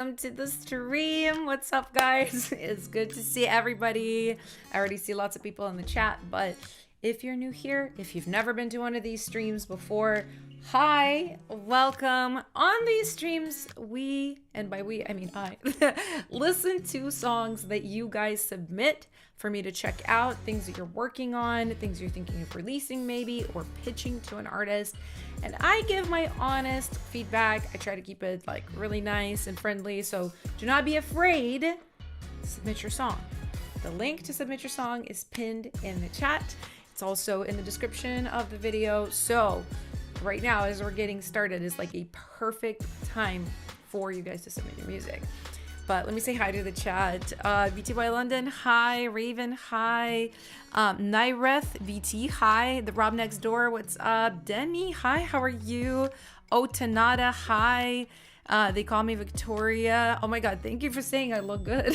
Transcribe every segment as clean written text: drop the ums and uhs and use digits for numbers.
Welcome to the stream. What's up, guys? It's good to see everybody. I already see lots of people in the chat, but if you're new here, if you've never been to one of these streams before, hi, welcome. On these streams, and by we, I mean I, listen to songs that you guys submit for me to check out, things that you're working on, things you're thinking of releasing maybe, or pitching to an artist. And I give my honest feedback. I try to keep it like really nice and friendly. So do not be afraid to submit your song. The link to submit your song is pinned in the chat. It's also in the description of the video. So right now, as we're getting started, is like a perfect time for you guys to submit your music. But let me say hi to the chat. VTY London, hi. Raven, hi. Nyreth, VT, hi. The Rob Next Door, what's up? Demi, hi, how are you? Oh, Tanada, hi. They call me Victoria. Oh my God, thank you for saying I look good.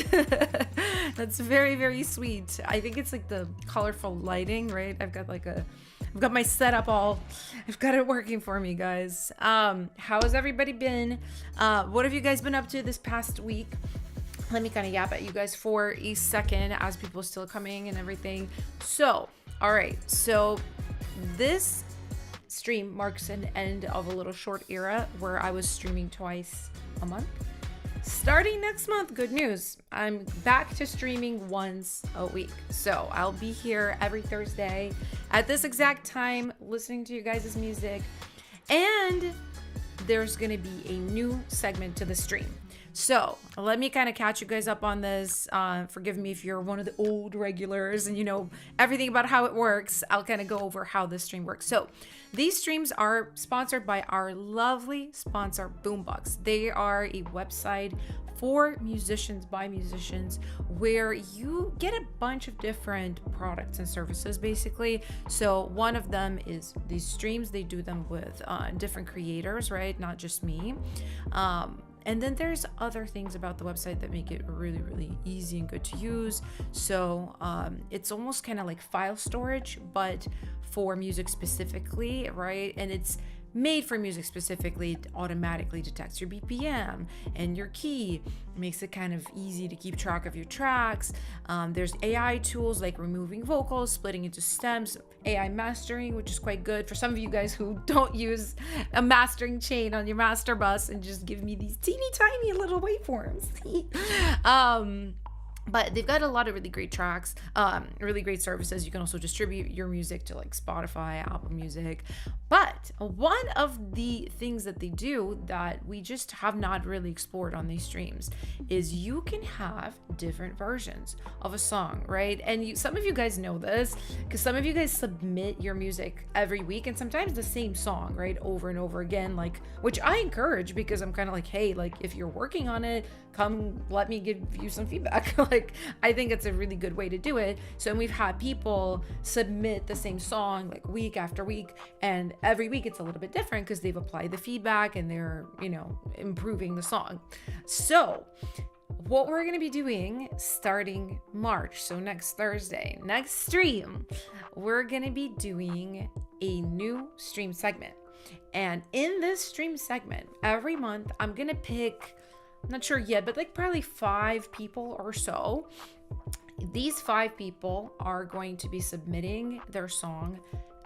That's very, very sweet. I think it's like the colorful lighting, right? I've got my setup I've got it working for me, guys. How has everybody been? What have you guys been up to this past week? Let me kind of yap at you guys for a second as people are still coming and everything. So, all right. So this stream marks an end of a little short era where I was streaming twice a month. Starting next month, good news, I'm back to streaming once a week. So I'll be here every Thursday at this exact time listening to you guys' music. And there's going to be a new segment to the stream. So let me kind of catch you guys up on this. Forgive me if you're one of the old regulars and you know everything about how it works. I'll kind of go over how this stream works. So these streams are sponsored by our lovely sponsor, Boombox. They are a website for musicians by musicians where you get a bunch of different products and services basically. So one of them is these streams. They do them with different creators, right? Not just me. And then there's other things about the website that make it really, really easy and good to use. So it's almost kind of like file storage, but for music specifically, right? And it's made for music specifically. It automatically detects your BPM and your key. It makes it kind of easy to keep track of your tracks. There's AI tools like removing vocals, splitting into stems, AI mastering, which is quite good for some of you guys who don't use a mastering chain on your master bus and just give me these teeny tiny little waveforms. But they've got a lot of really great tracks, really great services. You can also distribute your music to like Spotify, Apple Music. But one of the things that they do that we just have not really explored on these streams is you can have different versions of a song, right? And some of you guys know this because some of you guys submit your music every week and sometimes the same song, right? Over and over again, like, which I encourage because I'm kind of like, hey, like if you're working on it, come let me give you some feedback. Like, I think it's a really good way to do it. So we've had people submit the same song like week after week, and every week it's a little bit different because they've applied the feedback and they're, you know, improving the song. So what we're going to be doing starting March, so next Thursday, next stream, we're going to be doing a new stream segment. And in this stream segment, every month, I'm going to pick, I'm not sure yet, but like probably 5 people or so. These 5 people are going to be submitting their song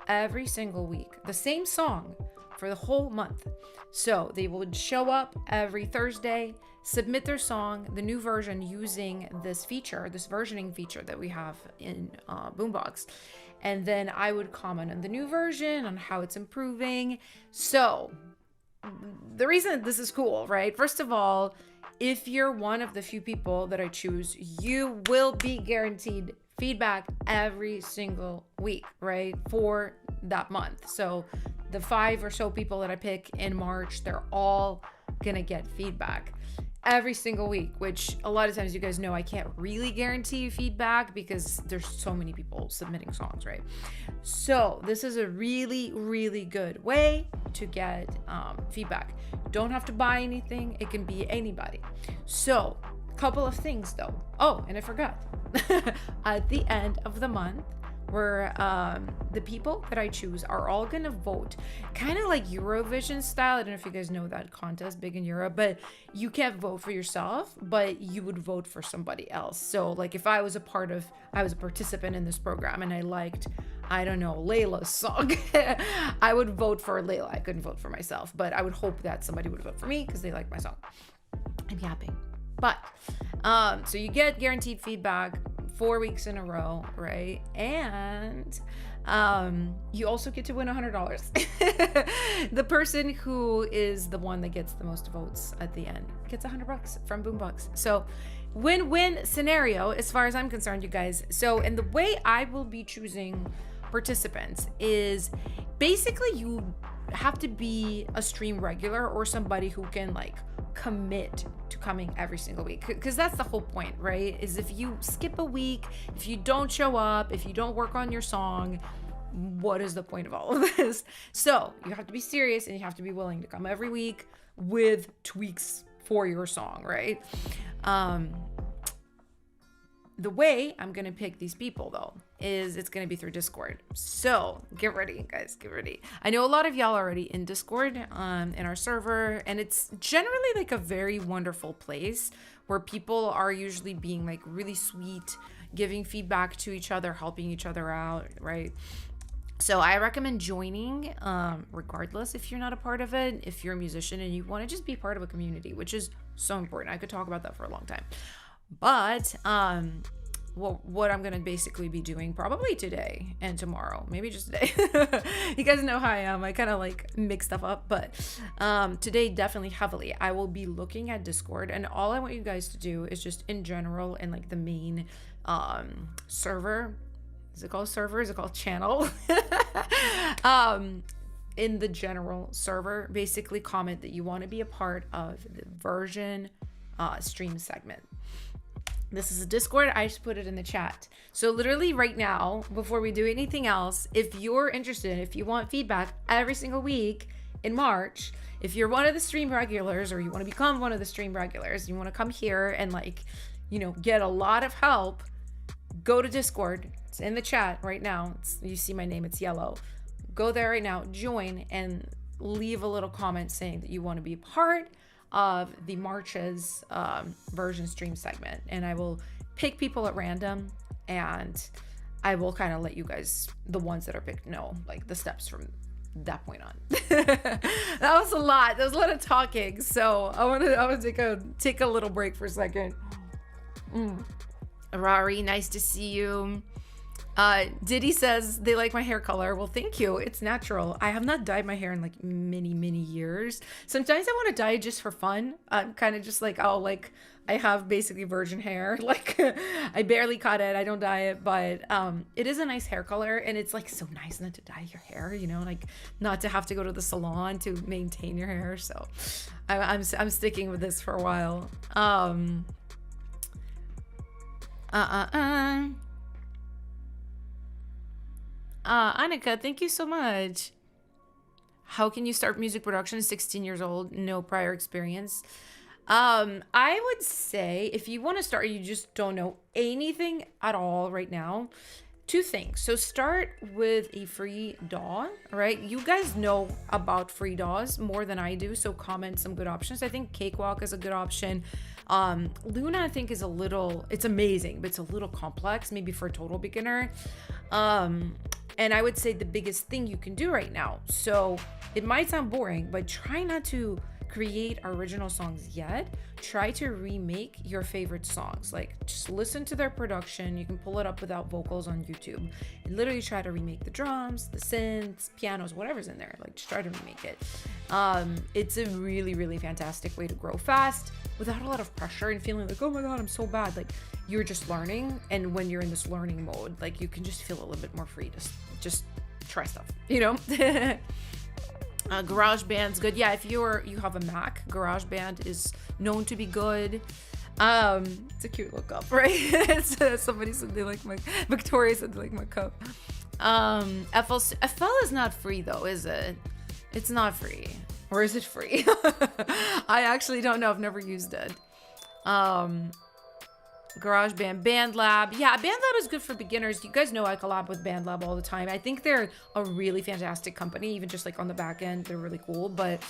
every single week, the same song for the whole month. So they would show up every Thursday, submit their song, the new version using this feature, this versioning feature that we have in Boombox. And then I would comment on the new version, on how it's improving. So the reason this is cool, right? First of all, if you're one of the few people that I choose, you will be guaranteed feedback every single week, right? For that month. So the 5 or so people that I pick in March, they're all gonna get feedback every single week, which a lot of times you guys know I can't really guarantee you feedback because there's so many people submitting songs, right? So this is a really, really good way to get feedback. Don't have to buy anything. It can be anybody. So a couple of things though. Oh, and I forgot. At the end of the month, where the people that I choose are all gonna vote, kind of like Eurovision style. I don't know if you guys know that contest, big in Europe, but you can't vote for yourself, but you would vote for somebody else. So like if I was a participant in this program and I liked, I don't know, Layla's song, I would vote for Layla. I couldn't vote for myself, but I would hope that somebody would vote for me because they like my song. I'm yapping. But so you get guaranteed feedback 4 weeks in a row, right? And you also get to win $100. The person who is the one that gets the most votes at the end gets $100 from Boombox. So win-win scenario as far as I'm concerned, you guys. So, and the way I will be choosing participants is basically you have to be a stream regular or somebody who can like commit to coming every single week, because that's the whole point, right? Is if you skip a week, if you don't show up, if you don't work on your song, what is the point of all of this? So you have to be serious and you have to be willing to come every week with tweaks for your song, right? The way I'm going to pick these people, though, is it's going to be through Discord. So get ready, guys, get ready. I know a lot of y'all are already in Discord, in our server, and it's generally like a very wonderful place where people are usually being like really sweet, giving feedback to each other, helping each other out, right? So I recommend joining, regardless if you're not a part of it, if you're a musician and you want to just be part of a community, which is so important. I could talk about that for a long time. But what I'm gonna basically be doing probably today and tomorrow, maybe just today. You guys know how I am. I kind of like mix stuff up, but today definitely heavily. I will be looking at Discord, and all I want you guys to do is just in general and like the main server. Is it called server? Is it called channel? In the general server, basically comment that you want to be a part of the version stream segment. This is a Discord. I just put it in the chat. So literally right now, before we do anything else, if you're interested, if you want feedback every single week in March, if you're one of the stream regulars or you want to become one of the stream regulars, you want to come here and like, you know, get a lot of help, go to Discord. It's in the chat right now. You see my name, it's yellow. Go there right now, join, and leave a little comment saying that you want to be a part of the March's version stream segment, and I will pick people at random, and I will kind of let you guys, the ones that are picked, know like the steps from that point on. That was a lot. There was a lot of talking, so I want to take a little break for a second. Rari, nice to see you. Diddy says they like my hair color. Well, thank you. It's natural. I have not dyed my hair in like many years. Sometimes I want to dye it just for fun. I'm kind of just like, oh, like I have basically virgin hair. Like I barely cut it. I don't dye it, but it is a nice hair color, and it's like so nice not to dye your hair, you know, like not to have to go to the salon to maintain your hair. So I'm sticking with this for a while. Annika, thank you so much. How can you start music production? 16 years old, no prior experience. I would say if you want to start, you just don't know anything at all right now. Two things. So start with a free DAW, right? You guys know about free DAWs more than I do, so comment some good options. I think Cakewalk is a good option. Luna, I think, is it's amazing, but it's a little complex, maybe for a total beginner. And I would say the biggest thing you can do right now, so it might sound boring, but try not to create original songs yet. Try to remake your favorite songs. Like, just listen to their production. You can pull it up without vocals on YouTube and literally try to remake the drums, the synths, pianos, whatever's in there. Like, just try to remake it. It's a really fantastic way to grow fast without a lot of pressure and feeling like, oh my god, I'm so bad. Like, you're just learning, and when you're in this learning mode, like, you can just feel a little bit more free to just try stuff, you know. GarageBand's good. Yeah, if you have a Mac, GarageBand is known to be good. It's a cute lookup, right? Somebody said they like Victoria said they like my cup. FL is not free though, is it? It's not free. Or is it free? I actually don't know. I've never used it. GarageBand, BandLab. Yeah, BandLab is good for beginners. You guys know I collab with BandLab all the time. I think they're a really fantastic company, even just like on the back end, they're really cool. But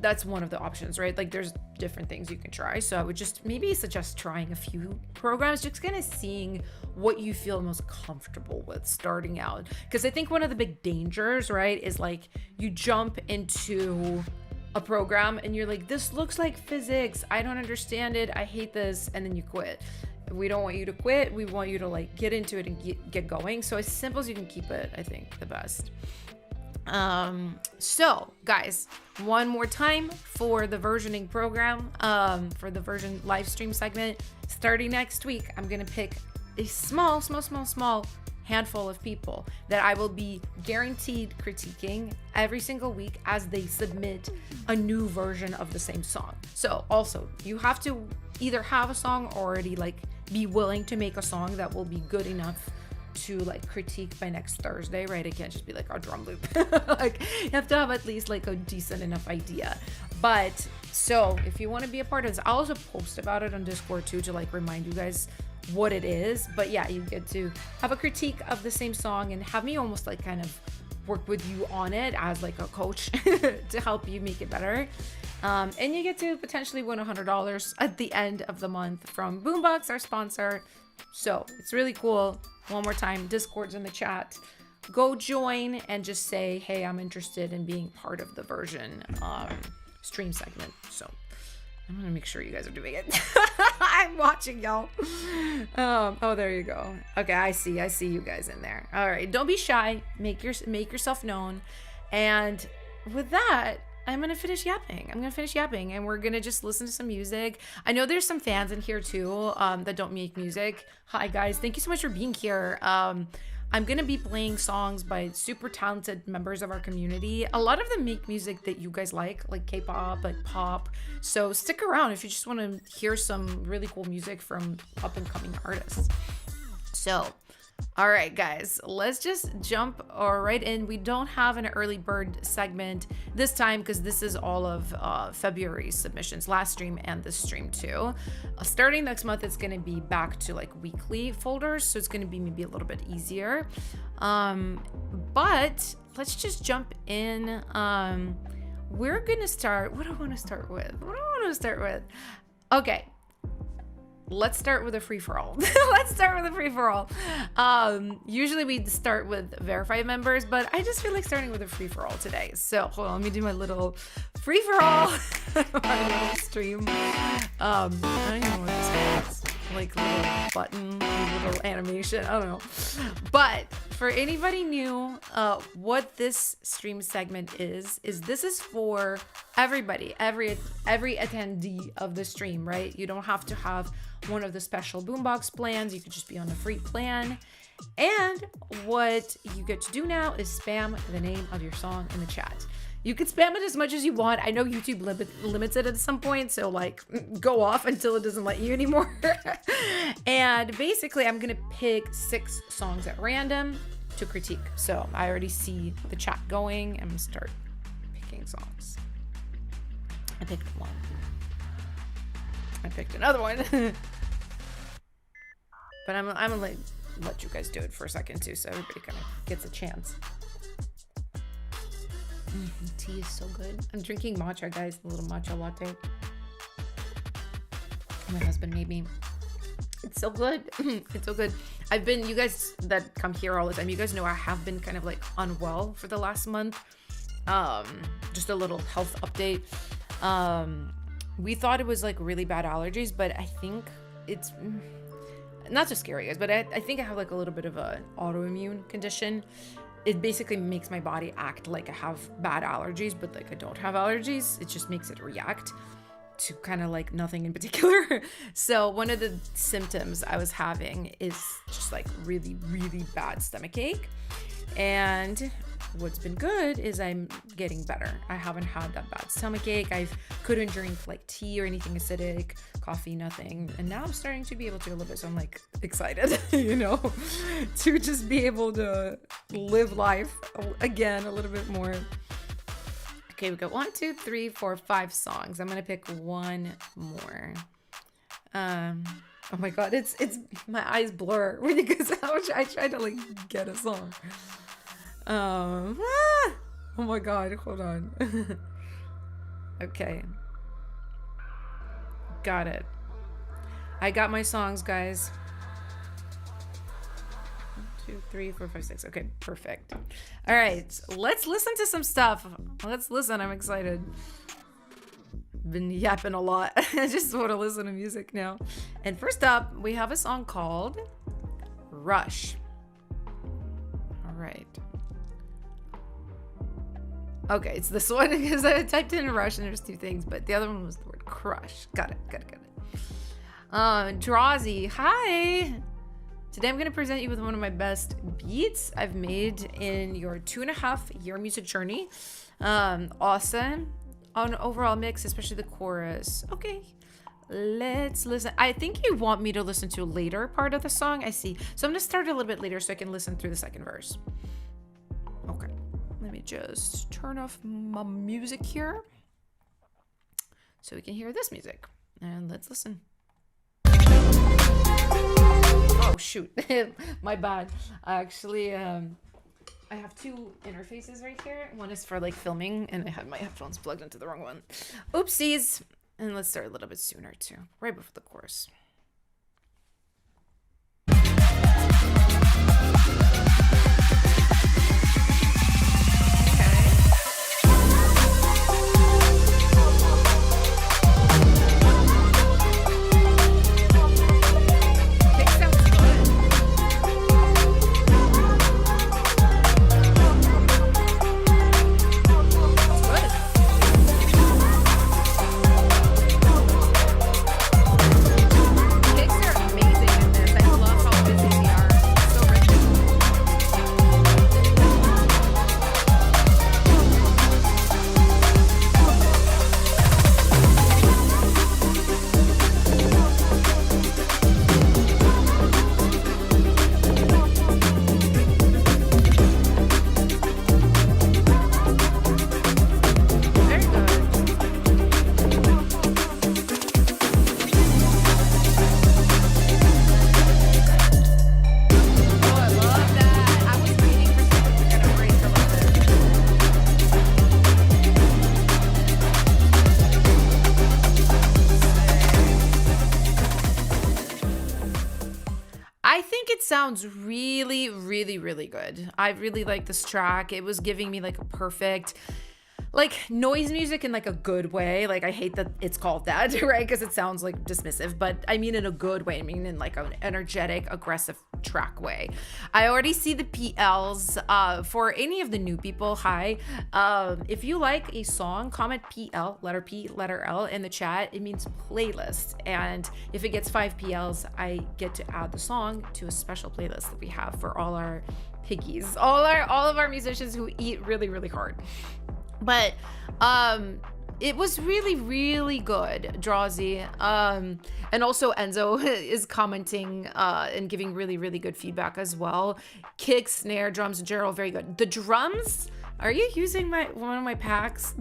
that's one of the options, right? Like there's different things you can try. So I would just maybe suggest trying a few programs, just kind of seeing what you feel most comfortable with starting out. Because I think one of the big dangers, right, is like you jump into a program and you're like, this looks like physics, I don't understand it, I hate this, and then you quit. We don't want you to quit. We want you to like get into it and get going. So as simple as you can keep it, I think the best. So guys, one more time for the versioning program, for the version live stream segment, starting next week, I'm gonna pick a small handful of people that I will be guaranteed critiquing every single week as they submit a new version of the same song. So also, you have to either have a song already, like be willing to make a song that will be good enough to like critique by next Thursday, right? It can't just be like our drum loop. Like you have to have at least like a decent enough idea. But so if you want to be a part of this, I'll also post about it on Discord too, to like remind you guys what it is. But yeah, you get to have a critique of the same song and have me almost like kind of work with you on it as like a coach to help you make it better. And you get to potentially win $100 at the end of the month from Boombox, our sponsor. So it's really cool. One more time, Discord's in the chat. Go join and just say, hey, I'm interested in being part of the version stream segment. So I'm gonna make sure you guys are doing it. I'm watching y'all. Oh, there you go. Okay, I see you guys in there. All right, don't be shy. Make yourself known. And with that, I'm gonna finish yapping. And we're gonna just listen to some music. I know there's some fans in here too that don't make music. Hi guys, thank you so much for being here. I'm gonna be playing songs by super talented members of our community. A lot of them make music that you guys like K-pop, like pop. So stick around if you just want to hear some really cool music from up and coming artists. So, all right, guys, let's just jump right in. We don't have an early bird segment this time because this is all of February's submissions, last stream and this stream too. Starting next month, it's going to be back to like weekly folders, so it's going to be maybe a little bit easier. But let's just jump in. We're going to start. What do I want to start with? Okay. Let's start with a free-for-all. Usually we start with verified members, but I just feel like starting with a free-for-all today. So hold on, let me do my little free-for-all. My little stream. I don't know what this is. Like little button, little animation. I don't know. But for anybody new, what this stream segment is this is for everybody, every attendee of the stream, right? You don't have to have one of the special Boombox plans. You could just be on a free plan. And what you get to do now is spam the name of your song in the chat. You can spam it as much as you want. I know YouTube limits it at some point, so like go off until it doesn't let you anymore. And basically, I'm gonna pick 6 songs at random to critique. So I already see the chat going. I'm gonna start picking songs. I picked one. I picked another one. But I'm gonna let you guys do it for a second too, so everybody kind of gets a chance. Tea is so good. I'm drinking matcha, guys. A little matcha latte. My husband made me. It's so good. It's so good. You guys that come here all the time, you guys know I have been kind of like unwell for the last month. Just a little health update. We thought it was like really bad allergies, but I think it's not so scary, guys, but I think I have like a little bit of an autoimmune condition. It basically makes my body act like I have bad allergies, but like I don't have allergies. It just makes it react to kind of like nothing in particular. So one of the symptoms I was having is just like really, really bad stomachache. And what's been good is I'm getting better. I haven't had that bad stomachache. I couldn't drink like tea or anything acidic, coffee, nothing. And now I'm starting to be able to a little bit. So I'm like excited, to just be able to live life again a little bit more. Okay, we got 1, 2, 3, 4, 5 songs. I'm going to pick one more. Oh my god, it's my eyes blur when you guys I try to like get a song. Oh my god, hold on. Okay. Got it. I got my songs, guys. 1, 2, 3, 4, 5, 6. Okay, perfect. All right, let's listen to some stuff. Let's listen. I'm excited. Been yapping a lot. I just want to listen to music now. And first up, we have a song called Rush. All right. Okay, it's this one because I typed in Rush and there's 2 things, but the other one was the word crush. Got it. Drazy, hi. Today I'm going to present you with one of my best beats I've made in your 2.5-year music journey. Awesome. On overall mix, especially the chorus. Okay, let's listen. I think you want me to listen to a later part of the song. I see. So I'm gonna start a little bit later so I can listen through the second verse. Okay, let me just turn off my music here so we can hear this music. And let's listen. Oh shoot, my bad. Actually, I have 2 interfaces right here. One is for like filming and I had my headphones plugged into the wrong one. Oopsies. And let's start a little bit sooner too, right before the chorus. Sounds really good. I really like this track. It was giving me like a perfect like noise music in like a good way. Like I hate that it's called that, right? Because it sounds like dismissive, but I mean in a good way. I mean in like an energetic, aggressive track way. I already see the PLs. For any of the new people, hi. If you like a song, comment PL, letter P, letter L in the chat. It means playlist. And if it gets 5 PLs, I get to add the song to a special playlist that we have for all our piggies, all of our musicians who eat really hard. But it was really good, Drazy. And also Enzo is commenting and giving really good feedback as well. Kick, snare, drums in general, very good. The drums, are you using one of my packs?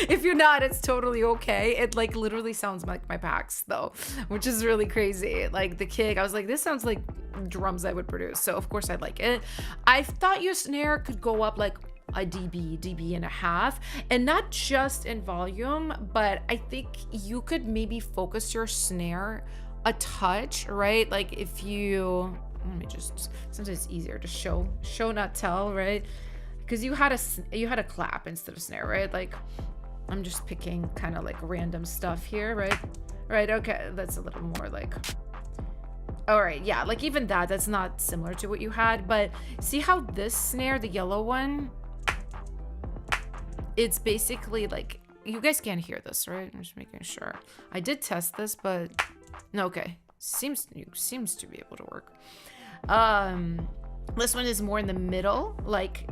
If you're not, it's totally okay. It like literally sounds like my packs though, which is really crazy. Like the kick, I was like, this sounds like drums I would produce. So of course I like it. I thought your snare could go up like a dB and a half, and not just in volume, but I think you could maybe focus your snare a touch, right? Like if you, let me just, sometimes it's easier to show not tell, right? Because you had a clap instead of snare, right? Like I'm just picking kind of like random stuff here, right? Okay, that's a little more like, all right, yeah, like even that's not similar to what you had, but see how this snare, the yellow one, it's basically like, you guys can't hear this, right? I'm just making sure. I did test this, but no, okay. Seems to be able to work. This one is more in the middle, like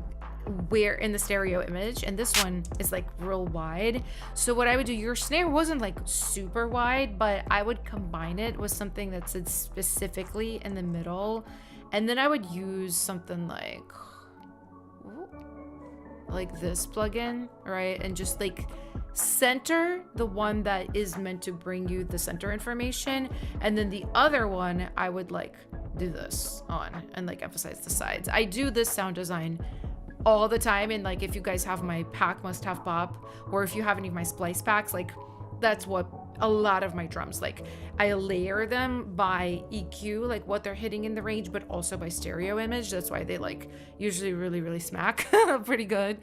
where in the stereo image, and this one is like real wide. So what I would do, your snare wasn't like super wide, but I would combine it with something that's specifically in the middle, and then I would use something like this plugin, right? And just like center the one that is meant to bring you the center information, and then the other one I would like do this on and like emphasize the sides. I do this sound design all the time, and like if you guys have my pack must have pop, or if you have any of my splice packs, like that's what a lot of my drums, like I layer them by EQ, like what they're hitting in the range, but also by stereo image. That's why they like usually really smack pretty good.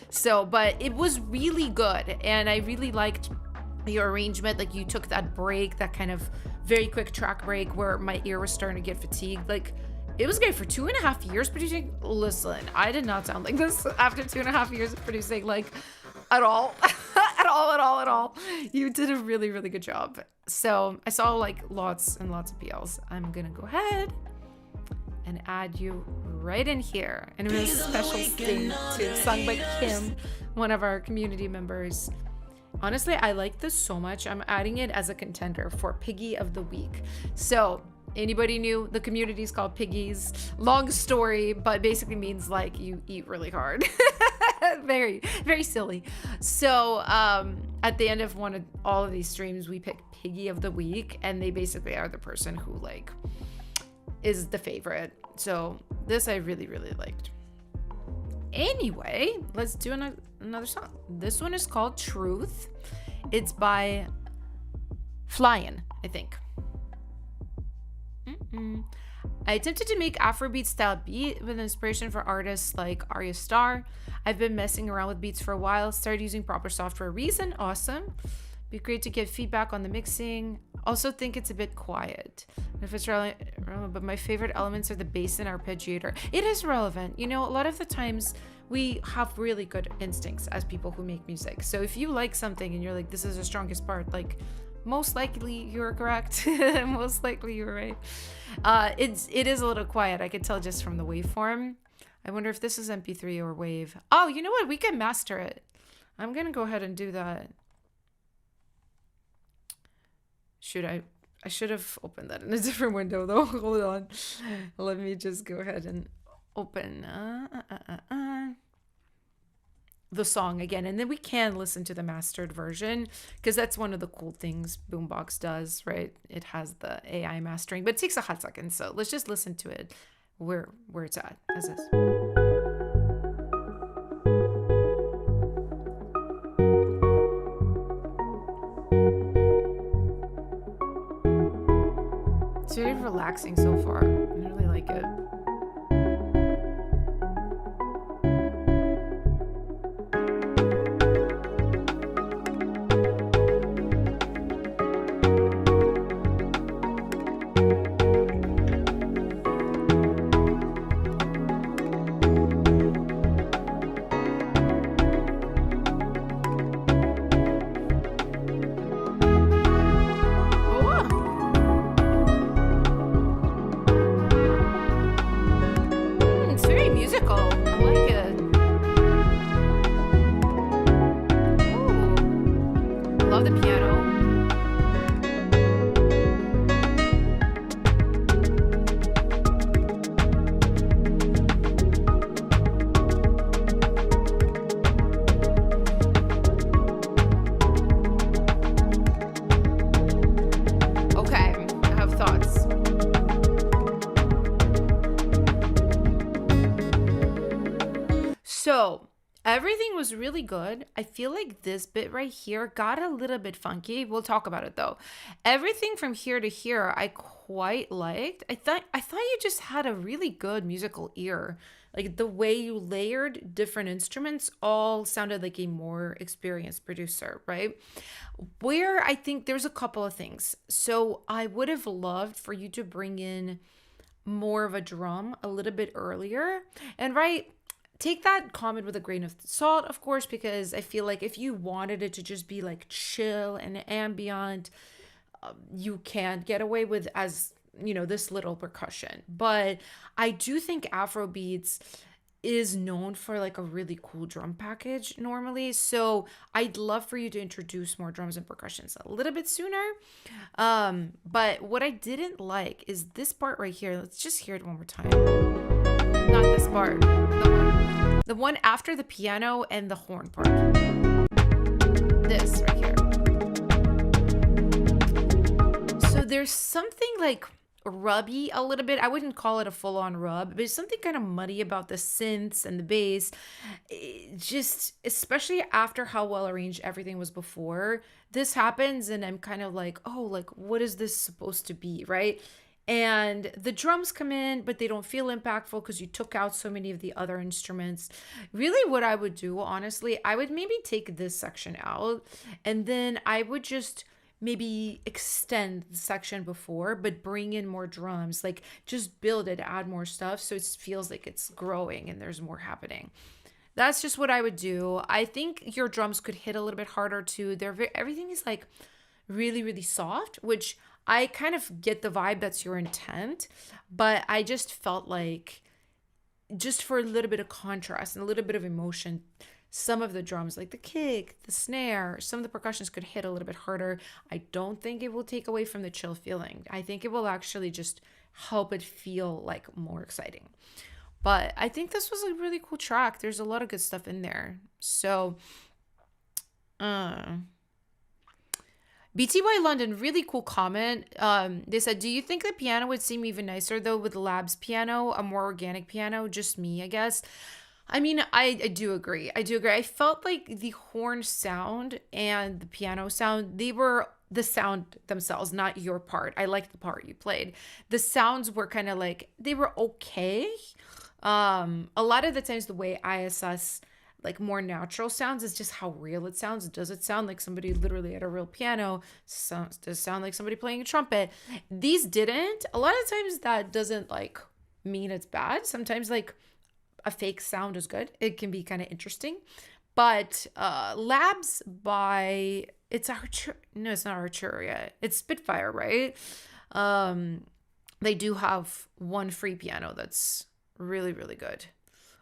So but it was really good, and I really liked your arrangement. Like you took that break, that kind of very quick track break where my ear was starting to get fatigued. Like it was great for 2.5 years producing. Listen, I did not sound like this after 2.5 years of producing, like at all. at all. You did a really good job. So I saw like lots and lots of PLs. I'm gonna go ahead and add you right in here. And it was a special thing too, sung by Kim, one of our community members. Honestly, I like this so much. I'm adding it as a contender for Piggy of the Week. So anybody new, the community is called Piggies. Long story, but basically means like you eat really hard. very silly. So at the end of all of these streams, we pick Piggy of the Week, and they basically are the person who like is the favorite. So this I really liked. Anyway, let's do another song. This one is called Truth. It's by Flyin', I think. I attempted to make Afrobeat style beat with inspiration for artists like Arya Starr. I've been messing around with beats for a while. Started using proper software reason. Awesome. Be great to get feedback on the mixing. Also think it's a bit quiet. If it's relevant, but my favorite elements are the bass and arpeggiator. It is relevant. You know, a lot of the times we have really good instincts as people who make music. So if you like something and you're like, this is the strongest part, like most likely you're correct. Most likely you're right. It is a little quiet. I could tell just from the waveform. I wonder if this is MP3 or wave. Oh, you know what? We can master it. I'm gonna go ahead and do that. Should I should have opened that in a different window though. Hold on. Let me just go ahead and open the song again, and then we can listen to the mastered version, because that's one of the cool things Boombox does, right? It has the AI mastering, but it takes a hot second. So let's just listen to it where it's at. As this. It's very relaxing so far. I really like it. Everything was really good. I feel like this bit right here got a little bit funky. We'll talk about it though. Everything from here to here I quite liked. I thought you just had a really good musical ear. Like the way you layered different instruments all sounded like a more experienced producer, right? Where I think there's a couple of things. So I would have loved for you to bring in more of a drum a little bit earlier. And right, take that comment with a grain of salt, of course, because I feel like if you wanted it to just be like chill and ambient, you can't get away with as, you know, this little percussion. But I do think Afrobeats is known for like a really cool drum package normally. So I'd love for you to introduce more drums and percussions a little bit sooner. But what I didn't like is this part right here. Let's just hear it one more time. Not this part. The one after the piano and the horn part. This right here. So there's something like rubby a little bit. I wouldn't call it a full-on rub, but there's something kind of muddy about the synths and the bass. Just especially after how well arranged everything was before, this happens and I'm kind of like, oh, like what is this supposed to be, right? And the drums come in, but they don't feel impactful because you took out so many of the other instruments. Really, what I would do, honestly, I would maybe take this section out and then I would just maybe extend the section before, but bring in more drums, like just build it, add more stuff so it feels like it's growing and there's more happening. That's just what I would do. I think your drums could hit a little bit harder too. Everything is like really, really soft, which I kind of get the vibe that's your intent, but I just felt like just for a little bit of contrast and a little bit of emotion, some of the drums, like the kick, the snare, some of the percussions could hit a little bit harder. I don't think it will take away from the chill feeling. I think it will actually just help it feel like more exciting. But I think this was a really cool track. There's a lot of good stuff in there. So, BTY London, really cool comment. They said, do you think the piano would seem even nicer though with Lab's piano, a more organic piano? Just me, I guess. I mean, I do agree. I do agree. I felt like the horn sound and the piano sound, they were the sound themselves, not your part. I liked the part you played. The sounds were kind of like, they were okay. A lot of the times the way I assess like more natural sounds is just how real it sounds. Does it sound like somebody literally at a real piano? Does it sound like somebody playing a trumpet? These didn't. A lot of times that doesn't like mean it's bad. Sometimes like a fake sound is good. It can be kind of interesting. But Labs by it's Archer. No, it's not Arturia. It's Spitfire, right? They do have one free piano that's really, really good.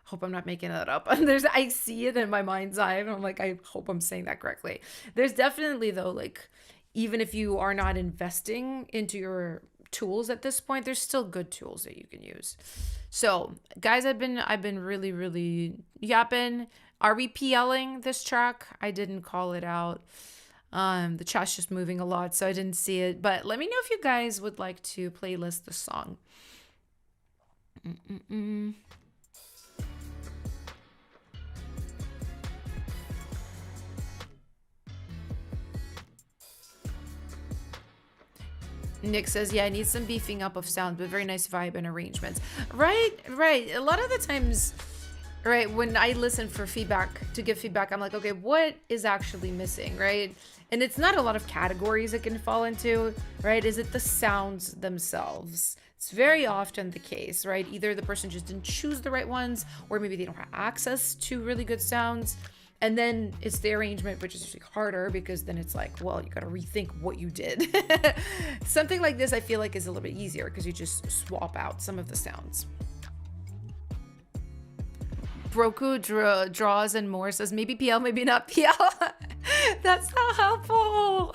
Hope I'm not making that up. I see it in my mind's eye and I'm like, I hope I'm saying that correctly. There's definitely though, like, even if you are not investing into your tools at this point, there's still good tools that you can use. So guys, I've been really, really yapping. Are we PLing this track? I didn't call it out. The chat's just moving a lot, so I didn't see it. But let me know if you guys would like to playlist the song. Nick says, yeah, I need some beefing up of sound, but very nice vibe and arrangements. Right. A lot of the times, right, when I listen for feedback, to give feedback, I'm like, okay, what is actually missing, right? And it's not a lot of categories it can fall into, right? Is it the sounds themselves? It's very often the case, right? Either the person just didn't choose the right ones, or maybe they don't have access to really good sounds. And then it's the arrangement, which is usually harder because then it's like, well, you got to rethink what you did. Something like this, I feel like is a little bit easier because you just swap out some of the sounds. Broku draws and more says, maybe PL, maybe not PL. That's so helpful.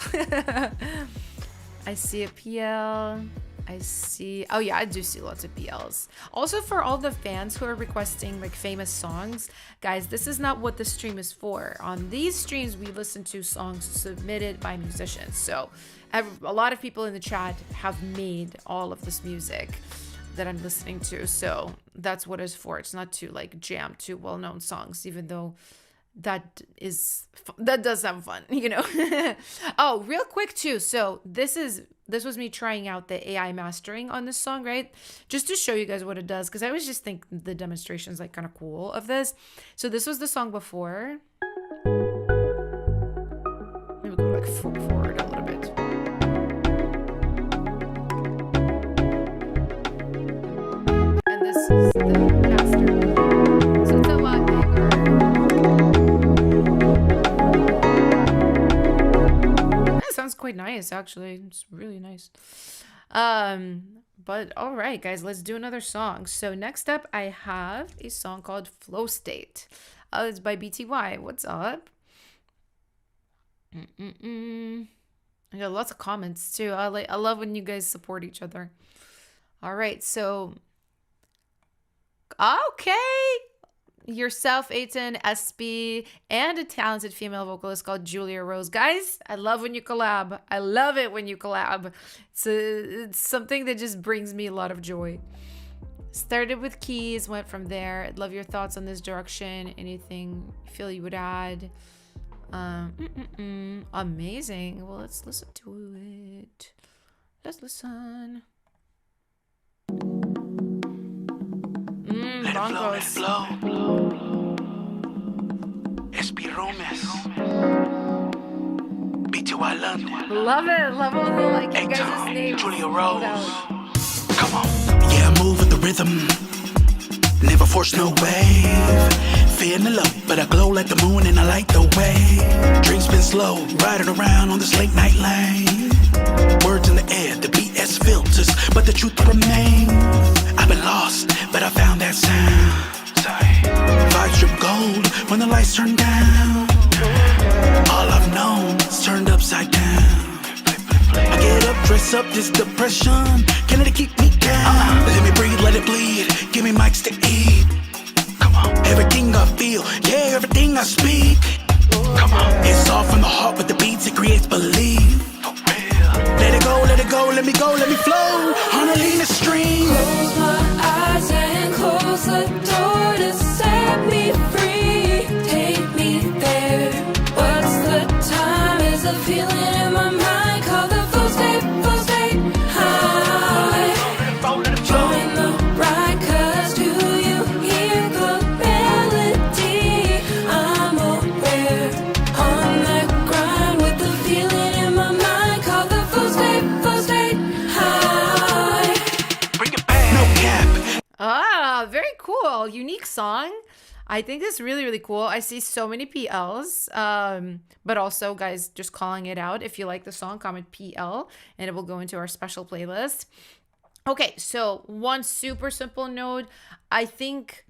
I see a PL. I see. Oh yeah, I do see lots of PLs. Also, for all the fans who are requesting like famous songs, guys, this is not what the stream is for. On these streams, we listen to songs submitted by musicians. So a lot of people in the chat have made all of this music that I'm listening to. So that's what it's for. It's not to like jam to well-known songs, even though that does sound fun, you know. Oh, real quick too. So this was me trying out the AI mastering on this song, right? Just to show you guys what it does, because I always just think the demonstration's like kind of cool of this. So this was the song before. Let me go like forward a little bit. And this is the master. So it's a lot bigger. That sounds quite nice, actually. It's really nice. But all right, guys, let's do another song. So next up, I have a song called Flow State. It's by BTY. What's up? I got lots of comments too. I love when you guys support each other. All right, so okay. yourself, Aiton, SB, and a talented female vocalist called Julia Rose. Guys, I love when you collab. I love it when you collab. It's something that just brings me a lot of joy. Started with keys, went from there. I'd love your thoughts on this direction. Anything you feel you would add? Amazing. Well, let's listen to it. Let's listen. Let Bongos. it flow, let it flow. SB Romes. B2I London. Love it. Love all the like you guys' names. Julia Rose. Come on. Yeah, I move with the rhythm. Never force no wave. Feeling the love, but I glow like the moon and I like the way. Dreams been slow, riding around on this late night lane. Words in the air, the BS filters, but the truth remains. I've been lost, but I found that sound. Vibes drip gold when the lights turn down. All I've known is turned upside down. I get up, dress up, this depression. Can it keep me down? Let me breathe, let it bleed. Give me mics to eat. Come on. Everything I feel, yeah, everything I speak. Come on. It's all from the heart with the beats, it creates belief. Let it go, let it go, let me go, let me flow on a leaner stream. Close my eyes and close the door to set me free. Take me there. What's the time? Is a feeling in my mind called the full state high. Join the ride, 'cause do you hear the melody? I'm aware on that grind with the feeling in my mind called the full state high. Bring it back. No cap. Ah, very cool. Unique song. I think it's really, really cool. I see so many PLs. But also, guys, just calling it out. If you like the song, comment PL and it will go into our special playlist. Okay, so one super simple note. I think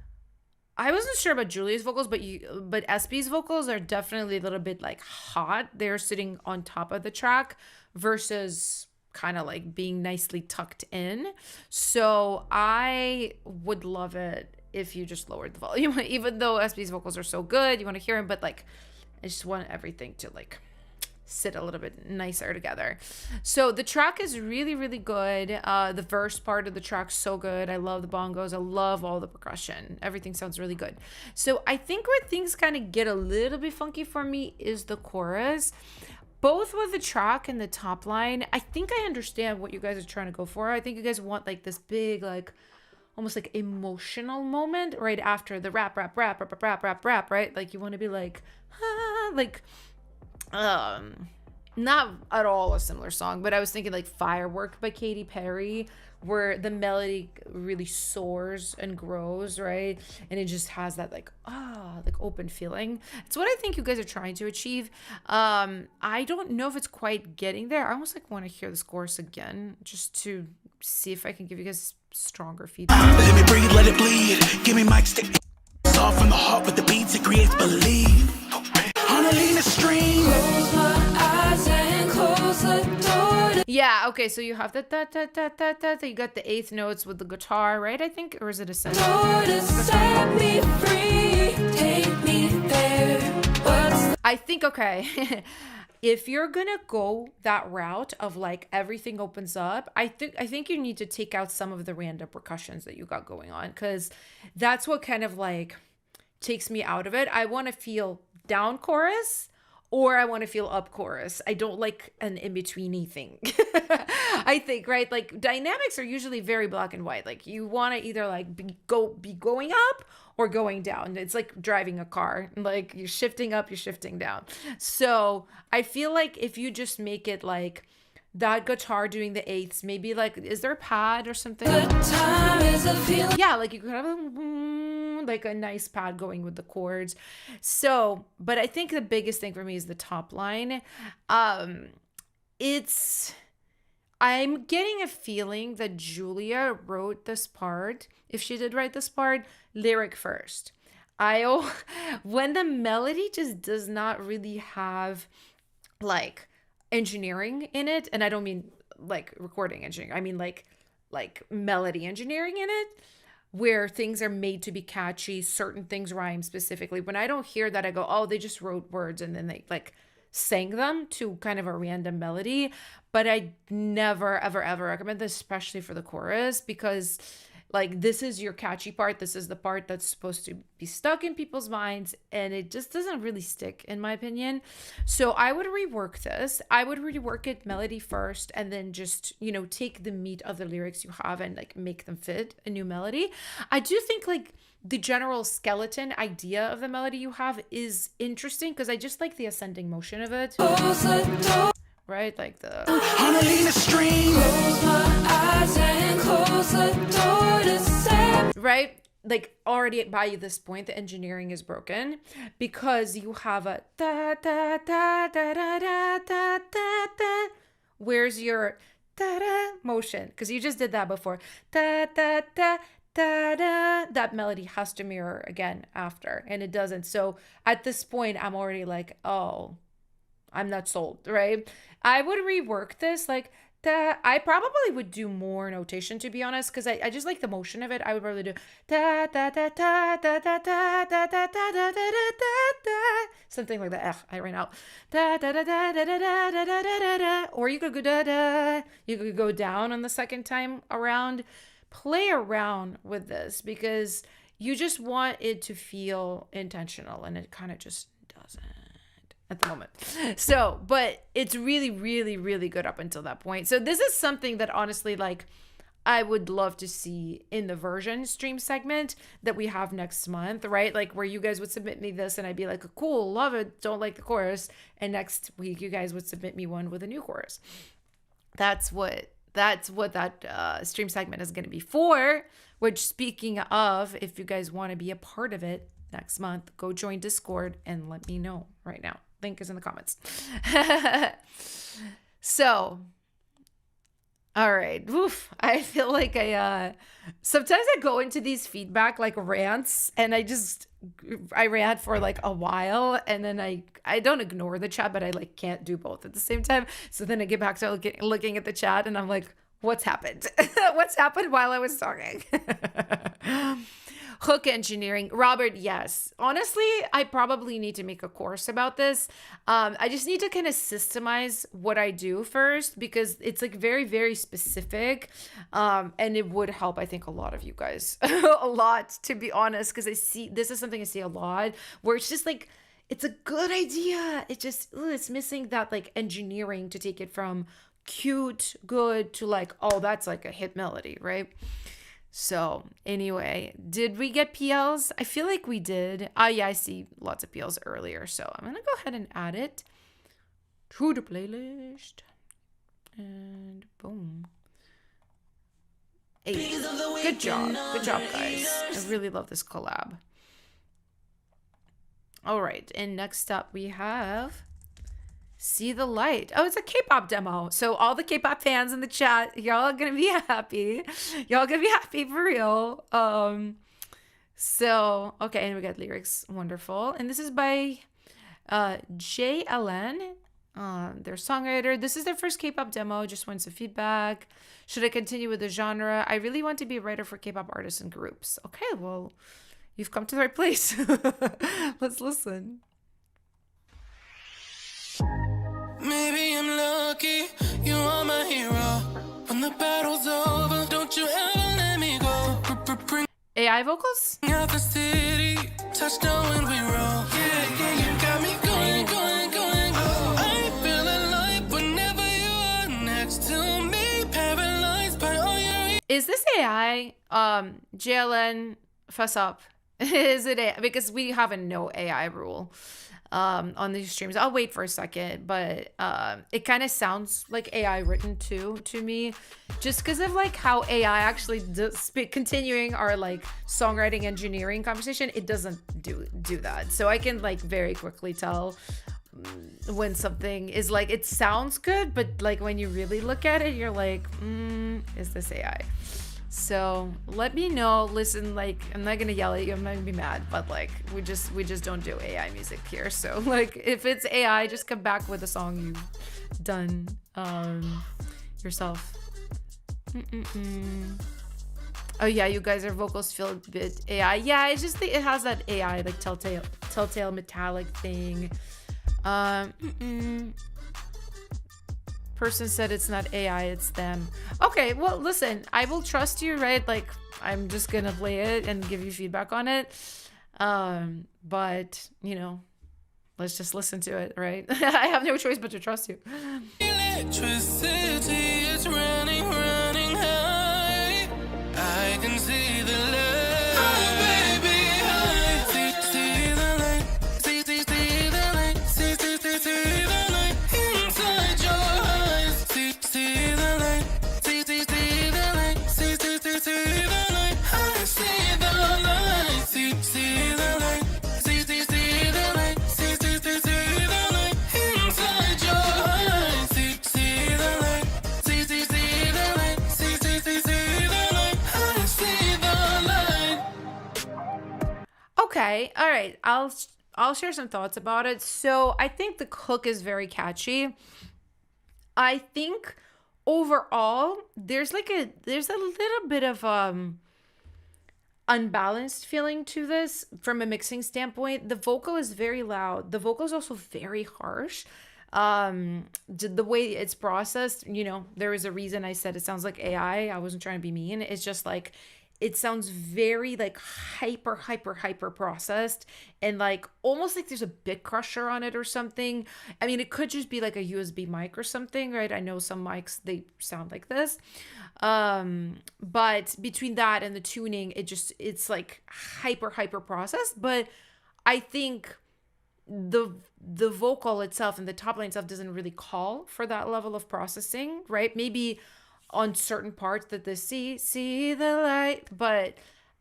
I wasn't sure about Julia's vocals, but SB's vocals are definitely a little bit like hot. They're sitting on top of the track versus kind of like being nicely tucked in. So I would love it if you just lowered the volume, even though SB's vocals are so good, you want to hear him, but like I just want everything to like sit a little bit nicer together. So the track is really, really good. The verse part of the track's so good. I love the bongos. I love all the percussion. Everything sounds really good. So I think where things kind of get a little bit funky for me is the chorus. Both with the track and the top line, I think I understand what you guys are trying to go for. I think you guys want like this big, like almost like emotional moment right after the rap, right? Like you want to be like, like, not at all a similar song, but I was thinking like Firework by Katy Perry, where the melody really soars and grows, right? And it just has that like open feeling. It's what I think you guys are trying to achieve. I don't know if it's quite getting there. I almost like want to hear this chorus again just to see if I can give you guys stronger feedback. Let me breathe, let it bleed. Give me mics to it's all from the heart with the beats, it creates belief. On a leaner stream. Close my eyes and close the door. Yeah, okay, so you have that, you got the eighth notes with the guitar, right? I think, or is it a sense? Door to set me free. Take me there. I think, okay. If you're gonna go that route of like everything opens up, I think you need to take out some of the random percussions that you got going on, because that's what kind of like takes me out of it. I want to feel down chorus or I want to feel up chorus. I don't like an in-betweeny thing. I think, right? Like dynamics are usually very black and white. Like you want to either like be going up or going down. It's like driving a car. Like you're shifting up, you're shifting down. So I feel like if you just make it like that guitar doing the eighths, maybe like, is there a pad or something? The time is a feeling. Yeah, like you could have like a nice pad going with the chords. So, but I think the biggest thing for me is the top line. I'm getting a feeling that Julia wrote this part, if she did write this part, lyric first. When the melody just does not really have like engineering in it, and I don't mean like recording engineering, I mean like melody engineering in it. where things are made to be catchy, certain things rhyme specifically. When I don't hear that, I go, oh, they just wrote words and then they like sang them to kind of a random melody. But I never, ever, ever recommend this, especially for the chorus, because like this is your catchy part. This is the part that's supposed to be stuck in people's minds, and it just doesn't really stick, in my opinion. So I would rework this. I would rework it melody first, and then just, you know, take the meat of the lyrics you have and like make them fit a new melody. I do think like the general skeleton idea of the melody you have is interesting, because I just like the ascending motion of it. Right? Like the Annalena string. Close my eyes and close the door to say. right? Like already by this point, the engineering is broken, because you have a da da da da da da da da da. Where's your da da motion? Because you just did that before. Da da da da da. That melody has to mirror again after, and it doesn't. So at this point, I'm already like, oh, I'm not sold, right? I would rework this like that. I probably would do more notation, to be honest, because I just like the motion of it. I would probably do da da da da da da da da da da da da da da, something like that. I ran out. Da da da da da da da da da da da. Or you could go da da. You could go down on the second time around. Play around with this, because you just want it to feel intentional, and it kind of just doesn't at the moment. So, but it's really, really, really good up until that point. So this is something that honestly, like, I would love to see in the version stream segment that we have next month, right? Like where you guys would submit me this and I'd be like, cool, love it, don't like the chorus. And next week you guys would submit me one with a new chorus. That's what that stream segment is going to be for. Which, speaking of, if you guys want to be a part of it next month, go join Discord and let me know right now. Link is in the comments. So, all right. Oof. I feel like sometimes I go into these feedback like rants, and I rant for like a while, and then I don't ignore the chat, but I like can't do both at the same time. So then I get back to looking at the chat, and I'm like, what's happened? What's happened while I was talking? Hook engineering. Robert, yes. Honestly, I probably need to make a course about this. I just need to kind of systemize what I do first, because it's like very, very specific. And it would help, I think, a lot of you guys a lot, to be honest, because this is something I see a lot where it's just like, it's a good idea. It just, it's missing that like engineering to take it from cute, good to like, oh, that's like a hit melody, right? So anyway, did we get PLs? I feel like we did. Yeah, I see lots of PLs earlier. So I'm going to go ahead and add it to the playlist. And boom. Hey, good job. Good job, guys. I really love this collab. All right. And next up we have See the Light. Oh, it's a K-pop demo. So all the K-pop fans in the chat, y'all are gonna be happy. Y'all gonna be happy for real. So okay, and we got lyrics. Wonderful. And this is by JLN, their songwriter. This is their first K-pop demo. Just want some feedback. Should I continue with the genre? I really want to be a writer for K-pop artists and groups. Okay, well, you've come to the right place. Let's listen. Maybe I'm lucky, you are my hero. When the battle's over, don't you ever let me go. Bring AI vocals? out the city, touchdown when we roll. Yeah, you got me going. I feel alive whenever you are next to me. Paralyzed by all your... Is this AI? JLN, fuss up. Is it AI? Because we have a no AI rule on these streams. I'll wait for a second, but it kind of sounds like AI written to me, just because of like how AI actually does continuing our like songwriting engineering conversation. It doesn't do that, so I can like very quickly tell when something is like, it sounds good, but like when you really look at it, you're like, is this AI? So let me know. Listen, like, I'm not gonna yell at you, I'm not gonna be mad, but like we just don't do AI music here. So like if it's AI, just come back with a song you've done yourself. Oh yeah, you guys, our vocals feel a bit AI. Yeah, it's just it has that AI like telltale metallic thing. Person said it's not AI, it's them. Okay, well listen, I will trust you, right? Like I'm just gonna play it and give you feedback on it. But you know, let's just listen to it, right? I have no choice but to trust you. Electricity is running, running high. I can see the light. Oh, baby, I see the light. See the light. See the light inside your eyes. See the light. See the light. See the light. I see the light. See the light. See the light. See the light inside your eyes. See the light. See the light. See the light. I see the light. Okay, all right. I'll share some thoughts about it. So I think the hook is very catchy. I think overall there's a little bit of unbalanced feeling to this from a mixing standpoint. The vocal is very loud. The vocal is also very harsh. The way it's processed, you know, there is a reason I said it sounds like AI. I wasn't trying to be mean. It's just like it sounds very like hyper processed, and like almost like there's a bit crusher on it or something. I mean, it could just be like a USB mic or something, right? I know some mics, they sound like this. But between that and the tuning, it's like hyper processed. But I think the vocal itself and the top line itself doesn't really call for that level of processing, right? Maybe on certain parts that they see the light, but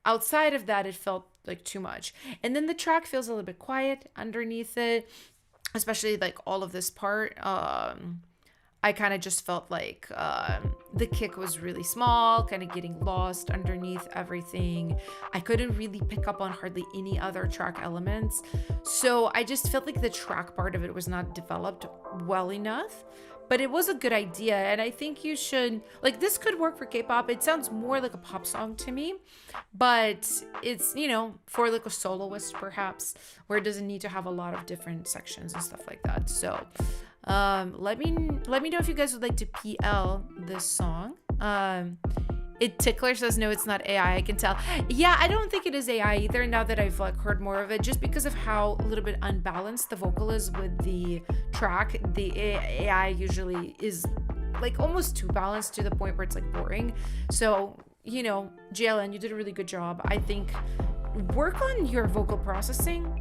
outside of that, it felt like too much. And then the track feels a little bit quiet underneath it, especially like all of this part. I kind of just felt like the kick was really small, kind of getting lost underneath everything. I couldn't really pick up on hardly any other track elements. So I just felt like the track part of it was not developed well enough. But it was a good idea, and I think you should, like, this could work for K-pop. It sounds more like a pop song to me, but it's, you know, for like a soloist perhaps, where it doesn't need to have a lot of different sections and stuff like that. So let me know if you guys would like to PL this song. It Tickler says no, it's not AI. I can tell. Yeah, I don't think it is AI either. Now that I've like heard more of it, just because of how a little bit unbalanced the vocal is with the track. The AI usually is like almost too balanced to the point where it's like boring. So, you know, Jalen, you did a really good job. I think work on your vocal processing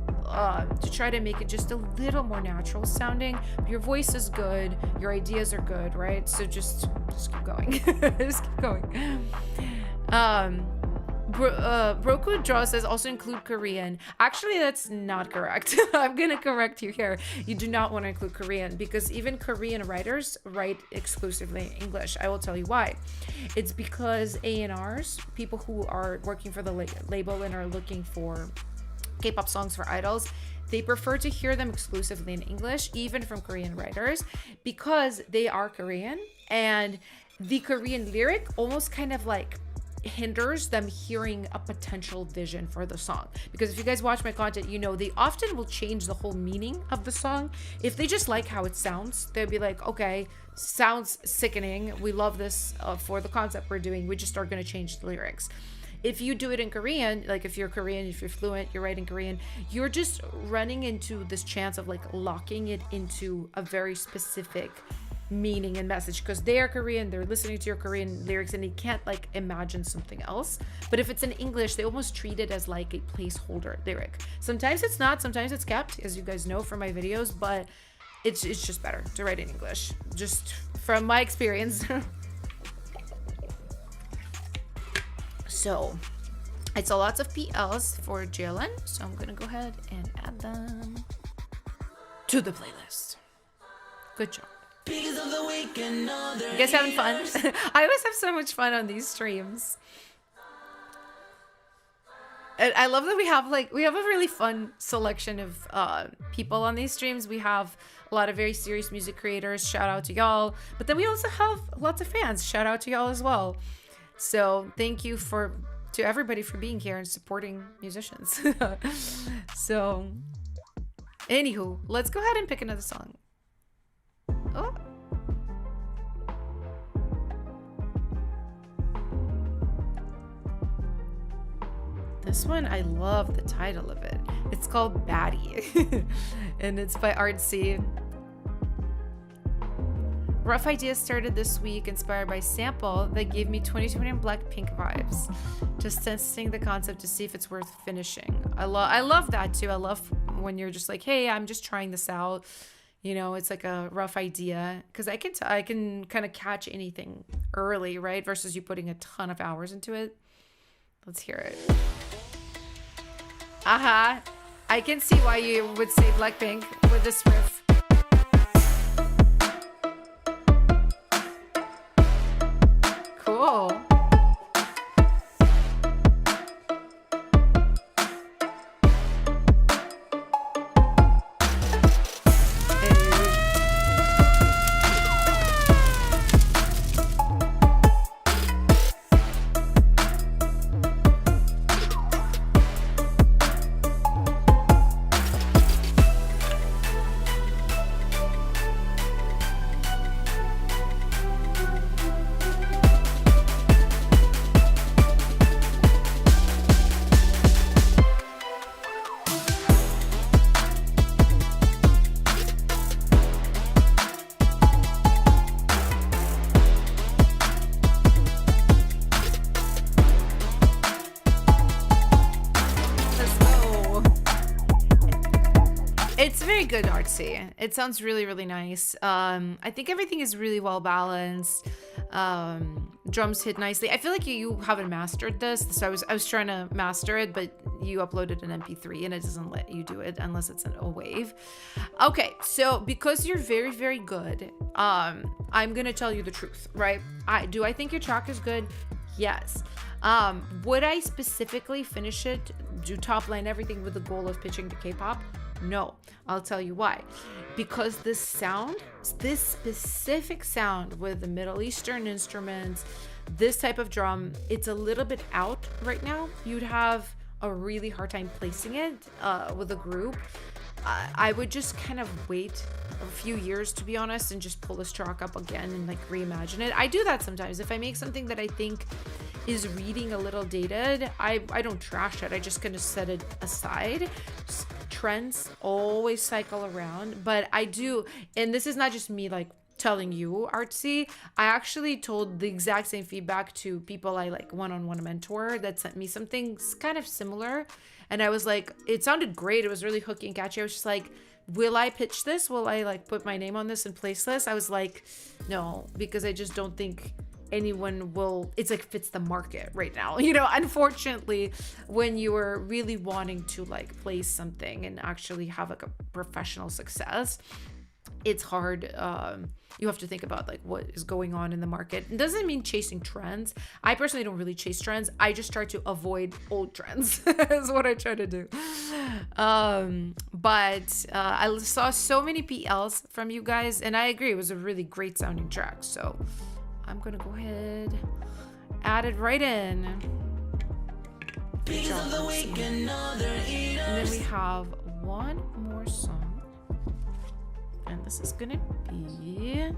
to try to make it just a little more natural sounding. Your voice is good, your ideas are good, right? So just keep going. Just keep going. Broku Draw says also include Korean. Actually, that's not correct. I'm gonna correct you here. You do not want to include Korean, because even Korean writers write exclusively in English. I will tell you why. It's because A&Rs, people who are working for the label and are looking for K-pop songs for idols, they prefer to hear them exclusively in English, even from Korean writers, because they are Korean, and the Korean lyric almost kind of like hinders them hearing a potential vision for the song. Because if you guys watch my content, you know they often will change the whole meaning of the song. If they just like how it sounds, they'll be like, okay, sounds sickening, we love this for the concept we're doing, we just are going to change the lyrics. If you do it in Korean, like if you're Korean, if you're fluent, you're writing Korean, you're just running into this chance of like locking it into a very specific meaning and message, because they are Korean, they're listening to your Korean lyrics, and they can't like imagine something else. But if it's in English, they almost treat it as like a placeholder lyric. Sometimes it's not, sometimes it's kept, as you guys know from my videos, but it's just better to write in English, just from my experience. So it's a lots of PLs for Jalen, so I'm gonna go ahead and add them to the playlist. Good job. You guys having fun? I always have so much fun on these streams. And I love that we have a really fun selection of people on these streams. We have a lot of very serious music creators. Shout out to y'all. But then we also have lots of fans. Shout out to y'all as well. So thank you to everybody for being here and supporting musicians. So anywho, let's go ahead and pick another song. Oh. This one, I love the title of it. It's called Baddie. And it's by Artsy. Rough Ideas started this week, inspired by sample that gave me 2020 Blackpink vibes. Just testing the concept to see if it's worth finishing. I love that too. I love when you're just like, hey, I'm just trying this out. You know, it's like a rough idea, because I can kind of catch anything early, right? Versus you putting a ton of hours into it. Let's hear it. I can see why you would say Blackpink with this riff. Cool. It's very good, Artsy. It sounds really, really nice. I think everything is really well balanced. Drums hit nicely. I feel like you haven't mastered this, so I was trying to master it, but you uploaded an MP3 and it doesn't let you do it unless it's a wave. Okay, so because you're very, very good, I'm gonna tell you the truth, right? Do I think your track is good? Yes. Would I specifically finish it, do top line everything with the goal of pitching to K-pop? No. I'll tell you why. Because this specific sound with the Middle Eastern instruments, this type of drum, it's a little bit out right now. You'd have a really hard time placing it with a group. I would just kind of wait a few years, to be honest, and just pull this track up again and like reimagine it. I do that sometimes. If I make something that I think is reading a little dated, I don't trash it. I just kind of set it aside. Trends always cycle around, but I do, and this is not just me like telling you, Artsy. I actually told the exact same feedback to people I like one-on-one mentor that sent me something kind of similar, and I was like, it sounded great, it was really hooky and catchy. I was just like, will I pitch this? Will I like put my name on this and place this? I was like, no, because I just don't think anyone will, it's like fits the market right now, you know. Unfortunately, when you are really wanting to like place something and actually have like a professional success, it's hard. You have to think about like what is going on in the market. It doesn't mean chasing trends. I personally don't really chase trends. I just try to avoid old trends is what I try to do. But I saw so many PLs from you guys, and I agree, it was a really great sounding track. So I'm gonna go ahead, add it right in. And then we have one more song, and this is gonna be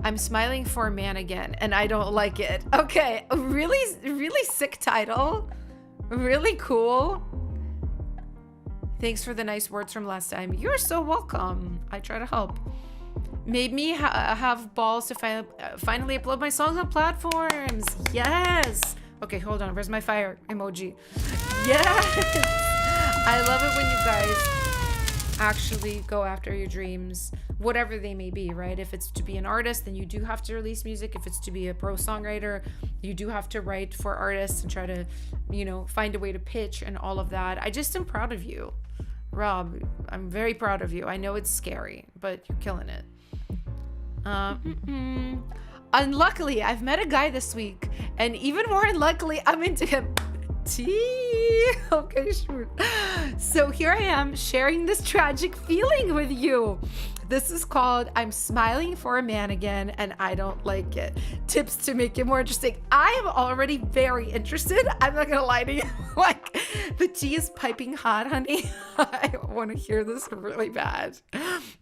I'm Smiling for a Man Again, and I don't like it. Okay, really sick title, really cool. Thanks for the nice words from last time. You're so welcome. I try to help. Made me have balls to finally upload my songs on platforms. Yes. Okay, hold on. Where's my fire emoji? Yes. I love it when you guys actually go after your dreams, whatever they may be, right? If it's to be an artist, then you do have to release music. If it's to be a pro songwriter, you do have to write for artists and try to, you know, find a way to pitch and all of that. I just am proud of you, Rob. I'm very proud of you. I know it's scary, but you're killing it. Unluckily, I've met a guy this week, and even more unluckily, I'm into him. Okay, sure. So here I am sharing this tragic feeling with you. This is called I'm Smiling for a Man Again and I Don't Like It. Tips to make it more interesting. I am already very interested. I'm not gonna lie to you. Like, the tea is piping hot, honey. I want to hear this really bad.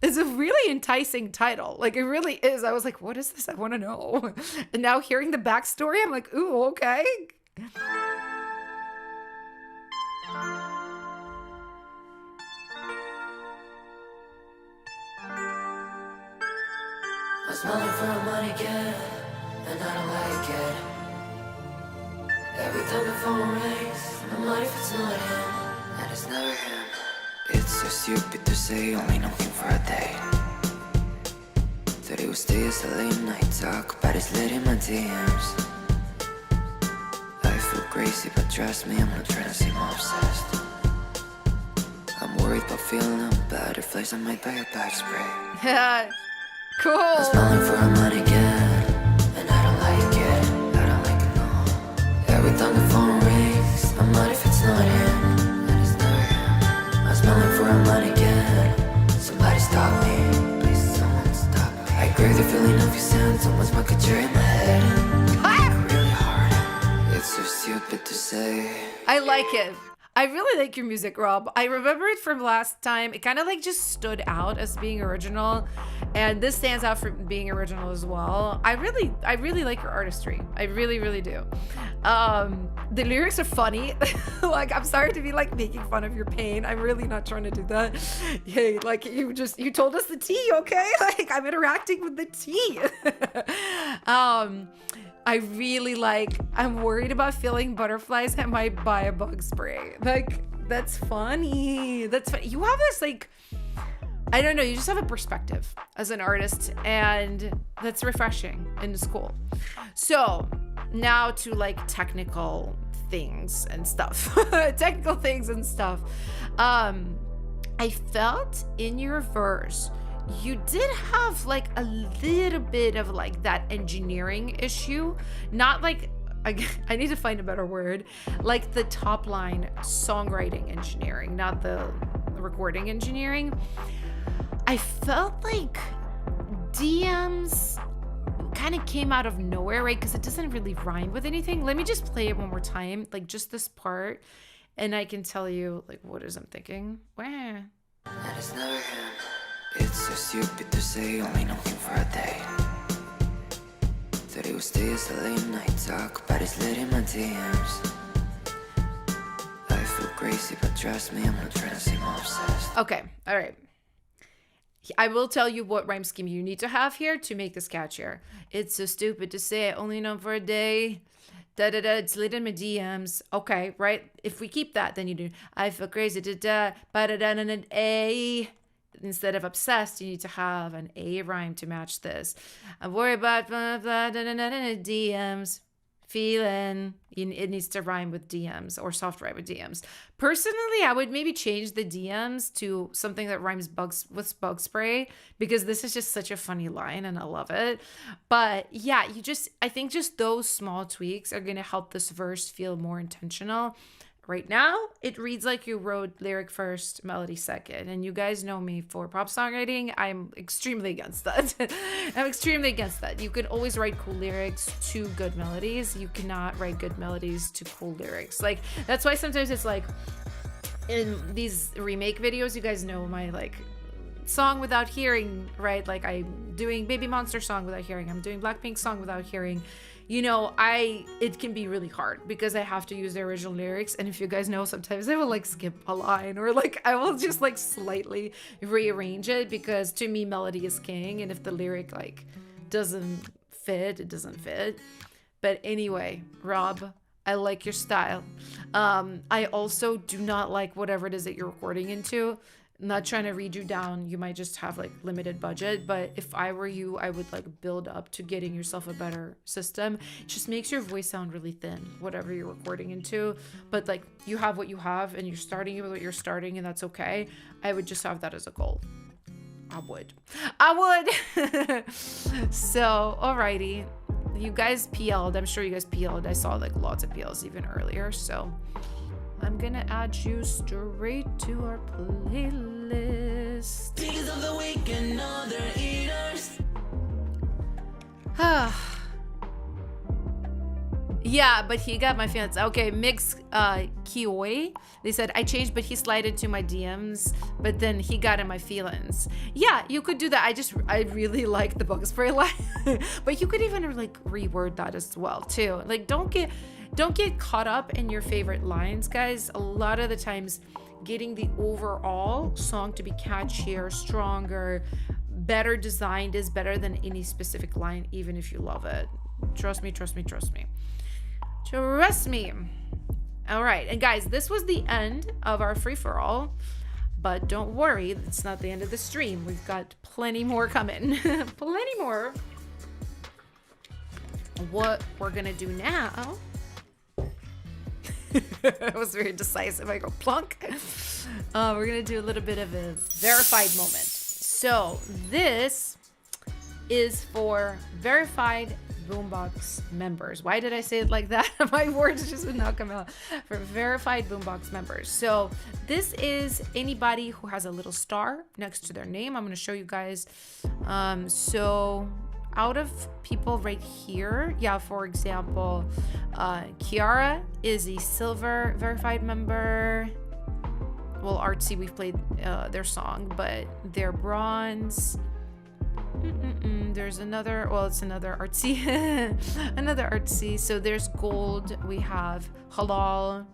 It's a really enticing title. Like, it really is. I was like, what is this? I want to know. And now hearing the backstory, I'm like, ooh, okay. I'm smiling for a money again, and I don't like it. Every time the phone rings, I'm like, if it's not him, and it's never him. It's so stupid to say, only knocking for a day. That he will stay as a late night talk, but it's late in my DMs. I feel crazy, but trust me, I'm not trying to seem obsessed. I'm worried about feeling butterflies I might buy a back spray. Cool. I'm smiling for a money again, and I don't like it. I don't like it, no. Every time the phone rings, I'm not if it's not him, and it's never him. I'm smiling for a money again. Somebody stop me, please, someone stop me. I crave the feeling of your scent, someone's my couture in my head. Really hard. It's so stupid to say. I like it. I really like your music, Rob. I remember it from last time. It kind of like just stood out as being original, and this stands out for being original as well. I really like your artistry. I really, really do. The lyrics are funny. Like, I'm sorry to be like making fun of your pain. I'm really not trying to do that. Hey, like you told us the tea, okay? Like, I'm interacting with the tea. I really like, I'm worried about feeling butterflies. I might buy a bug spray. Like, that's funny. That's funny. You have this, like, I don't know, you just have a perspective as an artist, and that's refreshing and it's cool. So now to like technical things and stuff. Technical things and stuff. I felt in your verse, you did have like a little bit of like that engineering issue. Not like, I need to find a better word, like the top line songwriting engineering, not the recording engineering. I felt like DMs kind of came out of nowhere, right? Because it doesn't really rhyme with anything. Let me just play it one more time, like just this part, and I can tell you like what is I'm thinking. Wah. And it's never him. It's so stupid to say, only knocking for a day. That he will stay as a late night talk, but it's late in my DMs. I feel crazy, but trust me, I'm not trying to seem obsessed. Okay, all right. I will tell you what rhyme scheme you need to have here to make this catchier. It's so stupid to say, only known for a day. It's late in my DMs. Okay, right? If we keep that, then you do. I feel crazy, A. Instead of obsessed, you need to have an A rhyme to match this. I worry about DMs. Feeling. It needs to rhyme with DMs or soft rhyme with DMs. Personally, I would maybe change the DMs to something that rhymes with bug spray, because this is just such a funny line and I love it. But yeah, I think just those small tweaks are going to help this verse feel more intentional. Right now, it reads like you wrote lyric first, melody second. And you guys know me for pop songwriting. I'm extremely against that. I'm extremely against that. You can always write cool lyrics to good melodies. You cannot write good melodies to cool lyrics. Like, that's why sometimes it's like, in these remake videos, you guys know my, like, song without hearing, right? Like, I'm doing Baby Monster song without hearing. I'm doing Blackpink song without hearing. You know, it can be really hard because I have to use the original lyrics. And if you guys know, sometimes I will like skip a line, or like I will just like slightly rearrange it, because to me, melody is king. And if the lyric like doesn't fit, it doesn't fit. But anyway, Rob, I like your style. I also do not like whatever it is that you're recording into. Not trying to read you down, you might just have like limited budget, but if I were you, I would like build up to getting yourself a better system. It just makes your voice sound really thin, whatever you're recording into. But like, you have what you have and you're starting with what you're starting, and that's okay. I would just have that as a goal. I would. So alrighty, you guys PL'd. I'm sure you guys PL'd. I saw like lots of PLs even earlier, so I'm gonna add you straight to our playlist. list. Biggest of the week and other eaters. Yeah, but he got my feelings. Okay, Mix Kioi. They said, I changed, but he slid into my DMs, but then he got in my feelings. Yeah, you could do that. I really like the bug spray line. But you could even like reword that as well too. Like don't get caught up in your favorite lines, guys. A lot of the times getting the overall song to be catchier, stronger, better designed is better than any specific line, even if you love it. Trust me. Trust me. All right, and guys, this was the end of our free-for-all, but don't worry, it's not the end of the stream. We've got plenty more coming. Plenty more. What we're gonna do now... That was very decisive. I go plunk. We're gonna do a little bit of a verified moment. So this is for verified Boombox members. Why did I say it like that? My words just would not come out. For verified Boombox members. So this is anybody who has a little star next to their name. I'm going to show you guys. So out of people right here, yeah, for example, Kiara is a silver verified member. Well, Artsy, we've played their song, but they're bronze. There's another, well, it's another Artsy. Another Artsy. So there's gold. We have Halal.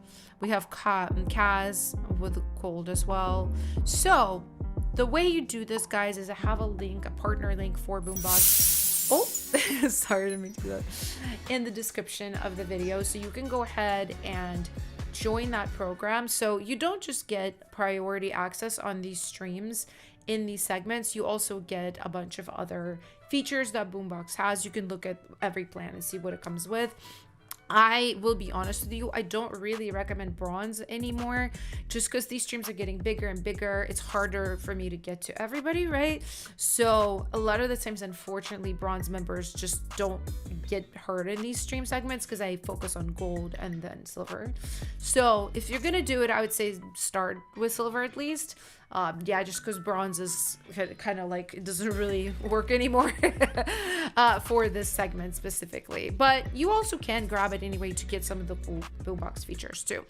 We have Kaz with gold as well. So the way you do this, guys, is I have a link, a partner link for Boombox. Oh, sorry, I didn't mean to do that. In the description of the video. So you can go ahead and join that program. So you don't just get priority access on these streams in these segments, you also get a bunch of other features that Boombox has. You can look at every plan and see what it comes with. I will be honest with you, I don't really recommend bronze anymore, just because these streams are getting bigger and bigger. It's harder for me to get to everybody, right? So a lot of the times, unfortunately, bronze members just don't get heard in these stream segments because I focus on gold and then silver. So if you're gonna do it, I would say start with silver at least. Yeah, just because bronze is kind of like, it doesn't really work anymore for this segment specifically. But you also can grab it anyway to get some of the cool Boombox features too.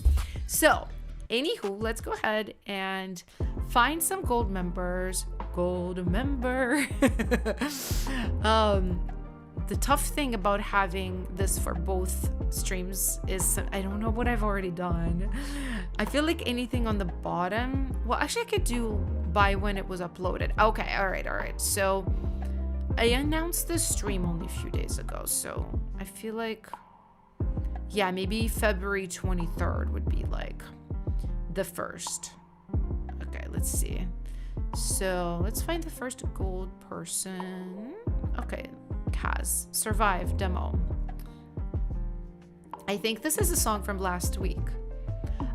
So anywho, let's go ahead and find some gold members. Gold member. The tough thing about having this for both streams is I don't know what I've already done. I feel like anything on the bottom, well, actually I could do by when it was uploaded. Okay, all right. So I announced this stream only a few days ago, so I feel like, yeah, maybe February 23rd would be like the first. Okay, let's see. So let's find the first gold person. Okay, Kaz, Survive demo. I think this is a song from last week.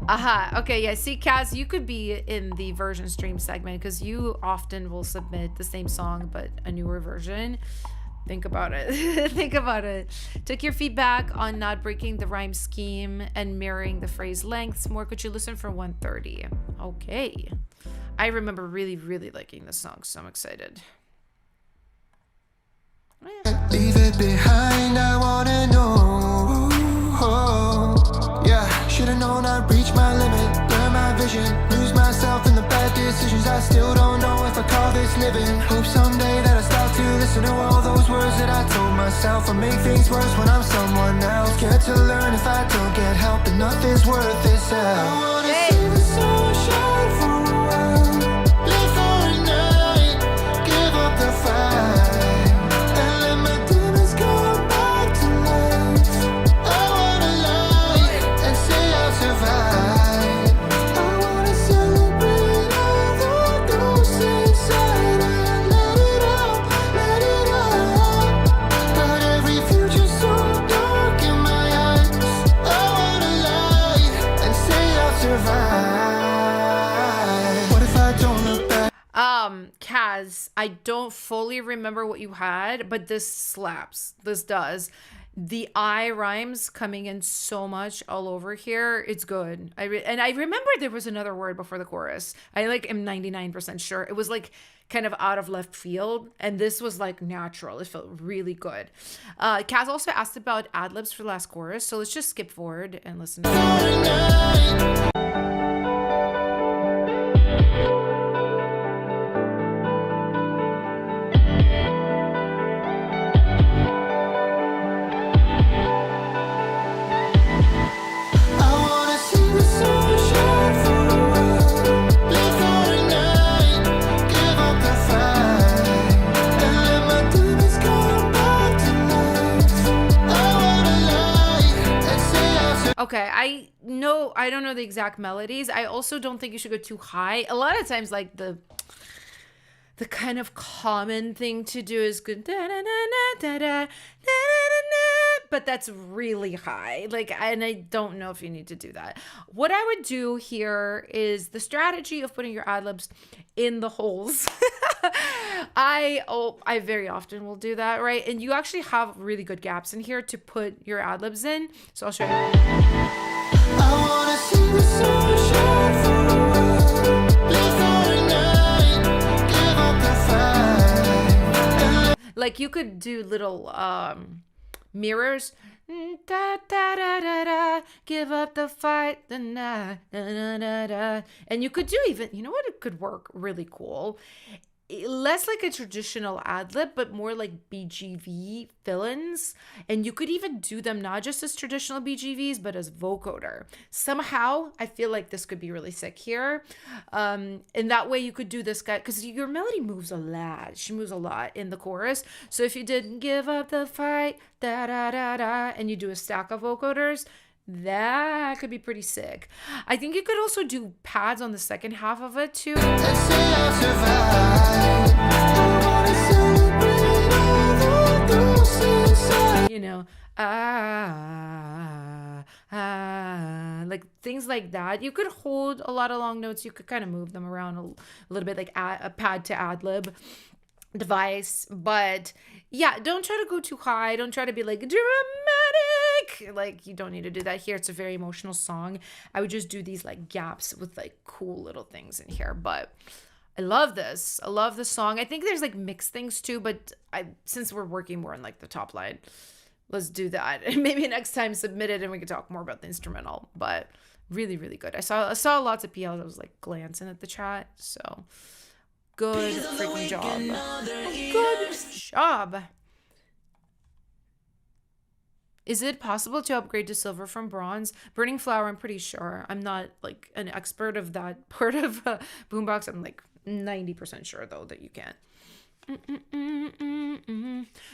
Aha, okay, yeah, see, Kaz, you could be in the version stream segment because you often will submit the same song but a newer version. Think about it. Think about it. Took your feedback on not breaking the rhyme scheme and mirroring the phrase lengths more. Could you listen for 130? Okay. I remember really, really liking this song, so I'm excited. Leave it behind, I wanna know. Yeah, should've known I'd reach my limit, blur my vision, lose myself in the bad decisions. I still don't know if I call this living. Hope someday that I start to listen to all those words that I told myself. I make things worse when I'm someone else. Scared to learn if I don't get help, and nothing's worth this hell. I wanna see the sun shine for a while, live for a night, give up the fight. Kaz, I don't fully remember what you had, but this slaps. This does. The I rhymes coming in so much all over here. It's good. I remember there was another word before the chorus. I like am 99% sure. It was like kind of out of left field, and this was like natural. It felt really good. Kaz also asked about ad libs for the last chorus, so let's just skip forward and listen to it. I wanna see the sun shine for a while. Live for the night, give up the fight, and let my demons come back to life. I wanna lie and say I'll Okay, I don't know the exact melodies. I also don't think you should go too high. A lot of times, like the kind of common thing to do is good, but that's really high. Like, and I don't know if you need to do that. What I would do here is the strategy of putting your ad libs in the holes. I very often will do that, right? And you actually have really good gaps in here to put your ad libs in. So I'll show you. I wanna see the sun shine for a while. Live for the night, give up the fight. Like you could do little mirrors. Da, da, da, da, da, give up the fight. Da, da, da, da, da. And you could do even, you know what, it could work really cool. Less like a traditional ad lib, but more like BGV fill-ins. And you could even do them not just as traditional BGVs, but as vocoder. Somehow, I feel like this could be really sick here. And that way you could do this guy, because your melody moves a lot. She moves a lot in the chorus. So if you did give up the fight, da da da da, and you do a stack of vocoders, that could be pretty sick. I think you could also do pads on the second half of it too. And say I'll survive. I wanna celebrate all the ghosts inside. You know, like things like that. You could hold a lot of long notes. You could kind of move them around a little bit, like a pad to ad lib device. But yeah, don't try to go too high. Don't try to be like dramatic. Like, you don't need to do that here. It's a very emotional song. I would just do these like gaps with like cool little things in here. But I love this. I love the song. I think there's like mixed things too, but since we're working more on like the top line, let's do that. And maybe next time submit it and we can talk more about the instrumental. But really, really good. I saw lots of PLs. I was like glancing at the chat. So good freaking job. Good job. Is it possible to upgrade to silver from bronze? Burning Flower, I'm pretty sure. I'm not like an expert of that part of Boombox. I'm like 90% sure though that you can.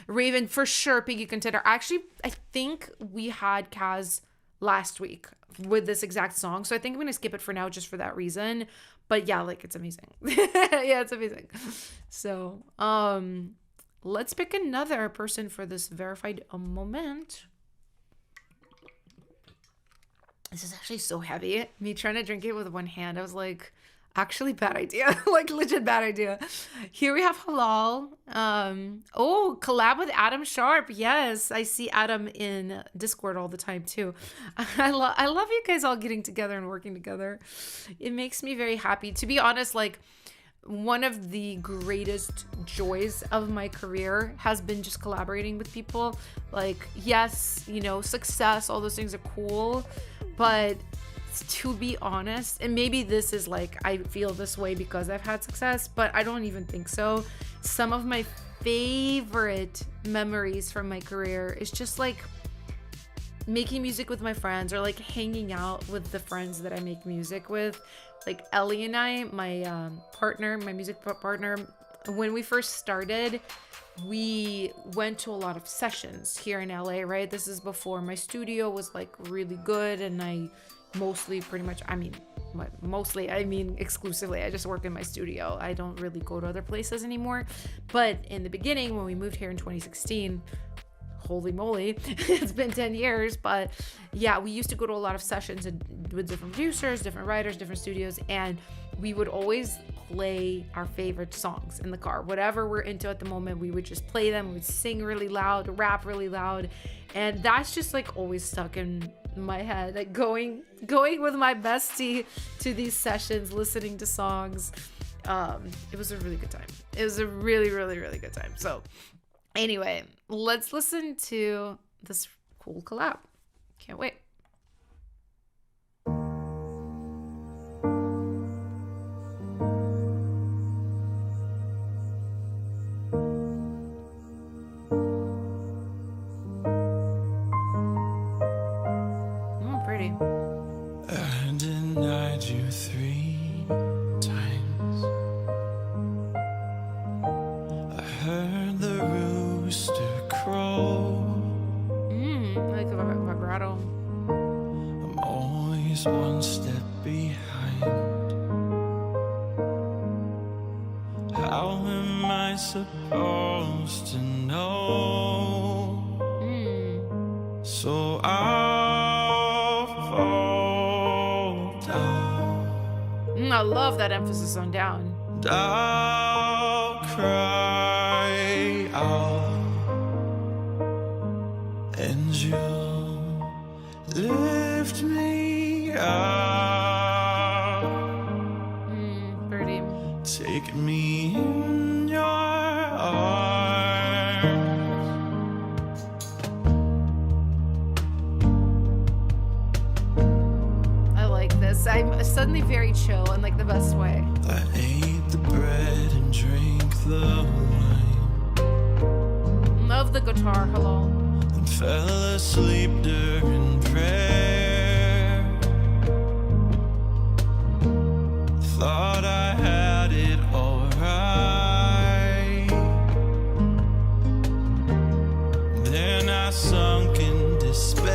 Raven, for sure, Piggy Contender. Actually, I think we had Kaz last week with this exact song. So I think I'm going to skip it for now just for that reason. But yeah, like it's amazing. Yeah, it's amazing. So let's pick another person for this verified moment. This is actually so heavy. Me trying to drink it with one hand, I was like, actually bad idea. Like legit bad idea. Here we have Halal. Oh, collab with Adam Sharp. Yes, I see Adam in Discord all the time too. I love you guys all getting together and working together. It makes me very happy. To be honest, like one of the greatest joys of my career has been just collaborating with people. Like, yes, you know, success, all those things are cool, but to be honest, and maybe this is like I feel this way because I've had success, but I don't even think so. Some of my favorite memories from my career is just like making music with my friends or like hanging out with the friends that I make music with. Like Ellie and I, my partner, my music partner, when we first started, we went to a lot of sessions here in LA, right? This is before my studio was like really good, and I mostly I mean exclusively, I just work in my studio. I don't really go to other places anymore. But in the beginning, when we moved here in 2016, holy moly, it's been 10 years. But yeah, we used to go to a lot of sessions with different producers, different writers, different studios, and we would always play our favorite songs in the car. Whatever we're into at the moment, we would just play them. We would sing really loud, rap really loud. And that's just like always stuck in my head, like going with my bestie to these sessions, listening to songs. It was a really good time. It was a really, really, really good time. So anyway, let's listen to this cool collab. Can't wait. I denied you 3 times. I heard the rooster crow. Like a vibrato. I'm always one step behind. How am I supposed to know? So I'll fall down. I love that emphasis on down. And I'll cry out, and you'll lift me up. Pretty. Take me in your arms. I like this. I'm suddenly very chill in like the best way. I ate the bread and drank the wine, Love the guitar. Hello. and fell asleep during prayer. Thought I had it all right. Then I sunk in despair.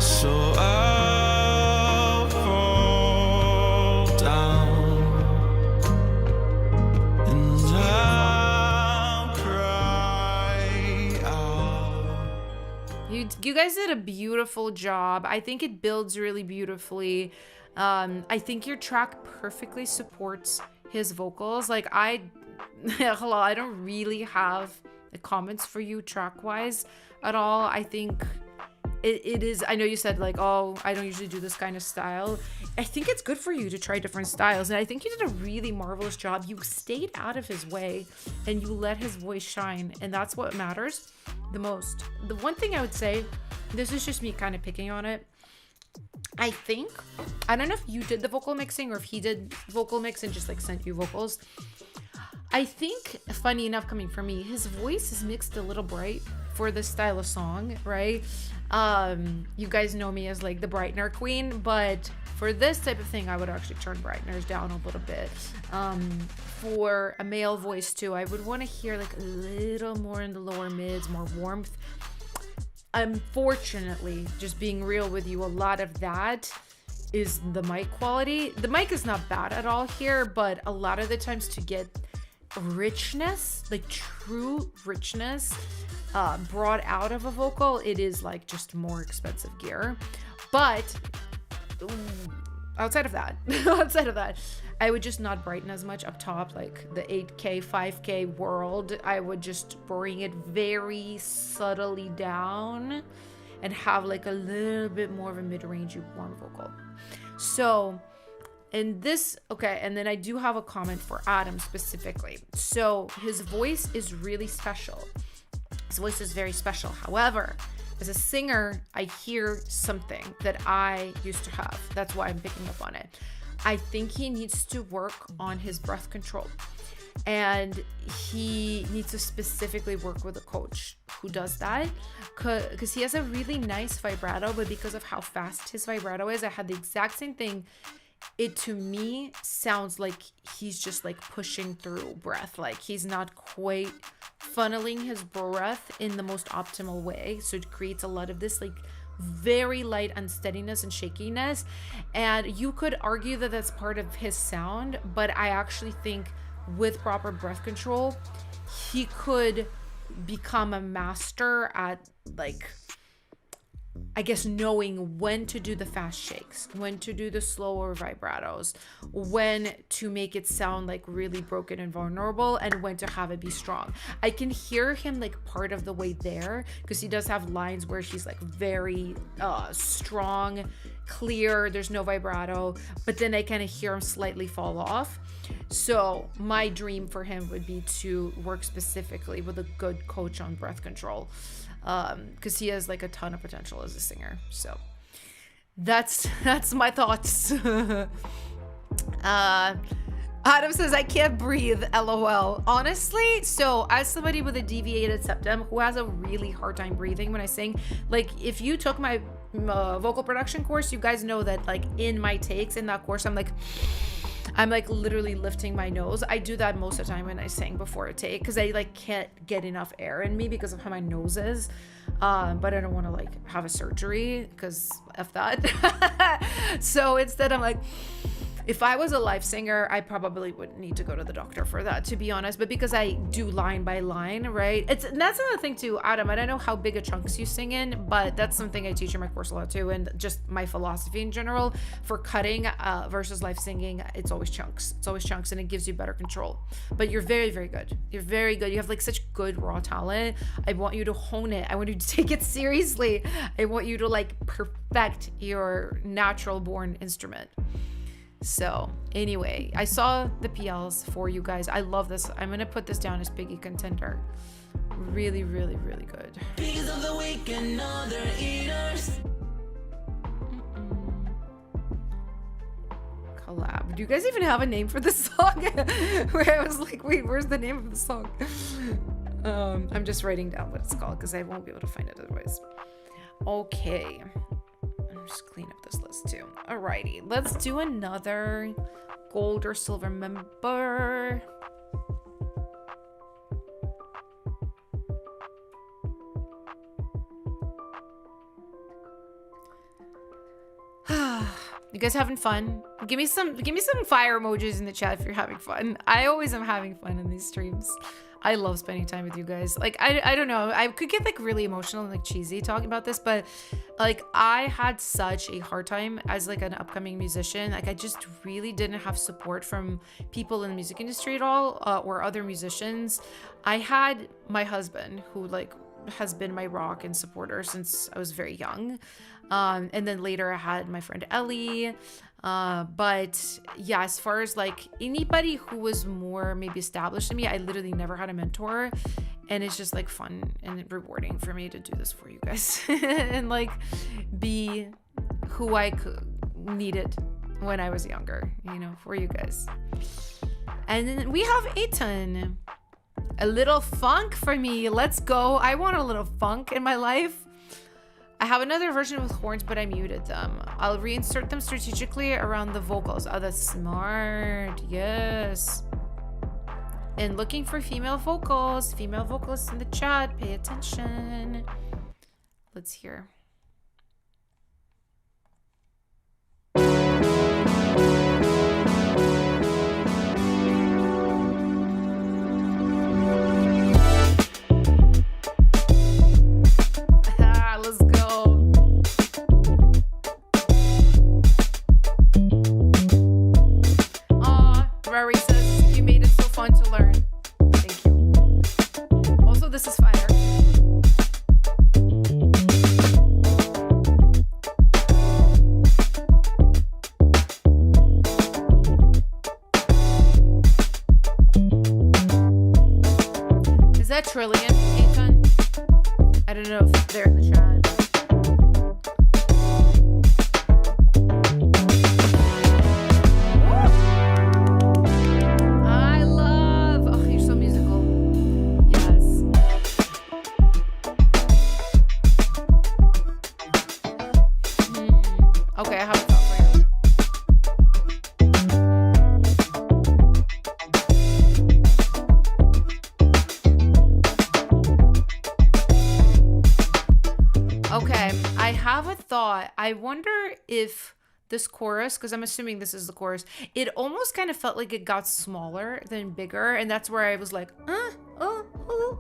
So I'll fall down, and I'll cry out. You guys did a beautiful job. I think it builds really beautifully. I think your track perfectly supports his vocals. Like hello, I don't really have the comments for you track wise at all. I think it is, I know you said like, oh, I don't usually do this kind of style. I think it's good for you to try different styles. And I think you did a really marvelous job. You stayed out of his way and you let his voice shine. And that's what matters the most. The one thing I would say, this is just me kind of picking on it. I don't know if you did the vocal mixing or if he did vocal mix and just like sent you vocals. I think, funny enough, coming from me, his voice is mixed a little bright for this style of song, right? You guys know me as like the brightener queen, but for this type of thing, I would actually turn brighteners down a little bit. For a male voice too, I would want to hear like a little more in the lower mids, more warmth. Unfortunately, just being real with you, a lot of that is the mic quality. The mic is not bad at all here, but a lot of the times to get richness, like true richness, brought out of a vocal, it is like just more expensive gear. But outside of that, I would just not brighten as much up top, like the 8K, 5K world. I would just bring it very subtly down and have like a little bit more of a mid-range warm vocal. So, and this, okay, and then I do have a comment for Adam specifically. So his voice is really special. His voice is very special. However, as a singer, I hear something that I used to have. That's why I'm picking up on it. I think he needs to work on his breath control. And he needs to specifically work with a coach who does that, because he has a really nice vibrato, but because of how fast his vibrato is, I had the exact same thing. It to me sounds like he's just like pushing through breath, like he's not quite funneling his breath in the most optimal way. So it creates a lot of this like very light unsteadiness and shakiness. And you could argue that that's part of his sound, but I actually think with proper breath control, he could become a master at like I guess knowing when to do the fast shakes, when to do the slower vibratos, when to make it sound like really broken and vulnerable, and when to have it be strong. I can hear him like part of the way there, because he does have lines where he's like very strong, clear, there's no vibrato, but then I kind of hear him slightly fall off. So my dream for him would be to work specifically with a good coach on breath control, because he has like a ton of potential as a singer. So that's my thoughts. Adam says, I can't breathe, LOL. Honestly, so as somebody with a deviated septum who has a really hard time breathing when I sing, like if you took my vocal production course, you guys know that like in my takes in that course, I'm like literally lifting my nose. I do that most of the time when I sing before a take, because I like can't get enough air in me because of how my nose is. But I don't want to like have a surgery because of that. So instead I'm like, if I was a live singer, I probably wouldn't need to go to the doctor for that, to be honest. But because I do line by line, right? That's another thing too, Adam. I don't know how big a chunks you sing in, but that's something I teach in my course a lot too. And just my philosophy in general for cutting versus live singing, it's always chunks. It's always chunks, and it gives you better control. But you're very, very good. You're very good. You have like such good raw talent. I want you to hone it. I want you to take it seriously. I want you to like perfect your natural born instrument. So anyway, I saw the PLs for you guys. I love this. I'm gonna put this down as Piggy contender. Really, really, really good. Piggies of the week and other eaters. Collab. Do you guys even have a name for this song? Where I was like, wait, where's the name of the song? I'm just writing down what it's called because I won't be able to find it otherwise. Okay. Just clean up this list too. Alrighty, let's do another gold or silver member. You guys having fun? Give me some fire emojis in the chat if you're having fun. I always am having fun in these streams. I love spending time with you guys. Like, I don't know. I could get like really emotional and like cheesy talking about this, but like I had such a hard time as like an upcoming musician. Like I just really didn't have support from people in the music industry at all, or other musicians. I had my husband who like has been my rock and supporter since I was very young. And then later I had my friend Ellie. But yeah, as far as like anybody who was more maybe established than me, I literally never had a mentor, and it's just like fun and rewarding for me to do this for you guys and like be who I needed when I was younger, you know, for you guys. And then we have Aiton. A little funk for me. Let's go. I want a little funk in my life. I have another version with horns, but I muted them. I'll reinsert them strategically around the vocals. Oh, that's smart. Yes. And looking for female vocals. Female vocalists in the chat. Pay attention. Let's hear. Let's go. Aw, Rory says you made it so fun to learn. Thank you. Also, this is fire. Is that Trillion, Aiton? I don't know if they're in the chat. I love. Oh, you're so musical. Yes. Okay, I have a thought for you. Okay, I have a thought. I wonder if this chorus, because I'm assuming this is the chorus, it almost kind of felt like it got smaller than bigger, and that's where I was like,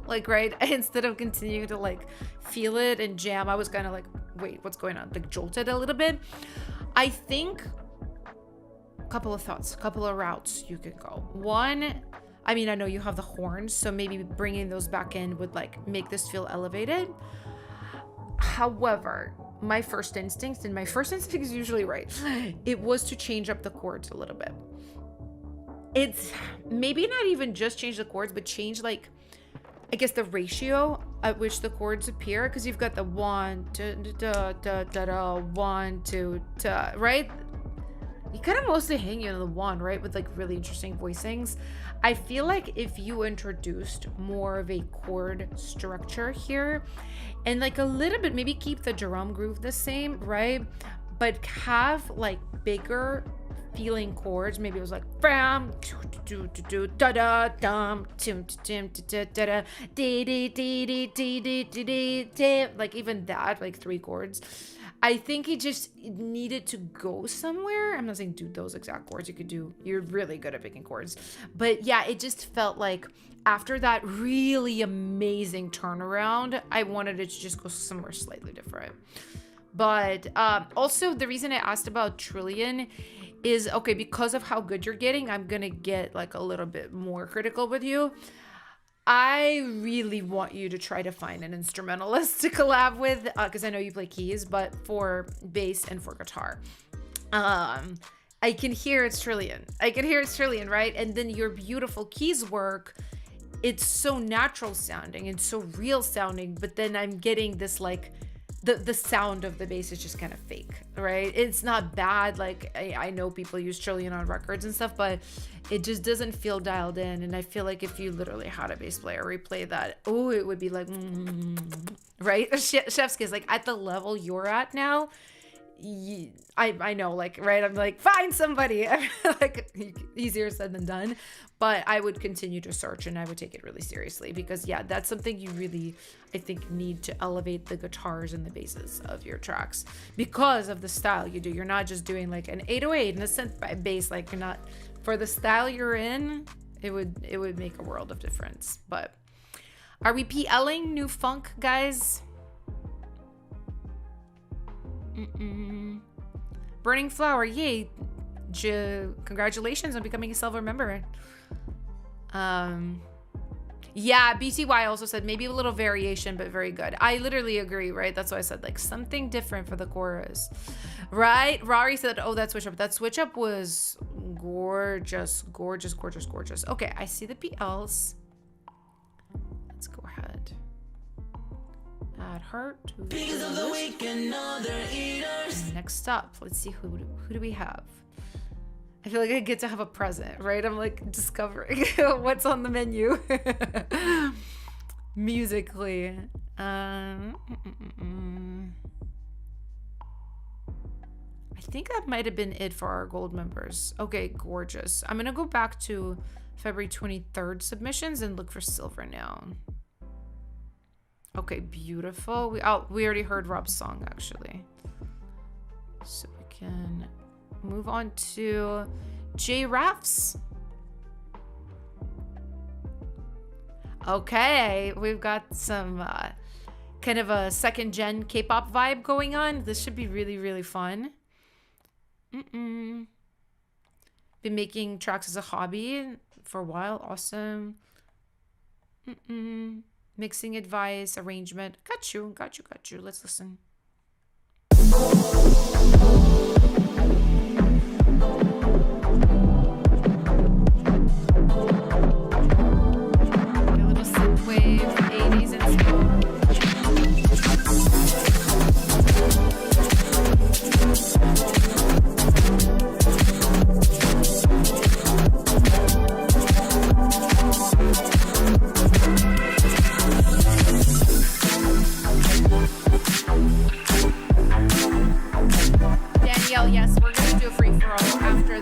like, right? Instead of continuing to like feel it and jam, I was kind of like, wait, what's going on? Like jolted a little bit. I think a couple of thoughts, a couple of routes you could go. One, I mean, I know you have the horns, so maybe bringing those back in would like make this feel elevated. However, my first instinct, and my first instinct is usually right, it was to change up the chords a little bit. It's maybe not even just change the chords, but change like, I guess the ratio at which the chords appear, because you've got the 1 2 da da da da 1 2 da, right? You kind of mostly hang on the 1, right, with like really interesting voicings. I feel like if you introduced more of a chord structure here, and like a little bit, maybe keep the drum groove the same, right, but have like bigger feeling chords. Maybe it was like bam da da dum tim tim da da da dee dee dee dee dee dee dee, like even that, like 3 chords. I think it just needed to go somewhere. I'm not saying do those exact chords. You're really good at picking chords. But yeah, it just felt like after that really amazing turnaround, I wanted it to just go somewhere slightly different. But also the reason I asked about Trillion is, okay, because of how good you're getting, I'm gonna get like a little bit more critical with you. I really want you to try to find an instrumentalist to collab with, because I know you play keys, but for bass and for guitar. I can hear it's Trillion. Right? And then your beautiful keys work, it's so natural sounding and so real sounding, but then I'm getting this like, the sound of the bass is just kind of fake, right? It's not bad. Like I know people use Trillion on records and stuff, but it just doesn't feel dialed in. And I feel like if you literally had a bass player replay that, oh, it would be like, right? Chef's kiss, like at the level you're at now, I know, like, right? I'm like, find somebody. Like easier said than done, but I would continue to search and I would take it really seriously, because yeah, that's something you really, I think, need to elevate the guitars and the basses of your tracks because of the style you do. You're not just doing like an 808 and a synth bass, like you're not, for the style you're in, it would make a world of difference. But are we PLing new funk, guys? Burning Flower, yay. Congratulations on becoming a silver member. Yeah, BTY also said maybe a little variation, but very good. I literally agree, right? That's why I said like something different for the chorus, right? Rari said, oh, that switch up. That switch up was gorgeous. Okay, I see the PLs. Let's go ahead. Add her to Because of the weak and other eaters. Next up, let's see who do we have. I feel like I get to have a present, right? I'm like discovering what's on the menu musically. I think that might have been it for our gold members. Okay, gorgeous. I'm gonna go back to February 23rd submissions and look for silver now. Okay, beautiful. We already heard Rob's song actually, so we can move on to J Raffs. Okay, we've got some kind of a second gen K-pop vibe going on. This should be really, really fun. Been making tracks as a hobby for a while. Awesome. Mixing advice, arrangement. Got you. Let's listen. A little synthwave, 80s and slow. Yes, we're gonna do a free for all after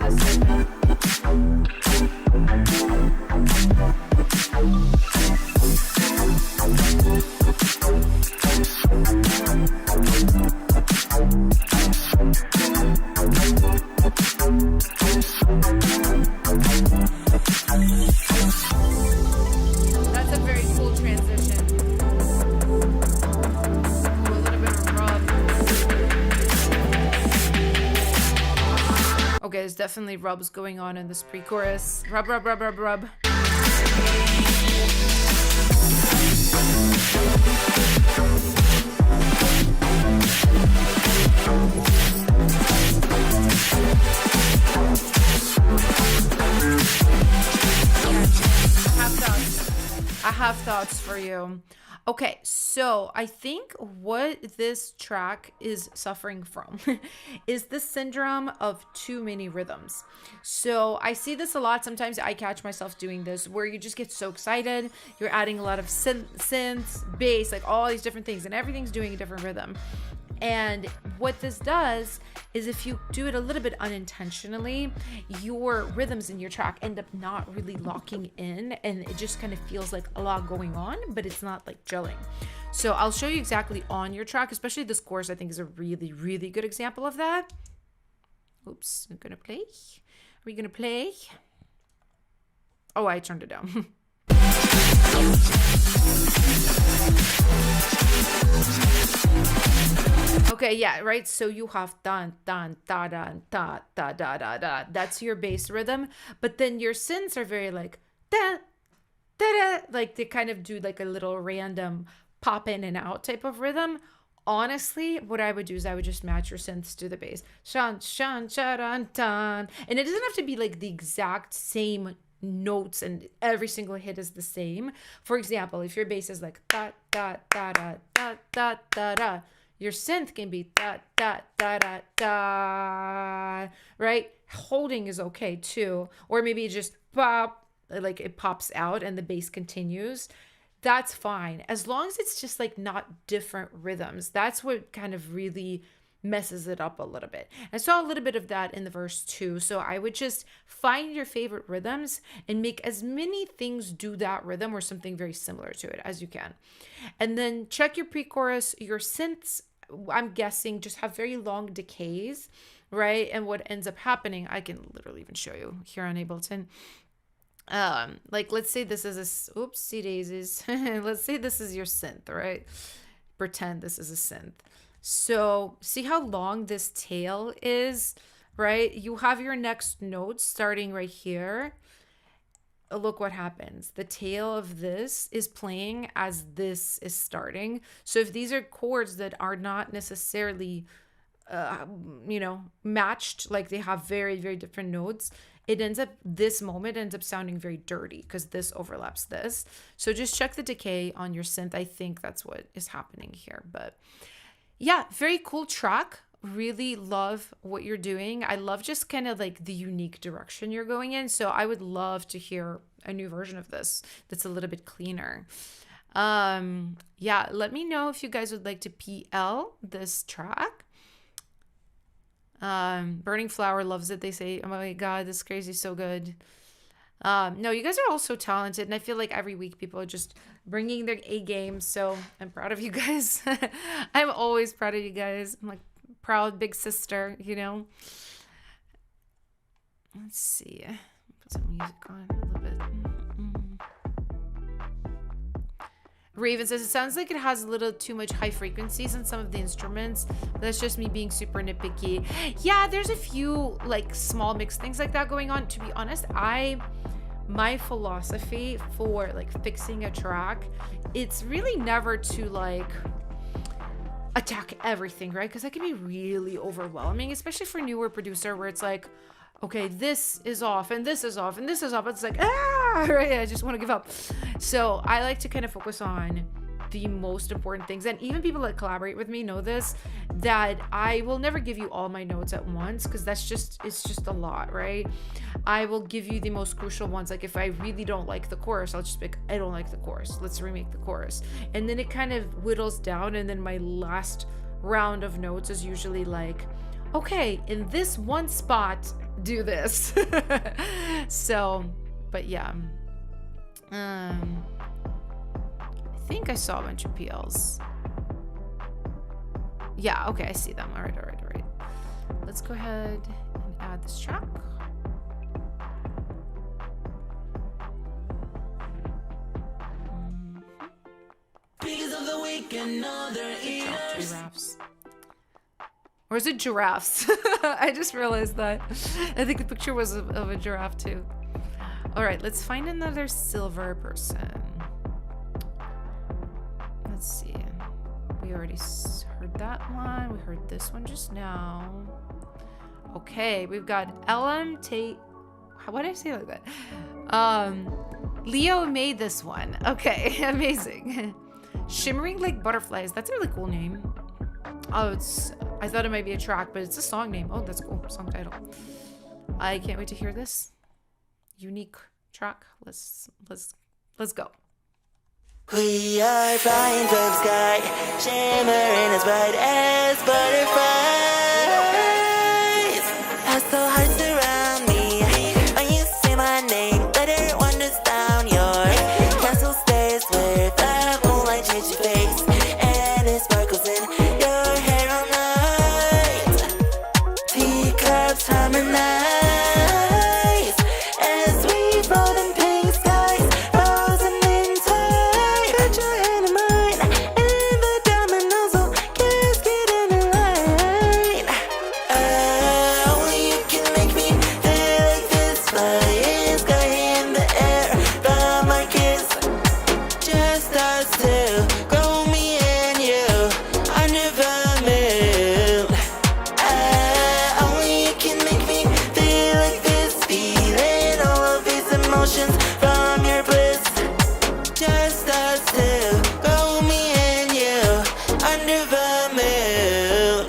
there's definitely rubs going on in this pre-chorus. Rub, rub, rub, rub, rub. I have thoughts for you. Okay, so I think what this track is suffering from is the syndrome of too many rhythms. So I see this a lot. Sometimes I catch myself doing this where you just get so excited. You're adding a lot of synths, bass, like all these different things, and everything's doing a different rhythm. And what this does is if you do it a little bit unintentionally, your rhythms in your track end up not really locking in, and it just kind of feels like a lot going on, but it's not like gelling. So I'll show you exactly on your track, especially this chorus I think is a really, really good example of that. Oops, I'm gonna play. Are we gonna play? Oh, I turned it down. Okay, yeah, right. So you have dun dun da da da da da da da. That's your bass rhythm, but then your synths are very like da da da, like they kind of do like a little random pop in and out type of rhythm. Honestly, what I would do is I would just match your synths to the bass. Shan shan shan dun, and it doesn't have to be like the exact same notes and every single hit is the same. For example, if your bass is like da da da da da da da da, your synth can be da da da da da, right? Holding is okay too, or maybe just pop, like it pops out and the bass continues. That's fine as long as it's just like not different rhythms. That's what kind of really messes it up a little bit. I saw a little bit of that in the verse too. So I would just find your favorite rhythms and make as many things do that rhythm or something very similar to it as you can. And then check your pre-chorus. Your synths, I'm guessing, just have very long decays, right? And what ends up happening, I can literally even show you here on Ableton. Like let's say this is a, oopsie daisies. Let's say this is your synth, right? Pretend this is a synth. So see how long this tail is, right? You have your next note starting right here. Look what happens. The tail of this is playing as this is starting. So if these are chords that are not necessarily, matched, like they have very, very different notes, this moment ends up sounding very dirty because this overlaps this. So just check the decay on your synth. I think that's what is happening here, but yeah, very cool track. Really love what you're doing. I love just kind of like the unique direction you're going in. So I would love to hear a new version of this that's a little bit cleaner. Yeah, let me know if you guys would like to PL this track. Burning Flower loves it. They say, oh my God, this is crazy, so good. No, you guys are all so talented, and I feel like every week people are just bringing their A game, so I'm proud of you guys. I'm always proud of you guys. I'm like proud big sister, you know. Let's see. Put some music on a little bit. Raven says, it sounds like it has a little too much high frequencies in some of the instruments. That's just me being super nitpicky. Yeah, there's a few like small mixed things like that going on. To be honest, my philosophy for like fixing a track, it's really never to like attack everything, right? Because that can be really overwhelming, especially for a newer producer where it's like, okay, this is off and this is off and this is off. It's like, right? I just want to give up. So I like to kind of focus on the most important things. And even people that collaborate with me know this, that I will never give you all my notes at once because it's just a lot, right? I will give you the most crucial ones. Like if I really don't like the chorus, I'll just be like, I don't like the chorus. Let's remake the chorus. And then it kind of whittles down. And then my last round of notes is usually like, okay, in this one spot, do this. So, but yeah. I think I saw a bunch of PLs. Yeah, okay, I see them. All right. Let's go ahead and add this track. Because of the week, another Drop 2 raps. Or is it giraffes? I just realized that. I think the picture was of a giraffe too. All right, let's find another silver person. Let's see. We already heard that one. We heard this one just now. Okay, we've got LM Tate. What did I say like that? Leo made this one. Okay, amazing. Shimmering Like Butterflies. That's a really cool name. Oh, I thought it might be a track, but it's a song name. Oh, that's cool. Song title. I can't wait to hear this unique track. Let's go. We are flying through the sky, shimmering as bright as butterflies. Hustle hearts around me. When you say my name, glitter wanders down your castle stairs where the moonlight shades your face and it sparkles in your hair all night. Teacups harmonize as we float in pink skies, frozen in time. Put your hand in mine, and the dominoes will cascade in a line. Only you can make me feel like this. Flying sky in the air from our kiss. Just us two, grow me and you under the moon. Only you can make me feel like this. Feeling all of these emotions from your bliss. Just us two, grow me and you under the moon.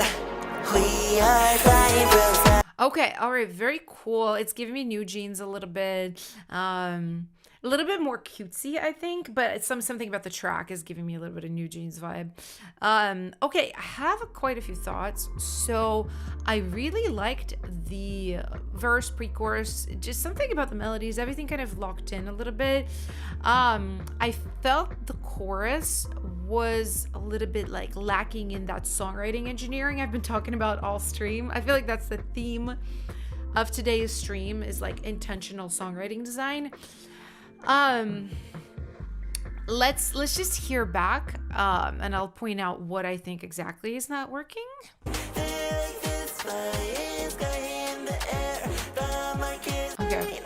We are flying from sky. Okay, all right, very cool. It's giving me New Jeans a little bit more cutesy, I think, but it's something about the track is giving me a little bit of New Jeans vibe. Okay, I have quite a few thoughts. So I really liked the verse, pre-chorus, just something about the melodies, everything kind of locked in a little bit. I felt the chorus was a little bit like lacking in that songwriting engineering I've been talking about all stream. I feel like that's the theme of today's stream is like intentional songwriting design. Let's just hear back, and I'll point out what I think exactly is not working. Okay.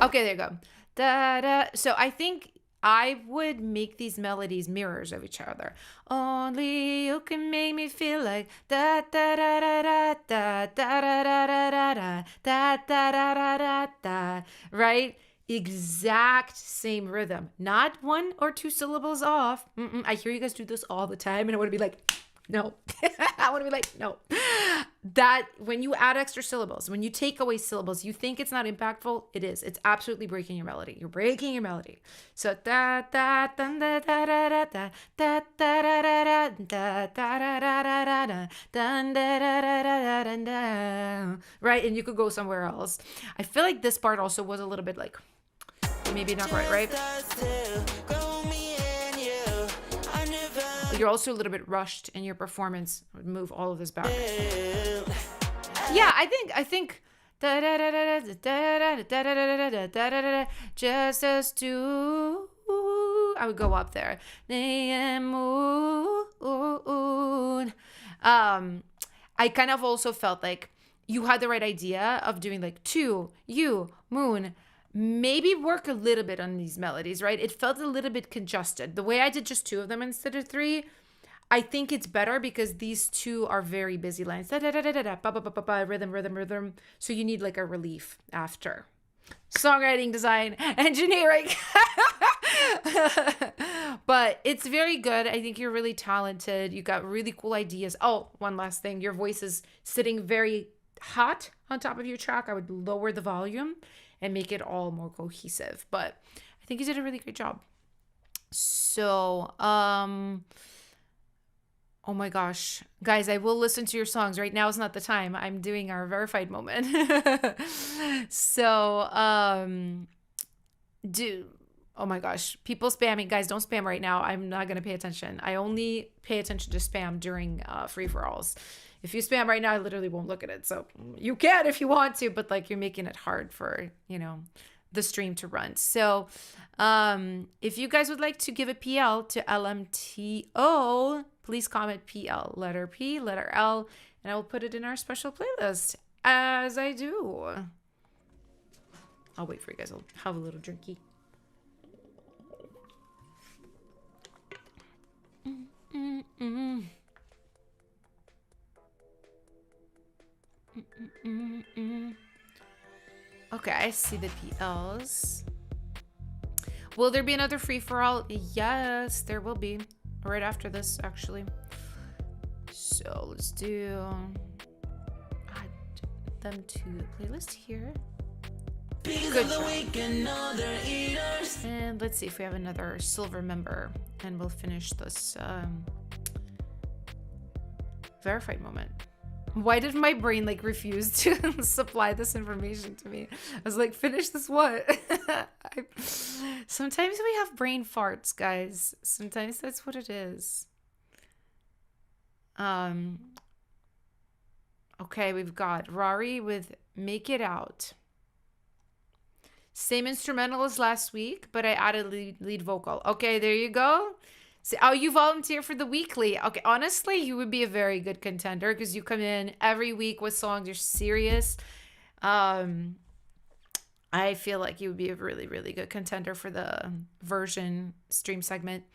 Okay, there you go. Da, da. So I think I would make these melodies mirrors of each other. Only you can make me feel like da da da da da da da da da da da da da da da da da. Right? Exact same rhythm. Not one or two syllables off. I hear you guys do this all the time, and I want to be like, no. I want to be like, no. That when you add extra syllables, when you take away syllables, you think it's not impactful. It is. It's absolutely breaking your melody. You're breaking your melody. So da da da da da da da da da da da da da da da da da. Right, and you could go somewhere else. I feel like this part also was a little bit like maybe not quite right. You're also a little bit rushed in your performance. I would move all of this back. Yeah, I think just as two. I would go up there. I kind of also felt like you had the right idea of doing like two, you, moon. Maybe work a little bit on these melodies, right? It felt a little bit congested. The way I did just two of them instead of three, I think it's better because these two are very busy lines. Da, da, da, da, da, da, ba, ba, ba, ba, ba, rhythm, rhythm, rhythm. So you need like a relief after. Songwriting, design, engineering. But it's very good. I think you're really talented. You got really cool ideas. Oh, one last thing. Your voice is sitting very hot on top of your track. I would lower the volume and make it all more cohesive. But I think you did a really great job. So, oh my gosh. Guys, I will listen to your songs. Right now is not the time. I'm doing our verified moment. So, oh my gosh. People spamming. Guys, don't spam right now. I'm not going to pay attention. I only pay attention to spam during free-for-alls. If you spam right now, I literally won't look at it. So you can if you want to, but like you're making it hard for, the stream to run. So if you guys would like to give a PL to LMTO, please comment PL, letter P, letter L, and I will put it in our special playlist as I do. I'll wait for you guys. I'll have a little drinky. Okay, I see the PLs. Will there be another free-for-all? Yes, there will be. Right after this, actually. So let's add them to the playlist here. Good job. And let's see if we have another silver member. And we'll finish this verified moment. Why did my brain like refuse to supply this information to me? I was like, finish this what? Sometimes we have brain farts, guys. Sometimes that's what it is. Okay, we've got Rari with Make It Out. Same instrumental as last week, but I added lead vocal. Okay, there you go. See, oh, you volunteer for the weekly. Okay, honestly, you would be a very good contender because you come in every week with songs. You're serious. I feel like you would be a really, really good contender for the version stream segment.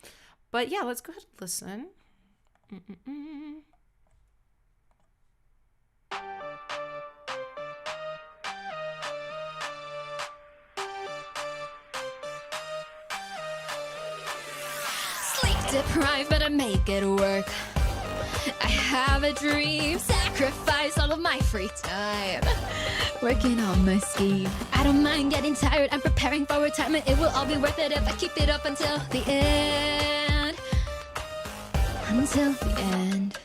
But yeah, let's go ahead and listen. Deprived, but I make it work. I have a dream, sacrifice all of my free time, working on my scheme. I don't mind getting tired, I'm preparing for retirement. It will all be worth it if I keep it up until the end. Until the end.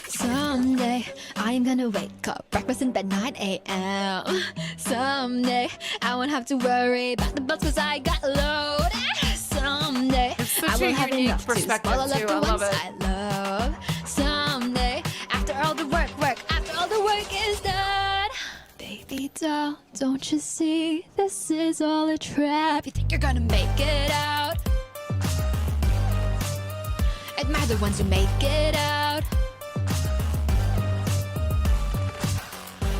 Someday I'm gonna wake up, breakfast in bed 9 a.m. Someday I won't have to worry about the bills cause I got load. Someday I will have enough to spoil all of the ones I love. Someday, after all the work, after all the work is done. Baby doll, don't you see? This is all a trap. You think you're gonna make it out? Admire the ones who make it out.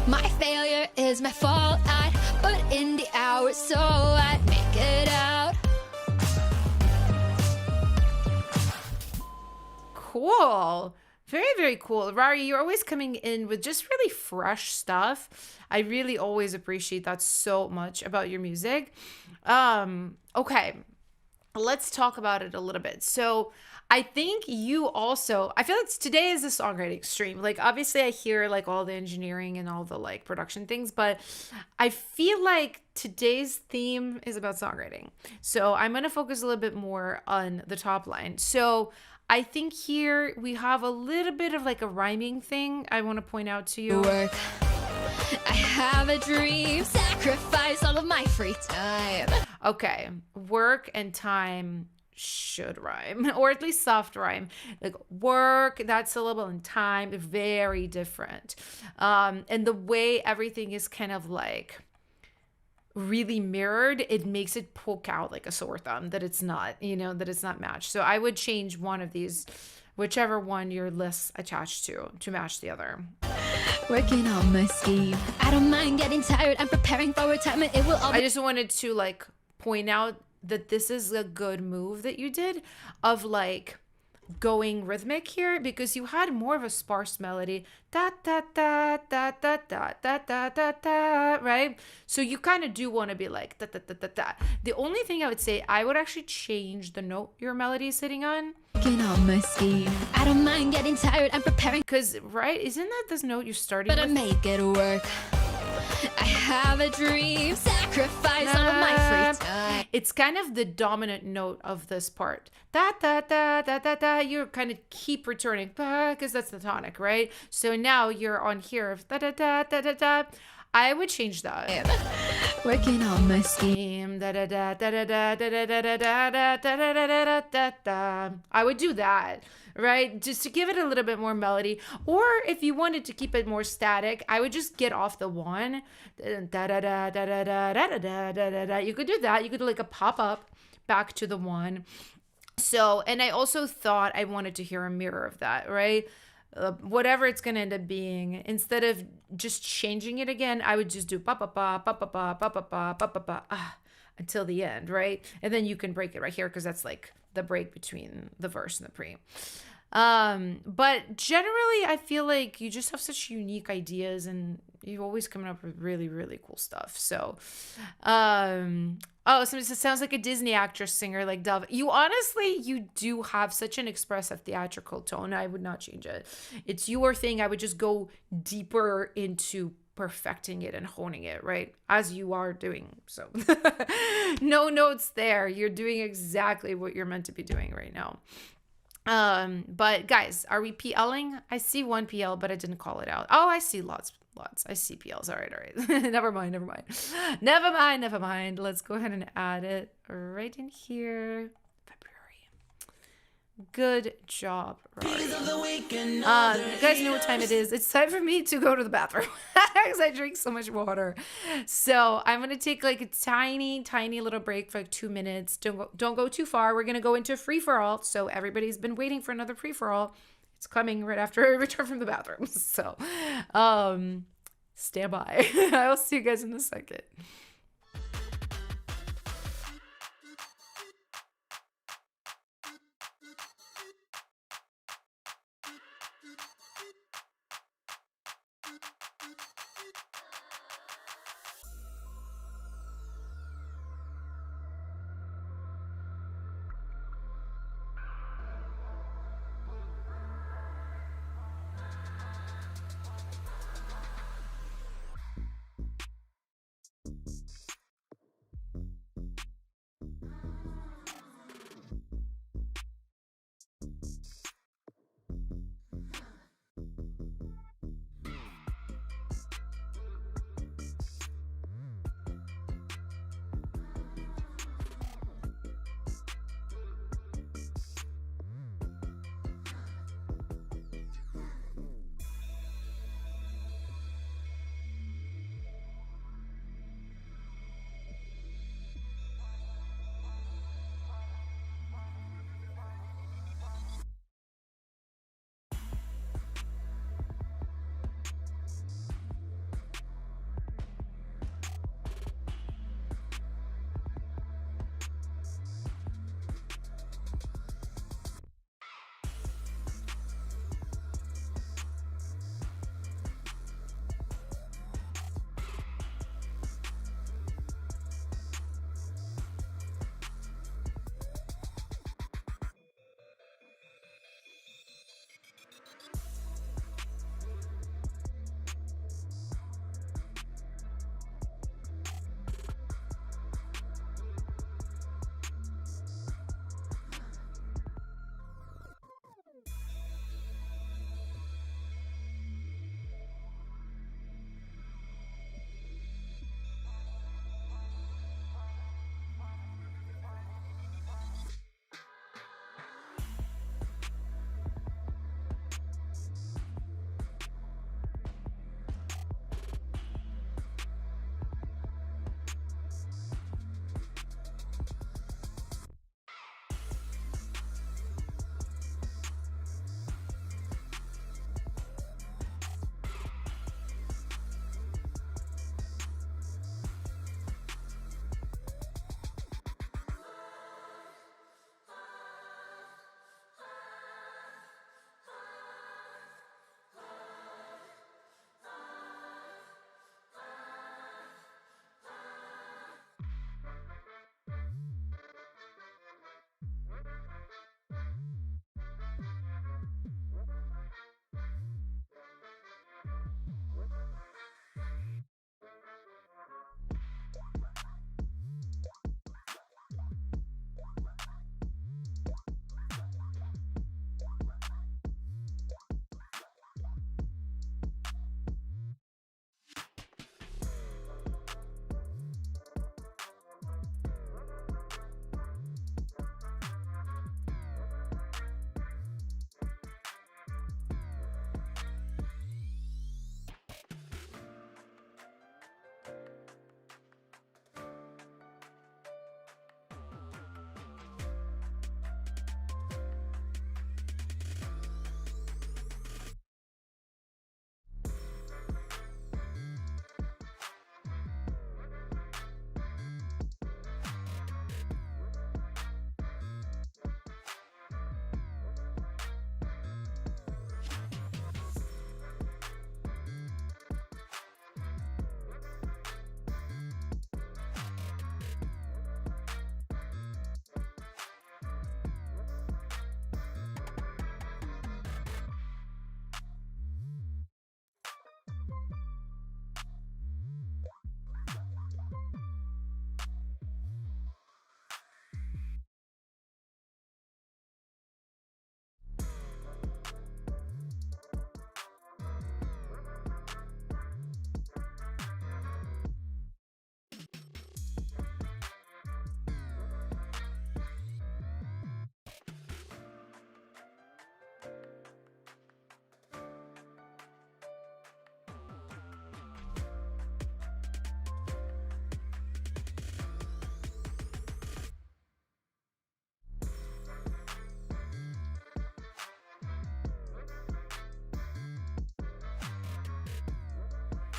My failure is my fault. I put in the hours so I make it out. Cool. Very, very cool. Rari, you're always coming in with just really fresh stuff. I really always appreciate that so much about your music. Okay, let's talk about it a little bit. So I think you also, I feel like today is a songwriting stream. Like, obviously I hear like all the engineering and all the like production things, but I feel like today's theme is about songwriting. So I'm going to focus a little bit more on the top line. So I think here we have a little bit of like a rhyming thing I want to point out to you. Work. I have a dream, sacrifice all of my free time. Okay, work and time should rhyme, or at least soft rhyme. Like work, that syllable, and time, they're very different. And the way everything is kind of like really mirrored, it makes it poke out like a sore thumb that it's not, that it's not matched. So I would change one of these, whichever one you're less attached to match the other. Working on my scheme. I don't mind getting tired. I'm preparing for retirement. It will all be. I just wanted to like point out that this is a good move that you did of like going rhythmic here, because you had more of a sparse melody, da da da da da da da da da da, right? So you kind of do want to be like da da da da da. The only thing I would say, I would actually change the note your melody is sitting on. Working on my scheme. I don't mind getting tired. I'm preparing. Because, right, isn't that this note you're starting But with? I make it work. I have a dream, sacrifice all of my free time. It's kind of the dominant note of this part. Da da da da da da. You kind of keep returning because that's the tonic, right? So now you're on here of da da da da da da. I would change that. Working on my scheme. I would do that, right? Just to give it a little bit more melody. Or if you wanted to keep it more static, I would just get off the one. You could do that. You could do like a pop up back to the one. So, and I also thought I wanted to hear a mirror of that, right? Whatever it's going to end up being, instead of just changing it again, I would just do pa pa pa pa pa pa pa pa pa pa pa pa until the end, right? And then you can break it right here because that's like the break between the verse and the pre. But generally, I feel like you just have such unique ideas and you're always coming up with really, really cool stuff. So, oh, somebody says, sounds like a Disney actress singer like Dove. You honestly, you do have such an expressive theatrical tone. I would not change it. It's your thing. I would just go deeper into perfecting it and honing it, right? As you are doing. So no notes there. You're doing exactly what you're meant to be doing right now. But guys, are we PLing? I see one PL, but I didn't call it out. Oh, I see lots. I see PLs. All right. Never mind. Let's go ahead and add it right in here. February. Good job, Rory. You guys know what time it is. It's time for me to go to the bathroom because I drink so much water. So I'm gonna take like a tiny little break for like 2 minutes. Don't go too far. We're gonna go into free for all. So everybody's been waiting for another free for all. It's coming right after I return from the bathroom. So, stand by. I'll see you guys in a second.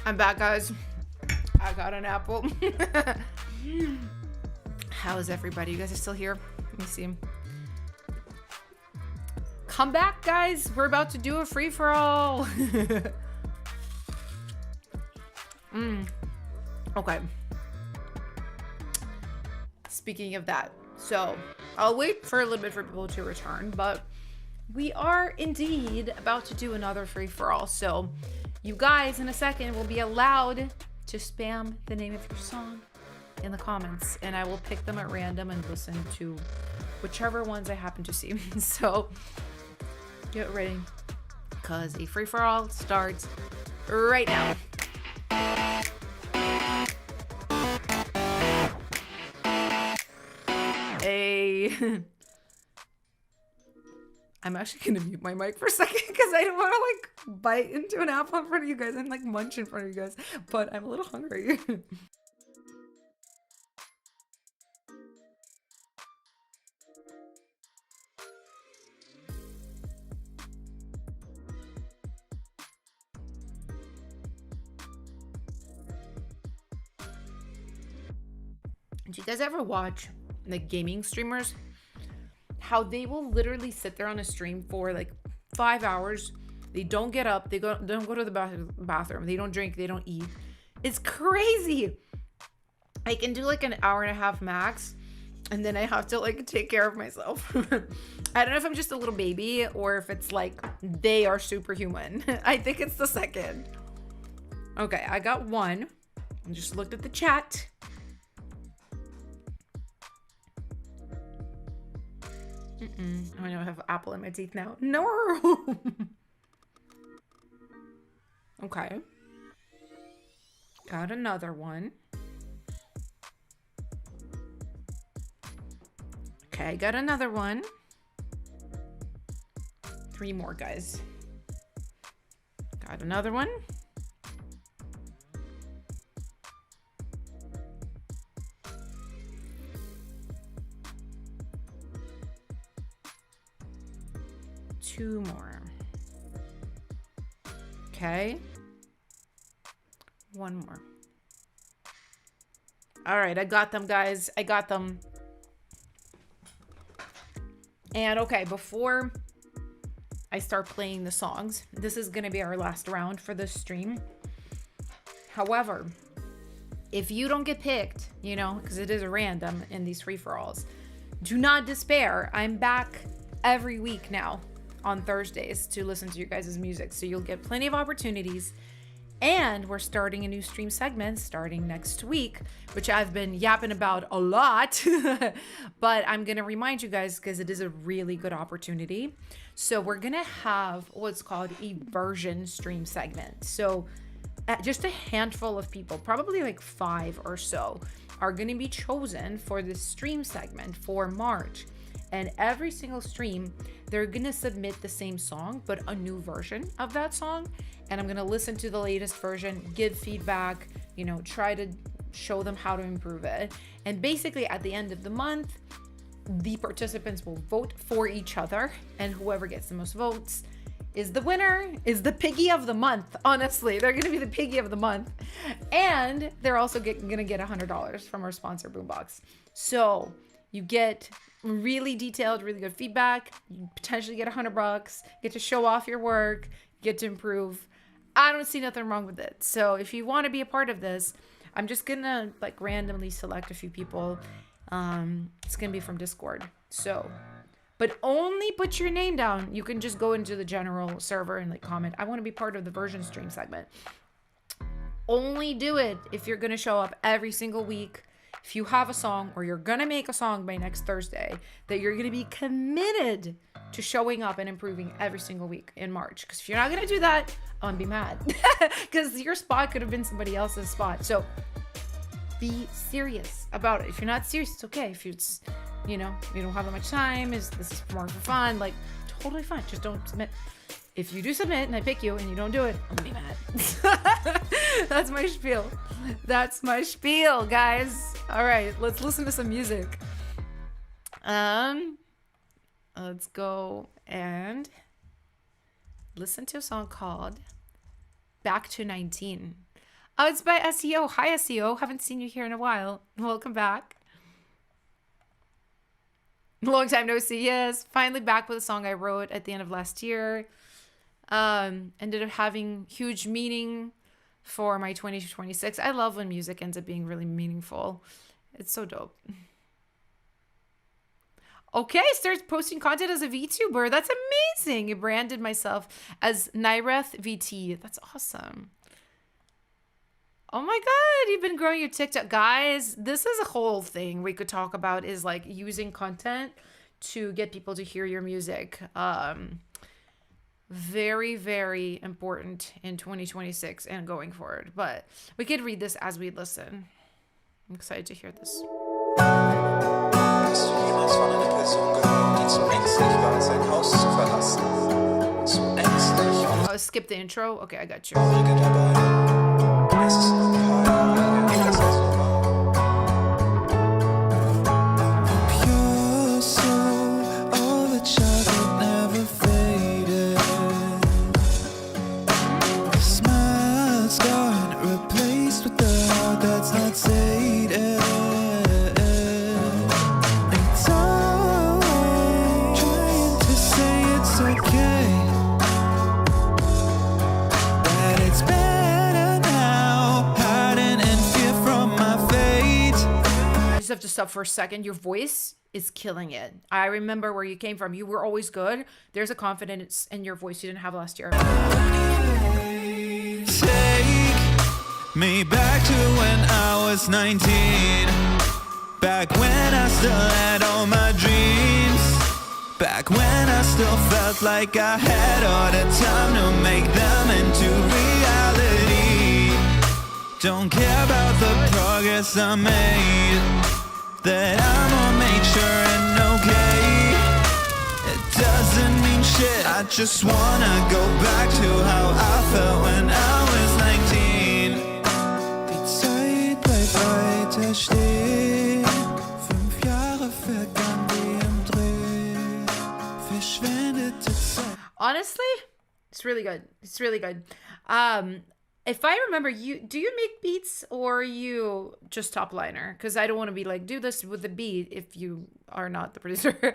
I'm back, guys. I got an apple. How is everybody? You guys are still here? Let me see. Come back, guys. We're about to do a free-for-all. Okay. Speaking of that, so I'll wait for a little bit for people to return, but we are indeed about to do another free-for-all. So you guys, in a second, will be allowed to spam the name of your song in the comments, and I will pick them at random and listen to whichever ones I happen to see. So get ready, because a free-for-all starts right now. I'm actually gonna mute my mic for a second because I don't want to like bite into an apple in front of you guys and like munch in front of you guys, but I'm a little hungry. Do you guys ever watch like gaming streamers? How they will literally sit there on a stream for like 5 hours. They don't get up. They don't go to the bathroom. They don't drink. They don't eat. It's crazy. I can do like an hour and a half max, and then I have to like take care of myself. I don't know if I'm just a little baby or if it's like they are superhuman. I think it's the second. Okay, I got one. I just looked at the chat. I know I have apple in my teeth now. No. Okay. Got another one. Okay, got another one. 3 more, guys. Got another one. Two more. Okay. One more. All right, I got them, guys. I got them. And okay, before I start playing the songs, this is going to be our last round for this stream. However, if you don't get picked, you know, because it is a random in these free-for-alls, do not despair. I'm back every week now on Thursdays to listen to your guys' music. So you'll get plenty of opportunities. And we're starting a new stream segment starting next week, which I've been yapping about a lot. But I'm going to remind you guys because it is a really good opportunity. So we're going to have what's called a version stream segment. So just a handful of people, probably like 5 or so, are going to be chosen for this stream segment for March. And every single stream, they're going to submit the same song, but a new version of that song. And I'm going to listen to the latest version, give feedback, you know, try to show them how to improve it. And basically at the end of the month, the participants will vote for each other. And whoever gets the most votes is the winner, is the Piggy of the month. Honestly, they're going to be the Piggy of the month. And they're also going to get $100 from our sponsor, Boombox. So you get really detailed, really good feedback. You potentially get $100, get to show off your work, get to improve. I don't see nothing wrong with it. So if you want to be a part of this, I'm just gonna like randomly select a few people. It's gonna be from Discord. So, but only put your name down. You can just go into the general server and like comment, I want to be part of the version stream segment. Only do it if you're gonna show up every single week. If you have a song or you're going to make a song by next Thursday that you're going to be committed to showing up and improving every single week in March. Because if you're not going to do that, I'm going to be mad. Because your spot could have been somebody else's spot. So be serious about it. If you're not serious, it's okay. If it's, you know, you don't have that much time, this is more for fun, like totally fine. Just don't submit. If you do submit and I pick you and you don't do it, I'm gonna be mad. That's my spiel. That's my spiel, guys. All right, let's listen to some music. Let's go and listen to a song called Back to 19. Oh, it's by SEO. Hi, SEO. Haven't seen you here in a while. Welcome back. Long time no see. Yes, finally back with a song I wrote at the end of last year. Ended up having huge meaning for my 2026. I love when music ends up being really meaningful. It's so dope. Okay, starts posting content as a VTuber. That's amazing. I branded myself as Nyreth VT. That's awesome. Oh my God, you've been growing your TikTok. Guys, this is a whole thing we could talk about, is like using content to get people to hear your music. Very, very important in 2026 and going forward. But we could read this as we listen. I'm excited to hear this. Hast du jemals von einer Person gehört, die zu ängstlich war, sein Haus zu verlassen? Zu ängstlich und Oh, skip the intro. Okay, I got you. Traurige dabei. Es ist nur ein paar Jahre her, dass er so war. Pure soul, all the childhood never faded. The smile's gone, replaced with the heart that's not sated. It's always trying to say it's okay, that it's better now, hiding in fear from my fate. I just have to stop for a second. Your voice is killing it. I remember where you came from. You were always good. There's a confidence in your voice you didn't have last year. Take me back to when I was 19. Back when I still had all my dreams. Back when I still felt like I had all the time to make them into reality. Don't care about the progress I made, that I'ma make sure and okay. It doesn't mean shit, I just wanna go back to how I felt when I was 19. Die Zeit bleibt weiter stehen. 5 Jahre vergangen wie im Dreh. Verschwendete Zeit. Honestly, it's really good. It's really good. If I remember, do you make beats or you just top liner? Because I don't want to be like, do this with the beat if you are not the producer.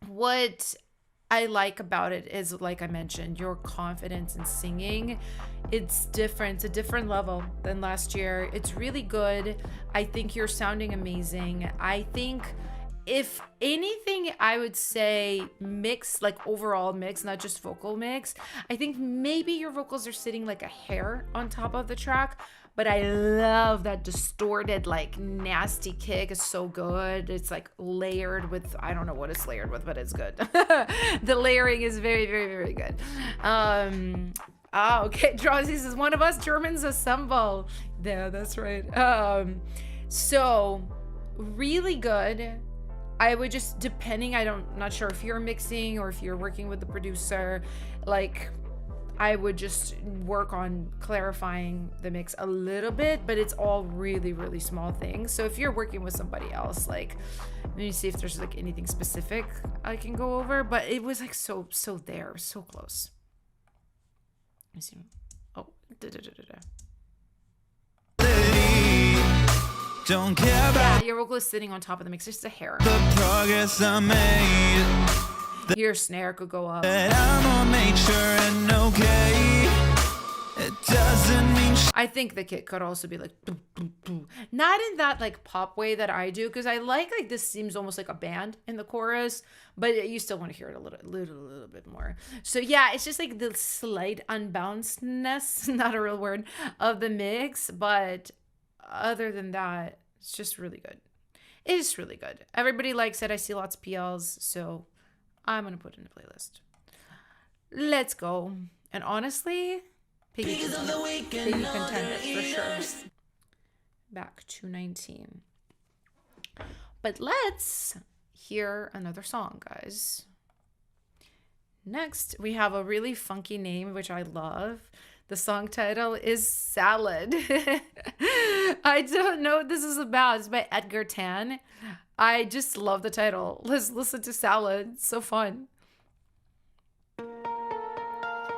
What I like about it is, like I mentioned, your confidence in singing. It's different. It's a different level than last year. It's really good. I think you're sounding amazing. I think, if anything, I would say mix, like overall mix, not just vocal mix. I think maybe your vocals are sitting like a hair on top of the track, but I love that distorted, like nasty kick is so good. It's like layered with, I don't know what it's layered with, but it's good. The layering is very, very, very good. Okay, Drowsy says, one of us Germans assemble. Yeah, that's right. So really good. I would just, depending, not sure if you're mixing or if you're working with the producer, like I would just work on clarifying the mix a little bit, but it's all really, really small things. So if you're working with somebody else, like, let me see if there's like anything specific I can go over, but it was like so there, so close. Let me see. Oh, Don't care about yeah, your vocal is sitting on top of the mix, just a hair. the progress I made, Your snare could go up. that I'ma make sure and okay. It doesn't mean I think the kick could also be like, boom, boom, boom. Not in that like pop way that I do, because I like this seems almost like a band in the chorus, but you still want to hear it a little bit more. So yeah, it's just like the slight unbalancedness, not a real word, of the mix, but other than that, it's just really good. It is really good. Everybody likes it. I see lots of PLs, so I'm gonna put it in a playlist. Let's go. And honestly, Piggy contenders for sure. Back to 19. But let's hear another song, guys. Next, we have a really funky name, which I love. The song title is Salad. I don't know what this is about. It's by Edgar Tan. I just love the title. Let's listen to Salad. It's so fun.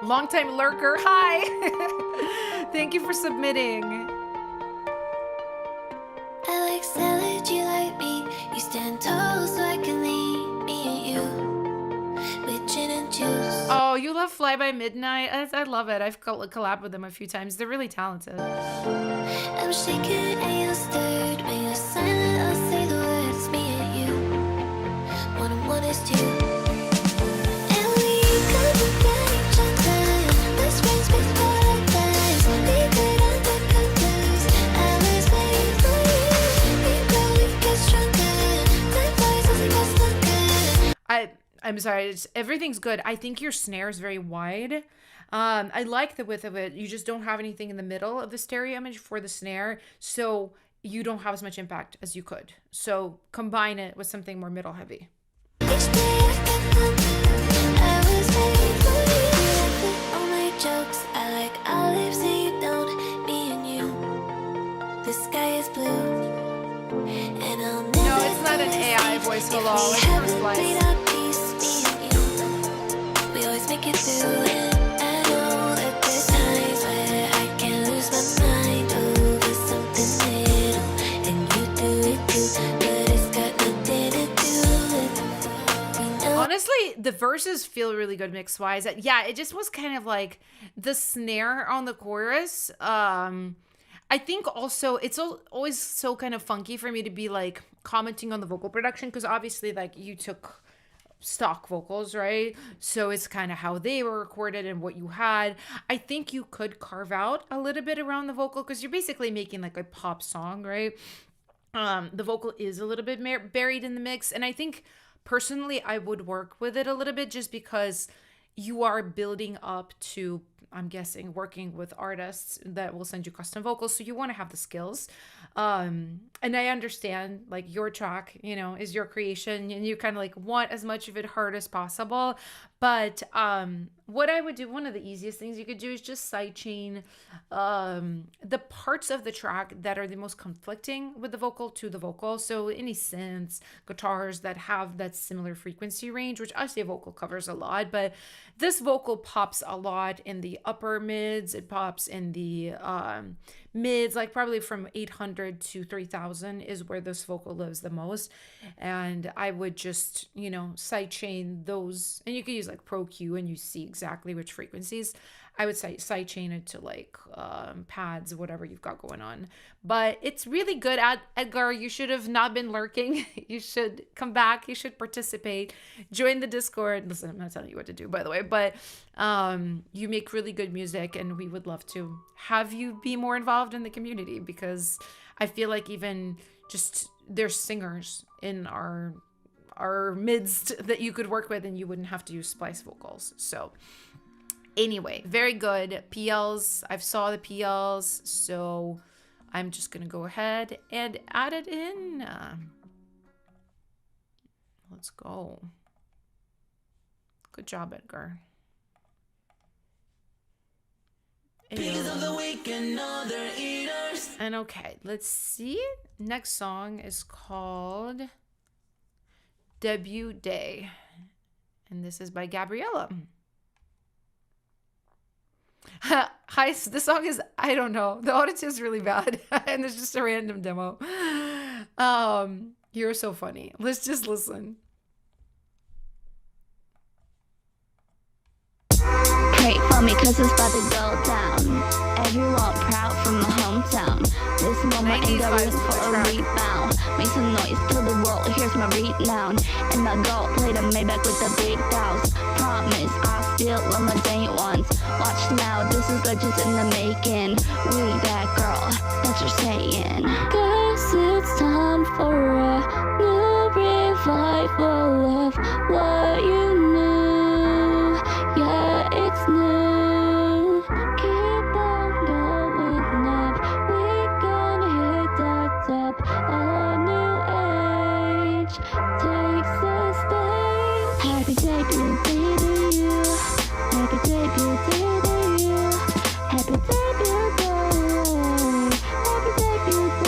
Longtime lurker, hi. Thank you for submitting. I like salad, you like meat. You stand tall so I can lean. Me and you, with gin and juice. Oh, you love Fly By Midnight? I love it. I've collabed with them a few times. They're really talented. I'm shaking and you're stirred. When you're silent, I'll say the words. Me and you, one and one is two. And we could forget each other. Best friends before our deaths. We could undercut this. I was waiting for you. We probably get stronger. Time flies as it gets longer. I'm sorry. Everything's good. I think your snare is very wide. I like the width of it. You just don't have anything in the middle of the stereo image for the snare, so you don't have as much impact as you could. So combine it with something more middle heavy. Each day I get home, I was waiting for you. I put all my jokes, I like olives and you don't. Me and you, the sky is blue, and I'll never. No, it's not an AI voice. Hello, it's haven't First made Slice. our peace. Me and you, we always make it through. And I know that there's times where I can lose my mind over something little, and you do it too. But it's got nothing to do with, you know. Honestly, the verses feel really good mix wise. Yeah, it just was kind of like the snare on the chorus. I think also it's always so kind of funky for me to be like commenting on the vocal production because obviously like you took stock vocals, right? So it's kind of how they were recorded and what you had. I think you could carve out a little bit around the vocal because you're basically making like a pop song, right? The vocal is a little bit buried in the mix, and I think personally I would work with it a little bit just because you are building up to, I'm guessing, working with artists that will send you custom vocals, so you want to have the skills. And I understand like your track, you know, is your creation and you kind of like want as much of it heard as possible. But what I would do, one of the easiest things you could do is just sidechain the parts of the track that are the most conflicting with the vocal to the vocal. So any synths, guitars that have that similar frequency range, which I say vocal covers a lot, but this vocal pops a lot in the upper mids. It pops in the mids, like probably from 800 to 3000 is where this vocal lives the most. And I would just, you know, sidechain those, and you can use like Pro Q and you see exactly which frequencies. I would sidechain it to like pads, whatever you've got going on. But it's really good. Edgar, you should have not been lurking. You should come back. You should participate. Join the Discord. Listen, I'm not telling you what to do, by the way, but you make really good music and we would love to have you be more involved in the community because I feel like even just there's singers in our midst that you could work with and you wouldn't have to use splice vocals. So anyway, very good. PLs, I've saw the PLs, so I'm just gonna go ahead and add it in. Let's go. Good job, Edgar. And okay, let's see. Next song is called Debut Day, and this is by Gabriella. Hi, this song is, I don't know, the audio is really bad and it's just a random demo. You're so funny. Let's just listen. Pray for me cause it's about to go down. Everyone proud from my hometown. This moment ain't going for a rebound. Make some noise to the world, here's my renown. And I go play the Maybach with the big dolls. Promise I still love my day ones. Watch now, this is legends in the making. We that girl, that's what you're saying. Guess it's time for a new revival of what you knew. Yeah, it's new. Keep on going up. We gonna hit the top. A new age takes the stage. Happy debut day to you. Happy debut day to you. Happy debut day. Happy debut day.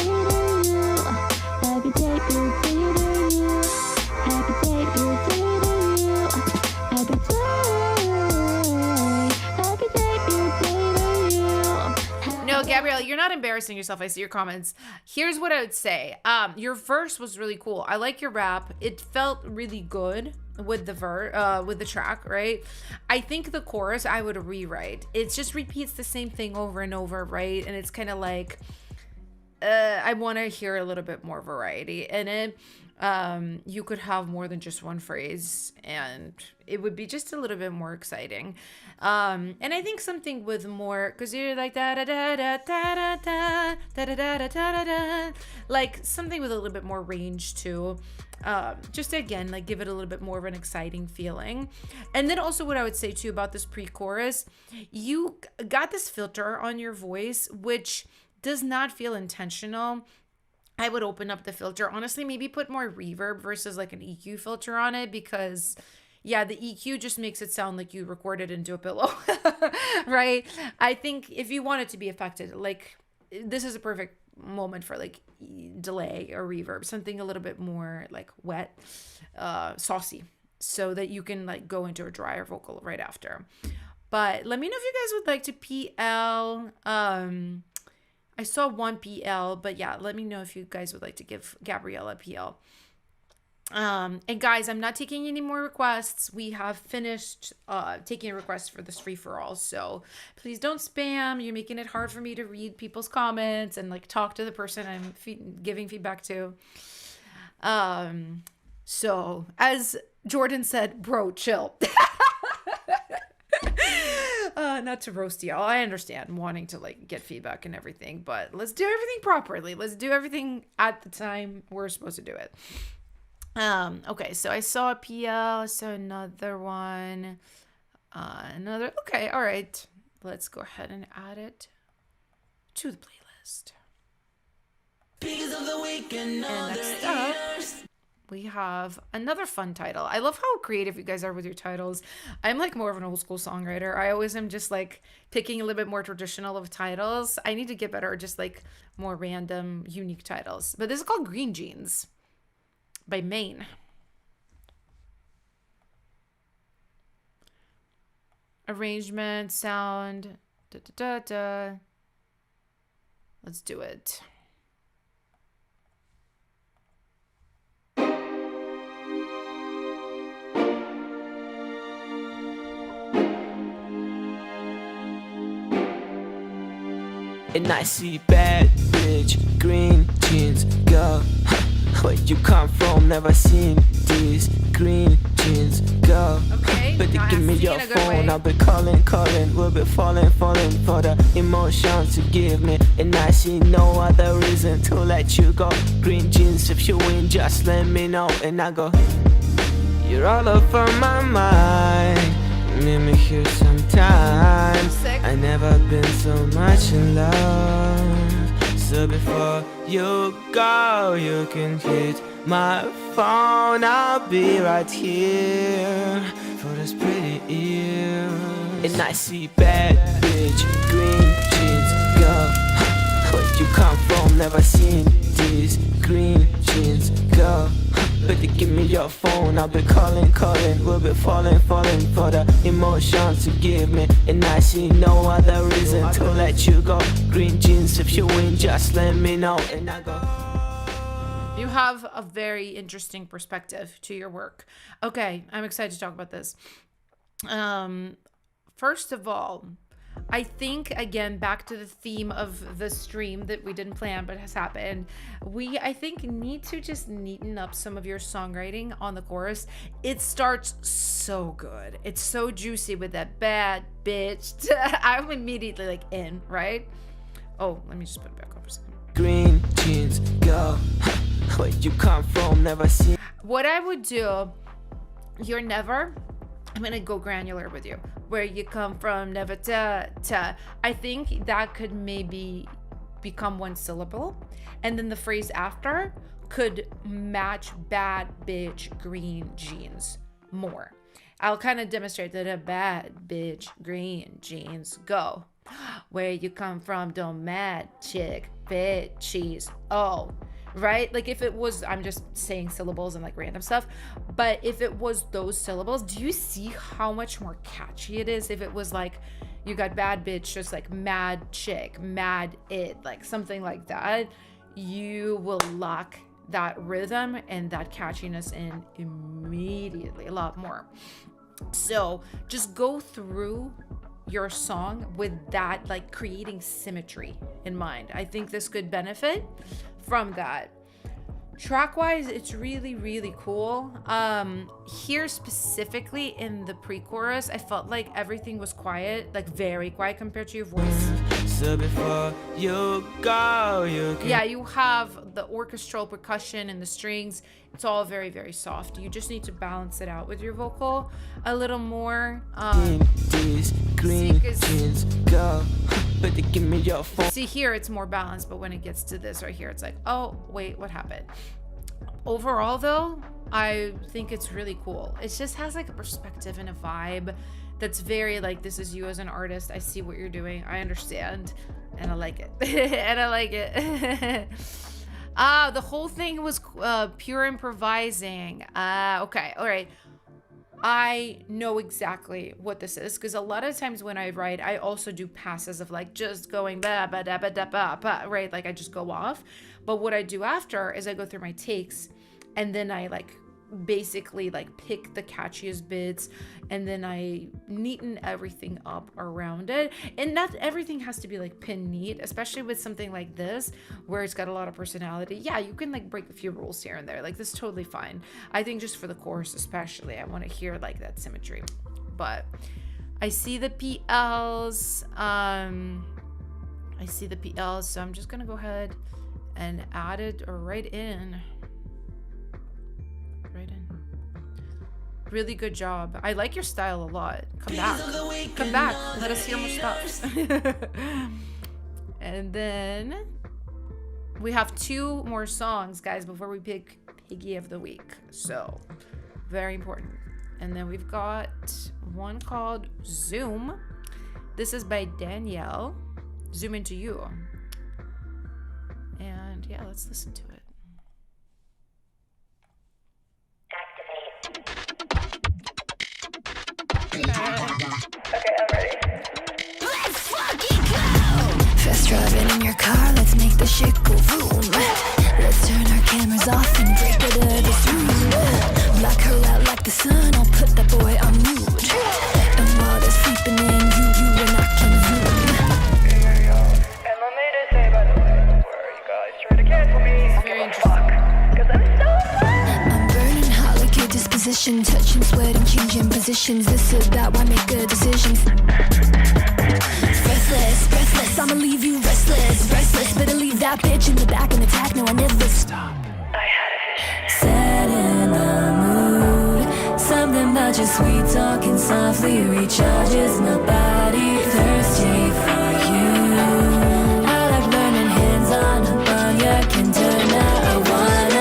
embarrassing yourself. I see your comments. Here's what I would say. Your verse was really cool. I like your rap. It felt really good with the track, right? I think the chorus I would rewrite. It just repeats the same thing over and over, right? And it's kind of like, I want to hear a little bit more variety in it. You could have more than just one phrase, and it would be just a little bit more exciting. And I think something with more, because you're like da da da da da da da da da da da da, like something with a little bit more range too. Just again, like give it a little bit more of an exciting feeling. And then also what I would say too about this pre-chorus, you got this filter on your voice, which does not feel intentional. I would open up the filter. Honestly, maybe put more reverb versus like an EQ filter on it, because yeah, the EQ just makes it sound like you recorded into a pillow, right? I think if you want it to be affected, like this is a perfect moment for like delay or reverb, something a little bit more like wet, saucy, so that you can like go into a drier vocal right after. But let me know if you guys would like to PL. I saw one PL, but yeah, let me know if you guys would like to give Gabriella a PL. And guys, I'm not taking any more requests. We have finished taking requests for this free-for-all, so please don't spam. You're making it hard for me to read people's comments and like talk to the person I'm giving feedback to. So as Jordan said, bro, chill. Not to roast y'all. I understand wanting to like get feedback and everything, but let's do everything properly. Let's do everything at the time we're supposed to do it. Okay, so I saw a PL, I saw another one, okay, all right. Let's go ahead and add it to the playlist. And next up, we have another fun title. I love how creative you guys are with your titles. I'm like more of an old school songwriter. I always am just like picking a little bit more traditional of titles. I need to get better at just like more random, unique titles. But this is called Green Jeans by Maine. Arrangement, sound, da da da da. Let's do it. And I see bad bitch, green jeans, girl. Where you come from, never seen these green jeans, girl. Okay, But now give me ask your in a good phone, way. I'll be calling, we'll be falling for the emotions you give me. And I see no other reason to let you go. Green jeans, if you win, just let me know. And I go, you're all over my mind. Meet me here sometimes. Sick. I never been so much in love. So before you go, you can hit my phone. I'll be right here for this pretty ear. And I see bad bitch, green jeans, girl. Where you come from, never seen these green jeans, girl. But give me your phone, I'll be calling, we'll be falling for the emotions you give me. And I see no other reason to let you go. Green jeans, if you win, just let me know. And I go, You have a very interesting perspective to your work. Okay, I'm excited to talk about this. First of all, I think, again, back to the theme of the stream that we didn't plan but has happened, we, I think, need to just neaten up some of your songwriting on the chorus. It starts so good. It's so juicy with that bad bitch. I'm immediately like in, right? Oh, let me just put it back up for a second. green jeans, girl. Where you come from, never seen. What I would do, you're never, I'm gonna go granular with you. Where you come from, never ta. I think that could maybe become one syllable. And then the phrase after could match bad bitch green jeans more. I'll kind of demonstrate that a bad bitch green jeans go. Where you come from, don't mad chick, fit cheese. Oh, right? Like if it was, I'm just saying syllables and like random stuff, but if it was those syllables, do you see how much more catchy it is if it was like, You got bad bitch, just like mad chick, mad it, like something like that. You will lock that rhythm and that catchiness in immediately, a lot more. So just go through your song with that, like creating symmetry in mind. I think this could benefit from that. Track wise, it's really, really cool. Here specifically in the pre-chorus, I felt like everything was quiet, like very quiet compared to your voice. So before you go, you can Yeah, you have the orchestral percussion and the strings. It's all very, very soft. You just need to balance it out with your vocal a little more. these green See, 'cause- jeans go. But they give me your phone. See, here it's more balanced, but when it gets to this right here, it's like, oh, wait, what happened? Overall, though, I think it's really cool. It just has like a perspective and a vibe that's very like, this is you as an artist. I see what you're doing. I understand. And I like it. And I like it. The whole thing was pure improvising. Okay, all right. I know exactly what this is because a lot of times when I write, I also do passes of like just going ba ba da ba da ba ba, right? Like I just go off. But what I do after is I go through my takes and then I like basically like pick the catchiest bits and then I neaten everything up around it. And not everything has to be like pin neat, especially with something like this where it's got a lot of personality. Yeah, you can like break a few rules here and there. Like this is totally fine. I think just for the chorus especially, I want to hear like that symmetry. But I see the PLs. So I'm just gonna go ahead and add it right in. Really good job. I like your style a lot. Come back. Let us hear more stuff. And then we have 2 more songs, guys, before we pick Piggy of the Week. So very important. And then we've got one called Zoom. This is by Danielle. Zoom Into You. And yeah, let's listen to it. Okay, I'm ready. Let's fucking go! Fast driving in your car, let's make the shit go boom. Let's turn our cameras off and break out of this room. Block her out like the sun, I'll put that boy on mute. And while they're sleeping in, you and I can zoom. Hey, yo, and let me just say, by the way, before you guys try to cancel me, Very give a fuck, 'cause I'm so fun. I'm burning hot like your disposition, touching, sweating, changing positions. This or that, why make a decision? Breathless, I'ma leave you restless. Better leave that bitch in the back and attack. No, I never stop. I had a vision. Set in the mood. Something about your sweet talking softly recharges my body. Thirsty for you. I like learning hands on up on ya. Can turn out. I wanna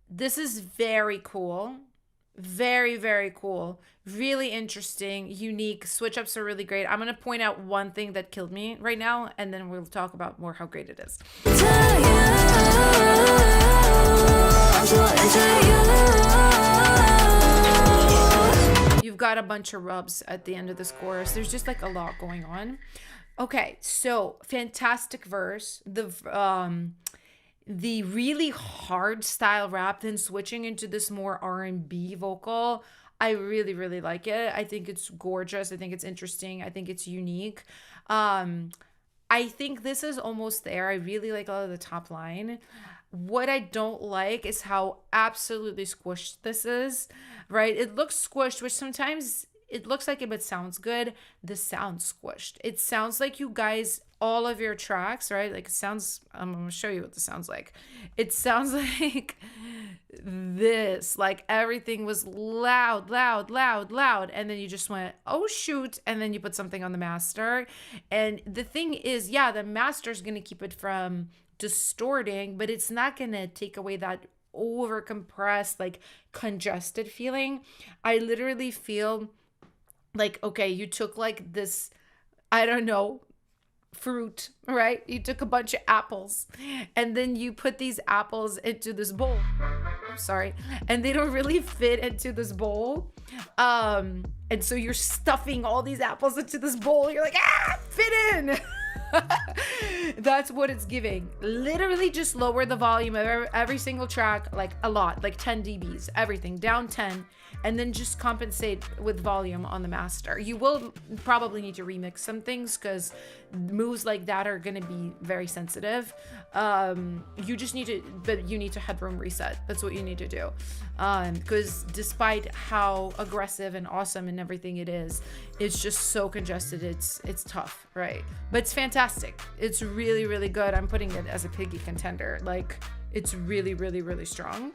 This is very cool. Very, very cool. Really interesting, unique. Switch ups are really great. I'm going to point out one thing that killed me right now, and then we'll talk about more how great it is. You've got a bunch of rubs at the end of this chorus. There's just like a lot going on. Okay, so fantastic verse. The really hard style rap, then switching into this more R&B vocal. I really, really like it. I think it's gorgeous. I think it's interesting. I think it's unique. I think this is almost there. I really like all of the top line. What I don't like is how absolutely squished this is, right? It looks squished, which sometimes it looks like it, but sounds good. This sounds squished. It sounds like you guys, all of your tracks, right? Like it sounds, I'm going to show you what this sounds like. It sounds like this, like everything was loud. And then you just went, oh shoot. And then you put something on the master. And the thing is, yeah, the master is going to keep it from distorting, but it's not going to take away that over compressed, like congested feeling. I literally feel like, okay, you took like this, I don't know, fruit, right? You took a bunch of apples and then you put these apples into this bowl. Sorry. And they don't really fit into this bowl. And so you're stuffing all these apples into this bowl. You're like, fit in. That's what it's giving. Literally just lower the volume of every single track, like a lot, like 10 dBs, everything down 10, and then just compensate with volume on the master. You will probably need to remix some things because moves like that are going to be very sensitive. You just need to, but you need to headroom reset. That's what you need to do. Because despite how aggressive and awesome and everything it is, it's just so congested. It's tough, right? But it's fantastic. It's really, really good. I'm putting it as a Piggy contender. Like, it's really, really, really strong.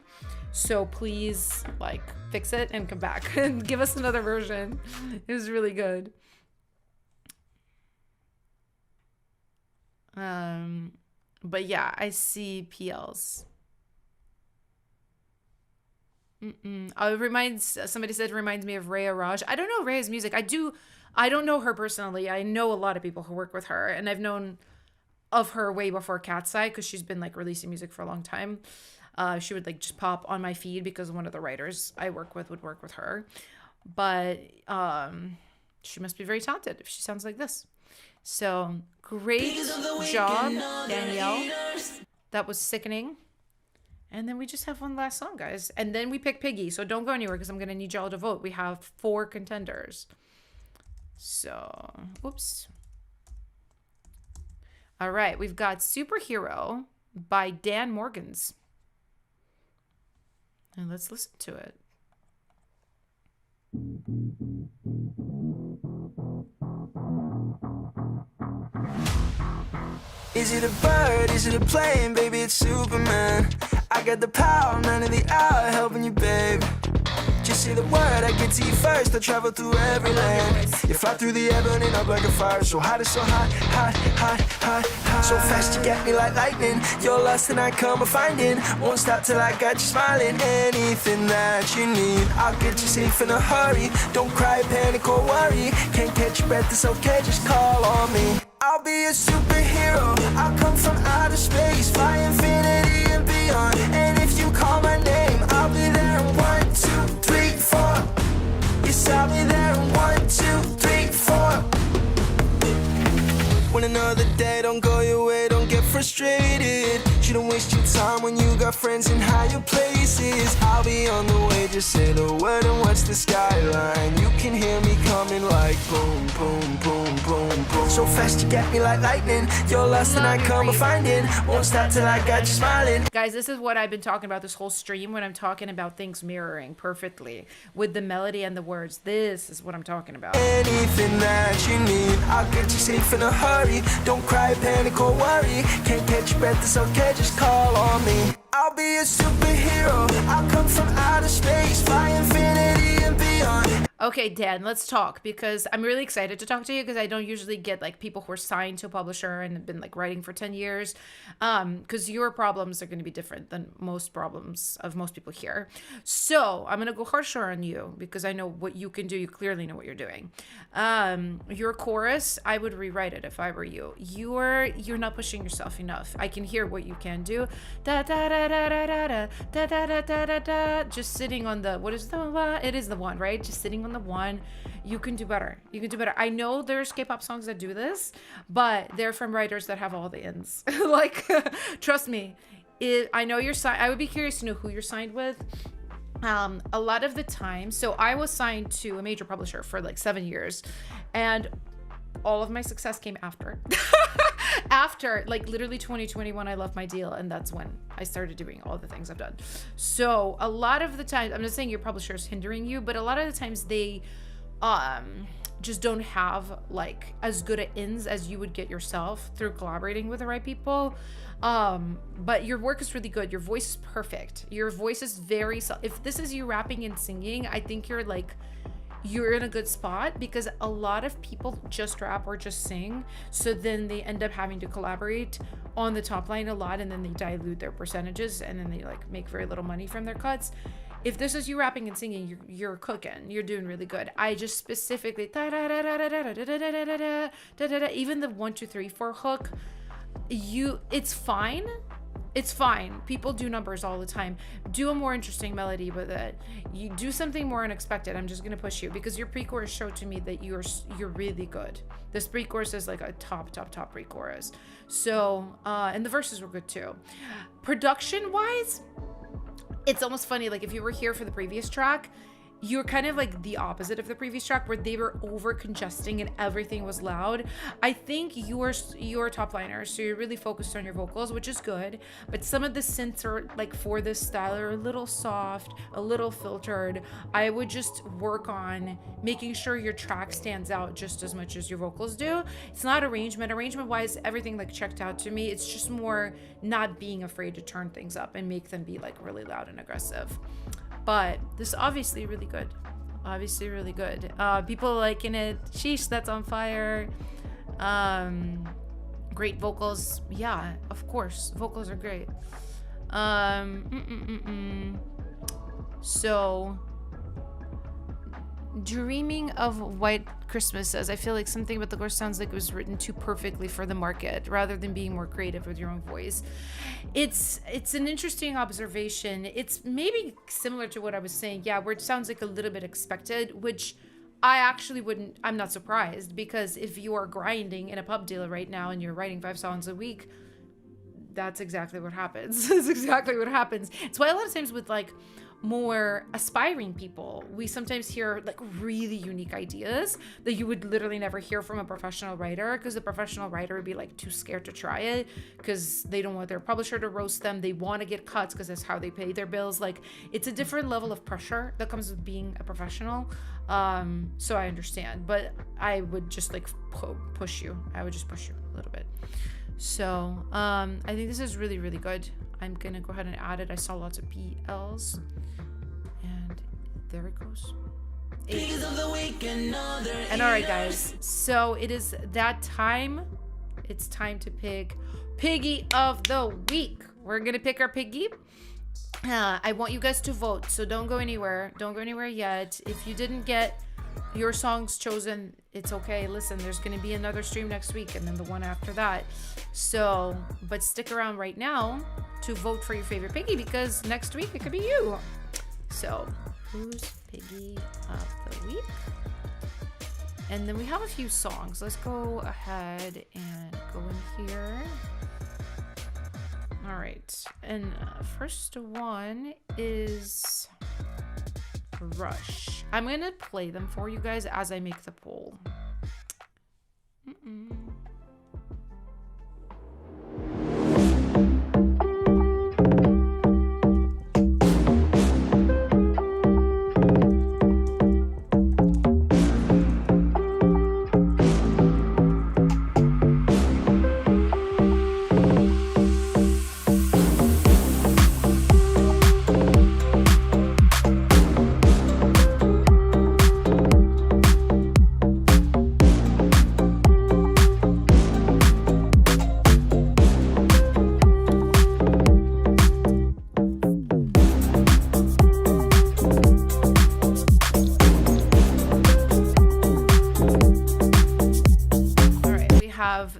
So please, like, fix it and come back and give us another version. It was really good. But yeah, I see PLs. Oh, somebody said it reminds me of Rhea Raj. I don't know Rhea's music. I don't know her personally. I know a lot of people who work with her, and I've known of her way before Cat's Eye because she's been like releasing music for a long time. She would like just pop on my feed because one of the writers I work with would work with her. But she must be very talented if she sounds like this. So great job, Danielle. That was sickening. And then we just have one last song, guys. And then we pick Piggy. So don't go anywhere because I'm going to need y'all to vote. We have 4 contenders. So, oops. All right. We've got Superhero by Dan Morgans. And let's listen to it. Is it a bird? Is it a plane? Baby, it's Superman. I got the power, man of the hour, helping you, babe. Just say the word, I get to you first. I travel through every land. You fly through the air, burning up like a fire. So hot, it's so hot, hot, hot, hot, hot. So fast, you get me like lightning. You're lost and I come a finding. Won't stop till I got you smiling. Anything that you need, I'll get you safe in a hurry. Don't cry, panic or worry. Can't catch your breath, it's okay, just call on me. I'll be a superhero. I'll come from outer space, fly infinity and beyond. And if you call my name, I'll be there in 1, 2, 3, 4. Yes, I'll be there in 1, 2, 3, 4. When another day don't go your way, don't get frustrated. You don't waste your time when you got friends in higher places. I'll be on the way, just say the word and watch the skyline. You can hear me coming like boom, boom, boom, boom, boom. So fast you get me like lightning. You're lost and I come a finding. Won't stop till I got you smiling. Guys, this is what I've been talking about this whole stream when I'm talking about things mirroring perfectly with the melody and the words. This is what I'm talking about. Anything that you need, I'll get you safe in a hurry. Don't cry, panic or worry. Can't catch your breath, it's okay, just call on me. I'll be a superhero. I'll come from outer space, fly infinity and beyond. Okay, Dan, let's talk because I'm really excited to talk to you because I don't usually get like people who are signed to a publisher and have been like writing for 10 years because your problems are going to be different than most problems of most people here. So I'm going to go harsher on you because I know what you can do. You clearly know what you're doing. Your chorus, I would rewrite it if I were you. You're not pushing yourself enough. I can hear what you can do. Da da da da da da da da da da da da. Just sitting on the, what is the one? It is the one, right? Just sitting on the one. You can do better. You can do better. I know there's K-pop songs that do this, but they're from writers that have all the ends. Like, trust me. I know you're signed. I would be curious to know who you're signed with. A lot of the time, so I was signed to a major publisher for like 7 years, and all of my success came after. After, like, literally 2021, I left my deal, and that's when I started doing all the things I've done. So a lot of the times, I'm not saying your publisher is hindering you, but a lot of the times they just don't have like as good at ins as you would get yourself through collaborating with the right people. But your work is really good. Your voice is perfect. Your voice is very, if this is you rapping and singing, I think you're in a good spot because a lot of people just rap or just sing. So then they end up having to collaborate on the top line a lot, and then they dilute their percentages, and then they like make very little money from their cuts. if this is you rapping and singing, you're cooking. You're doing really good. I just specifically even the 1 2 3 4 hook, it's fine. It's fine. People do numbers all the time. Do a more interesting melody with it. You do something more unexpected. I'm just gonna push you because your pre-chorus showed to me that you're really good. This pre-chorus is like a top pre-chorus. So and the verses were good too. Production wise, it's almost funny. Like if you were here for the previous track, you're kind of like the opposite of the previous track where they were over congesting and everything was loud. I think you're top liner, so you're really focused on your vocals, which is good. But some of the synths are like for this style are a little soft, a little filtered. I would just work on making sure your track stands out just as much as your vocals do. It's not arrangement wise, everything like checked out to me. It's just more not being afraid to turn things up and make them be like really loud and aggressive. But this is obviously really good. Obviously really good. People liking it. Sheesh, that's on fire. Great vocals. Yeah, of course. Vocals are great. So, Dreaming of White Christmas says, I feel like something about the chorus sounds like it was written too perfectly for the market rather than being more creative with your own voice. It's an interesting observation. It's maybe similar to what I was saying, yeah, where it sounds like a little bit expected, which I actually I'm not surprised, because if you are grinding in a pub deal right now and you're writing 5 songs a week, that's exactly what happens. That's exactly what happens. It's why a lot of times with like more aspiring people, we sometimes hear like really unique ideas that you would literally never hear from a professional writer, because the professional writer would be like too scared to try it because they don't want their publisher to roast them. They want to get cuts because that's how they pay their bills. Like, it's a different level of pressure that comes with being a professional. So I understand, but I would just like push you. I would just push you a little bit. So I think this is really, really good. I'm gonna go ahead and add it. I saw lots of PLs, and there it goes. And all right, guys, so it is that time. It's time to pick Piggy of the Week. We're gonna pick our Piggy. I want you guys to vote, so don't go anywhere. Don't go anywhere yet. If you didn't get your songs chosen, it's okay. Listen, there's going to be another stream next week and then the one after that. So, but stick around right now to vote for your favorite Piggy, because next week it could be you. So, who's Piggy of the Week? And then we have a few songs. Let's go ahead and go in here. All right. And first one is Rush. I'm gonna play them for you guys as I make the poll.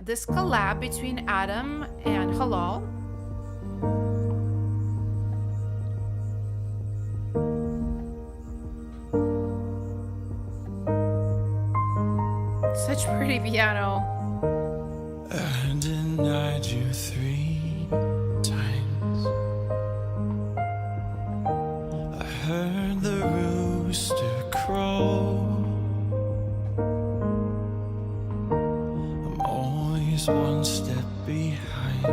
This collab between Adam and Halal. Such pretty piano. I denied you 3 times. I heard the rooster crow. I'm always one step behind.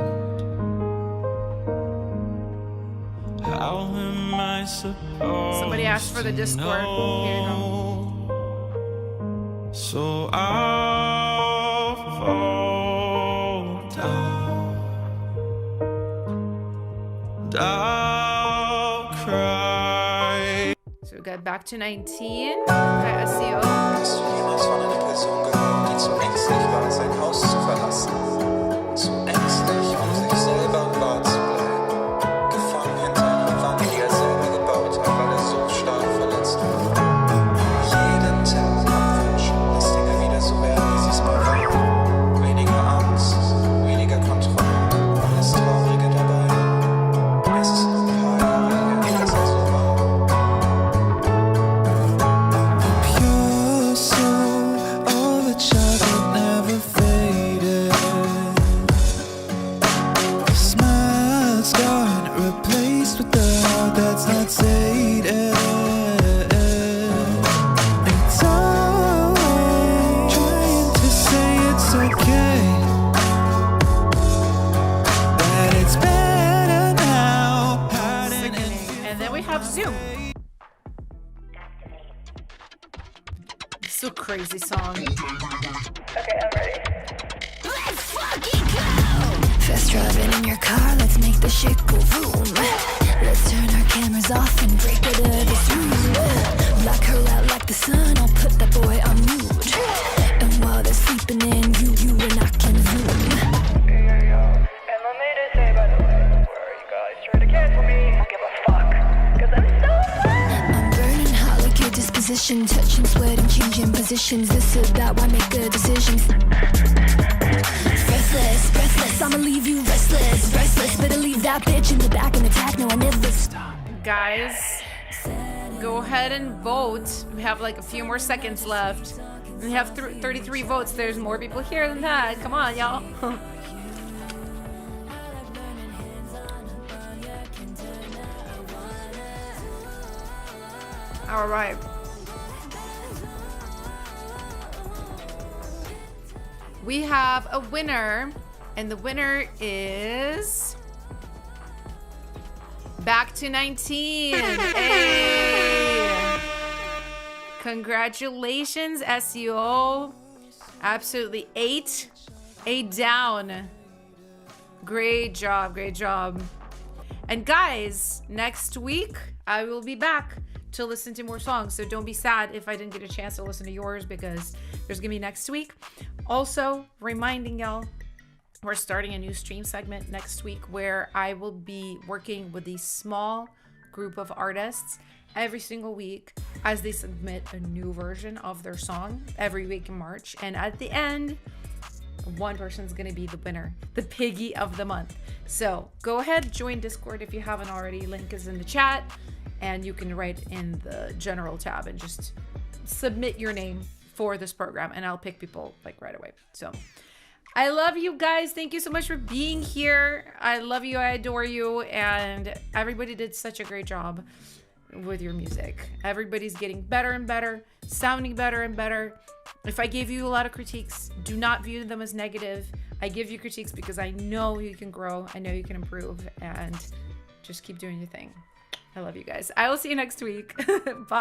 How am I supposed Somebody asked for the Discord. Here you go. So I'll fall down, and I'll cry. So we got back to 19 bei SEO. Hast du jemals von einer Person gehört, die zu ängstlich war, sein Haus zu verlassen? Zu ängstlich, um sich selber wahr zu bleiben. Gefangen hinter einer Wand, die er selber gebaut hat, weil er resume. So crazy song. Fast driving in your car, let's make the shit go boom. Let's turn our cameras off and break out of this room. Block her out like the sun, I'll put that boy on mute. And while they're sleeping in, you and I can zoom. I'm burning hot like your disposition, touching, sweating, changing positions. This or that, why make a decision? Breathless, breathless, I'ma leave you restless, restless. Better leave that bitch in the back and attack. No, I never stop. Guys, go ahead and vote. We have like a few more seconds left. We have 33 votes. There's more people here than that. Come on, y'all. All right. We have a winner, and the winner is Back to 19. Hey. Congratulations, SEO. Absolutely 8 down. Great job, great job. And guys, next week I will be back to listen to more songs. So don't be sad if I didn't get a chance to listen to yours, because there's gonna be next week. Also, reminding y'all, we're starting a new stream segment next week where I will be working with a small group of artists every single week as they submit a new version of their song every week in March. And at the end, one person's gonna be the winner, the Piggy of the month. So go ahead, join Discord if you haven't already. Link is in the chat, and you can write in the general tab and just submit your name for this program, and I'll pick people like right away. So I love you guys. Thank you so much for being here. I love you. I adore you. And everybody did such a great job with your music. Everybody's getting better and better, sounding better and better. If I gave you a lot of critiques, do not view them as negative. I give you critiques because I know you can grow. I know you can improve, and just keep doing your thing. I love you guys. I will see you next week. Bye.